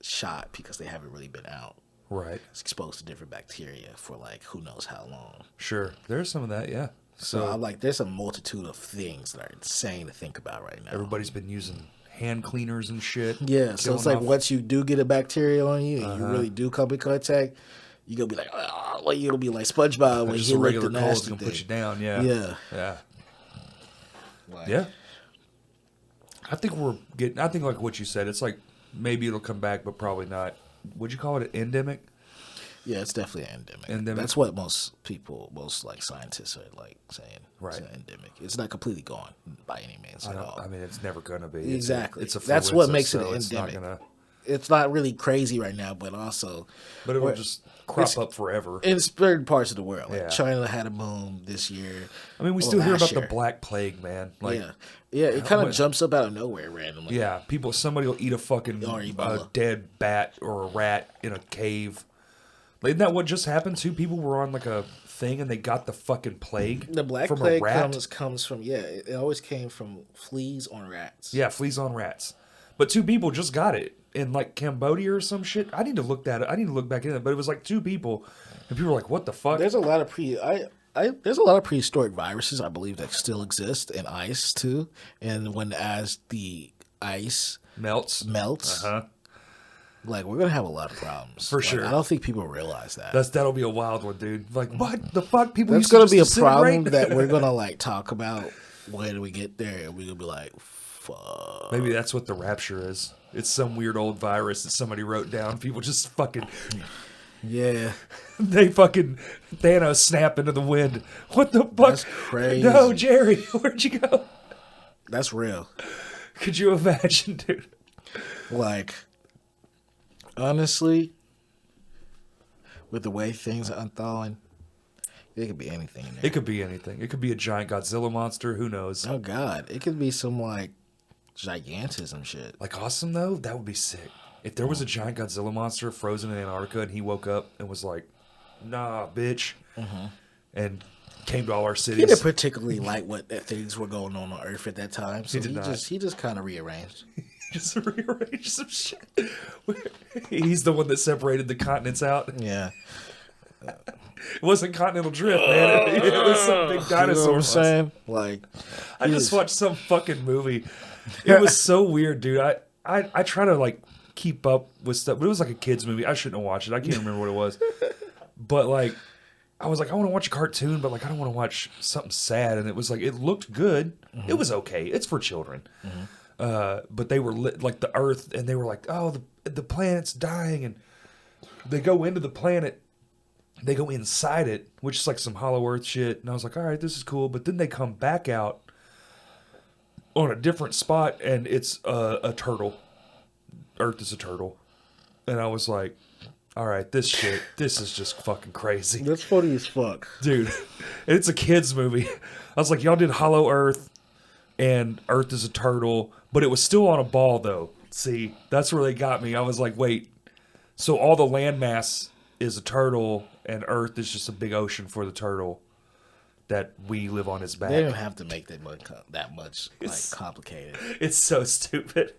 because they haven't really been out. Right. It's exposed to different bacteria for who knows how long. Sure. There's some of that, yeah. So I'm like, there's a multitude of things that are insane to think about right now. Everybody's been using hand cleaners and shit. Yeah, so it's like once you do get a bacteria on you and you really do come in contact, you're going to be like, oh, you're going to be like SpongeBob when you lick the nasty thing. Put you down, yeah. Yeah. Yeah. Yeah. I think like what you said, it's like maybe it'll come back, but probably not. Would you call it an endemic? Yeah, it's definitely an endemic. That's what most scientists are saying. Right. It's an endemic. It's not completely gone by any means at all. I mean, it's never going to be. Exactly. It's a That's what makes it an it's endemic. Not it's not really crazy right now, but also... But it will just crop up forever. In certain parts of the world. Yeah. China had a boom this year. I mean, we still hear about the Black Plague, man. Yeah, it kind of jumps up out of nowhere randomly. Yeah, somebody will eat a fucking dead bat or a rat in a cave. Isn't that what just happened too? People were on a thing and they got the fucking plague. The Black from Plague a rat. comes from it always came from fleas on rats. Yeah, fleas on rats. But 2 people just got it in Cambodia or some shit. I need to look back into it, but it was 2 people, and people were like, "What the fuck?" There's a lot of there's a lot of prehistoric viruses I believe that still exist in ice too, and as the ice melts, we're gonna have a lot of problems for sure. I don't think people realize that. That'll be a wild one, dude. What the fuck? People. That's gonna be a problem that we're gonna talk about when we get there, and we're gonna be like, fuck. Maybe that's what the rapture is. It's some weird old virus that somebody wrote down. People just fucking... Yeah. They fucking Thanos snap into the wind. What the fuck? That's crazy. No, Jerry, where'd you go? That's real. Could you imagine, dude? Honestly, with the way things are unthawing, it could be anything in there. It could be anything. It could be a giant Godzilla monster. Who knows? Oh, God. It could be some, gigantism shit. Awesome, though? That would be sick. If there was a giant Godzilla monster frozen in Antarctica and he woke up and was like, nah, bitch, and came to all our cities. He didn't particularly like what things were going on Earth at that time, so he just kind of rearranged. Just rearranged some shit. He's the one that separated the continents out. Yeah. It wasn't continental drift, man. It was some big dinosaur. You know what I'm saying? I just watched some fucking movie. It was so weird, dude. I try to keep up with stuff, but it was a kid's movie. I shouldn't have watched it. I can't remember what it was. But I was I want to watch a cartoon, but I don't want to watch something sad. And it was it looked good. Mm-hmm. It was okay. It's for children. Mm-hmm. But they were the Earth, and they were oh, the planet's dying, and they go into the planet. They go inside it, which is some Hollow Earth shit. And I was all right, this is cool. But then they come back out, on a different spot, and it's a turtle. Earth is a turtle. And I was like, all right, this is just fucking crazy. That's funny as fuck. Dude, it's a kid's movie. I was like, y'all did Hollow Earth and Earth is a turtle, but it was still on a ball, though. See, that's where they got me. I was like, wait, so all the landmass is a turtle and Earth is just a big ocean for the turtle that we live on its back. They didn't have to make that much complicated. It's so stupid.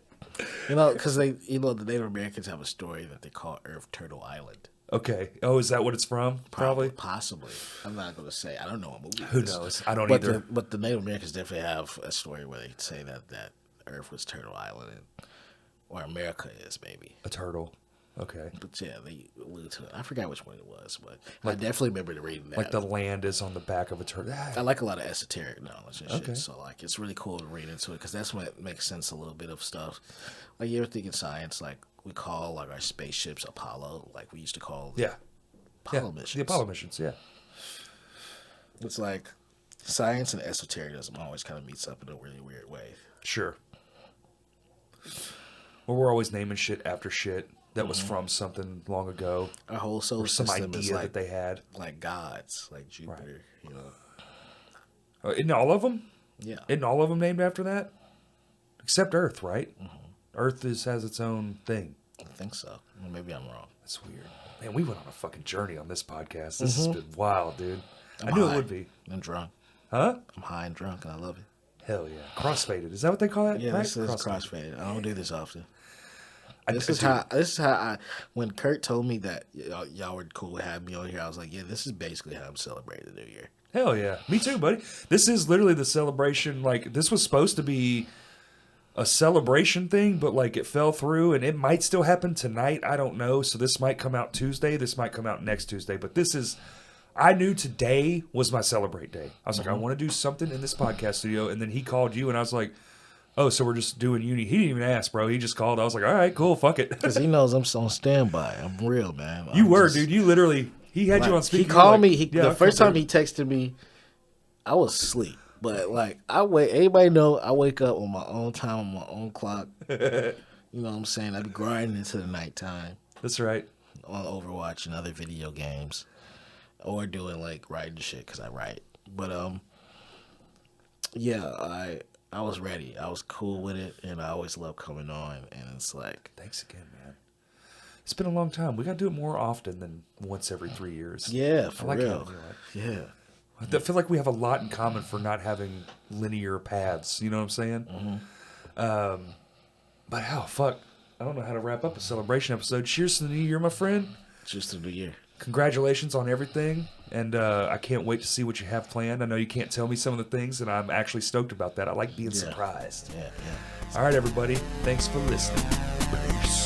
Because the Native Americans have a story that they call Earth Turtle Island. Okay. Oh, is that what it's from? Probably. Possibly. I'm not going to say. I don't know what movie. Who knows? I don't either. But the Native Americans definitely have a story where they say that Earth was Turtle Island, or America is maybe a turtle. Okay. But yeah, they allude to it. I forgot which one it was, but I definitely remember reading that. Like the land is on the back of a turtle. I like a lot of esoteric knowledge and shit. So like, it's really cool to read into it because that's what makes sense a little bit of stuff. Like you ever think in science, like we call like our spaceships Apollo, like we used to call Apollo missions. The Apollo missions, yeah. It's like science and esotericism always kind of meets up in a really weird way. Sure. Well, we're always naming shit after shit that was from something long ago. Our whole solar some system idea is like, that they had. Like gods, like Jupiter, you know. Isn't all of them? Yeah. Isn't all of them named after that? Except Earth, right? Earth has its own thing. I think so. Well, maybe I'm wrong. That's weird. Man, we went on a fucking journey on this podcast. This has been wild, dude. I knew it would be. I'm drunk. Huh? I'm high and drunk, and I love it. Hell yeah. Crossfaded. Is that what they call it? Yeah, right? this is crossfaded. I don't do this often. This is how I. When Kurt told me that y'all were cool with having me on here, I was like, yeah, this is basically how I'm celebrating the New Year. Hell yeah. Me too, buddy. This is literally the celebration. Like, this was supposed to be a celebration thing, but like it fell through, and it might still happen tonight. I don't know. So this might come out Tuesday. This might come out next Tuesday. But this is, I knew today was my celebrate day. I was like, I want to do something in this podcast studio. And then he called you, and I was like, oh, so we're just doing Uni. He didn't even ask, bro. He just called. I was like, all right, cool, fuck it. Because he knows I'm on standby. I'm real, man. Dude. You literally, he had you on speaker. He called me. The first time he texted me, I was asleep. But like, everybody know I wake up on my own time, on my own clock. You know what I'm saying? I be grinding into the nighttime. That's right. On Overwatch and other video games. Or doing like writing shit, because I write. But yeah, I was ready. I was cool with it, and I always love coming on. And it's like, thanks again, man. It's been a long time. We got to do it more often than once every 3 years. Yeah, for real. Yeah. I feel like we have a lot in common for not having linear paths. You know what I'm saying? But fuck. I don't know how to wrap up a celebration episode. Cheers to the new year, my friend. Cheers to the new year. Congratulations on everything. And I can't wait to see what you have planned. I know you can't tell me some of the things, and I'm actually stoked about that. I like being surprised. Yeah. All right, everybody. Thanks for listening. Peace.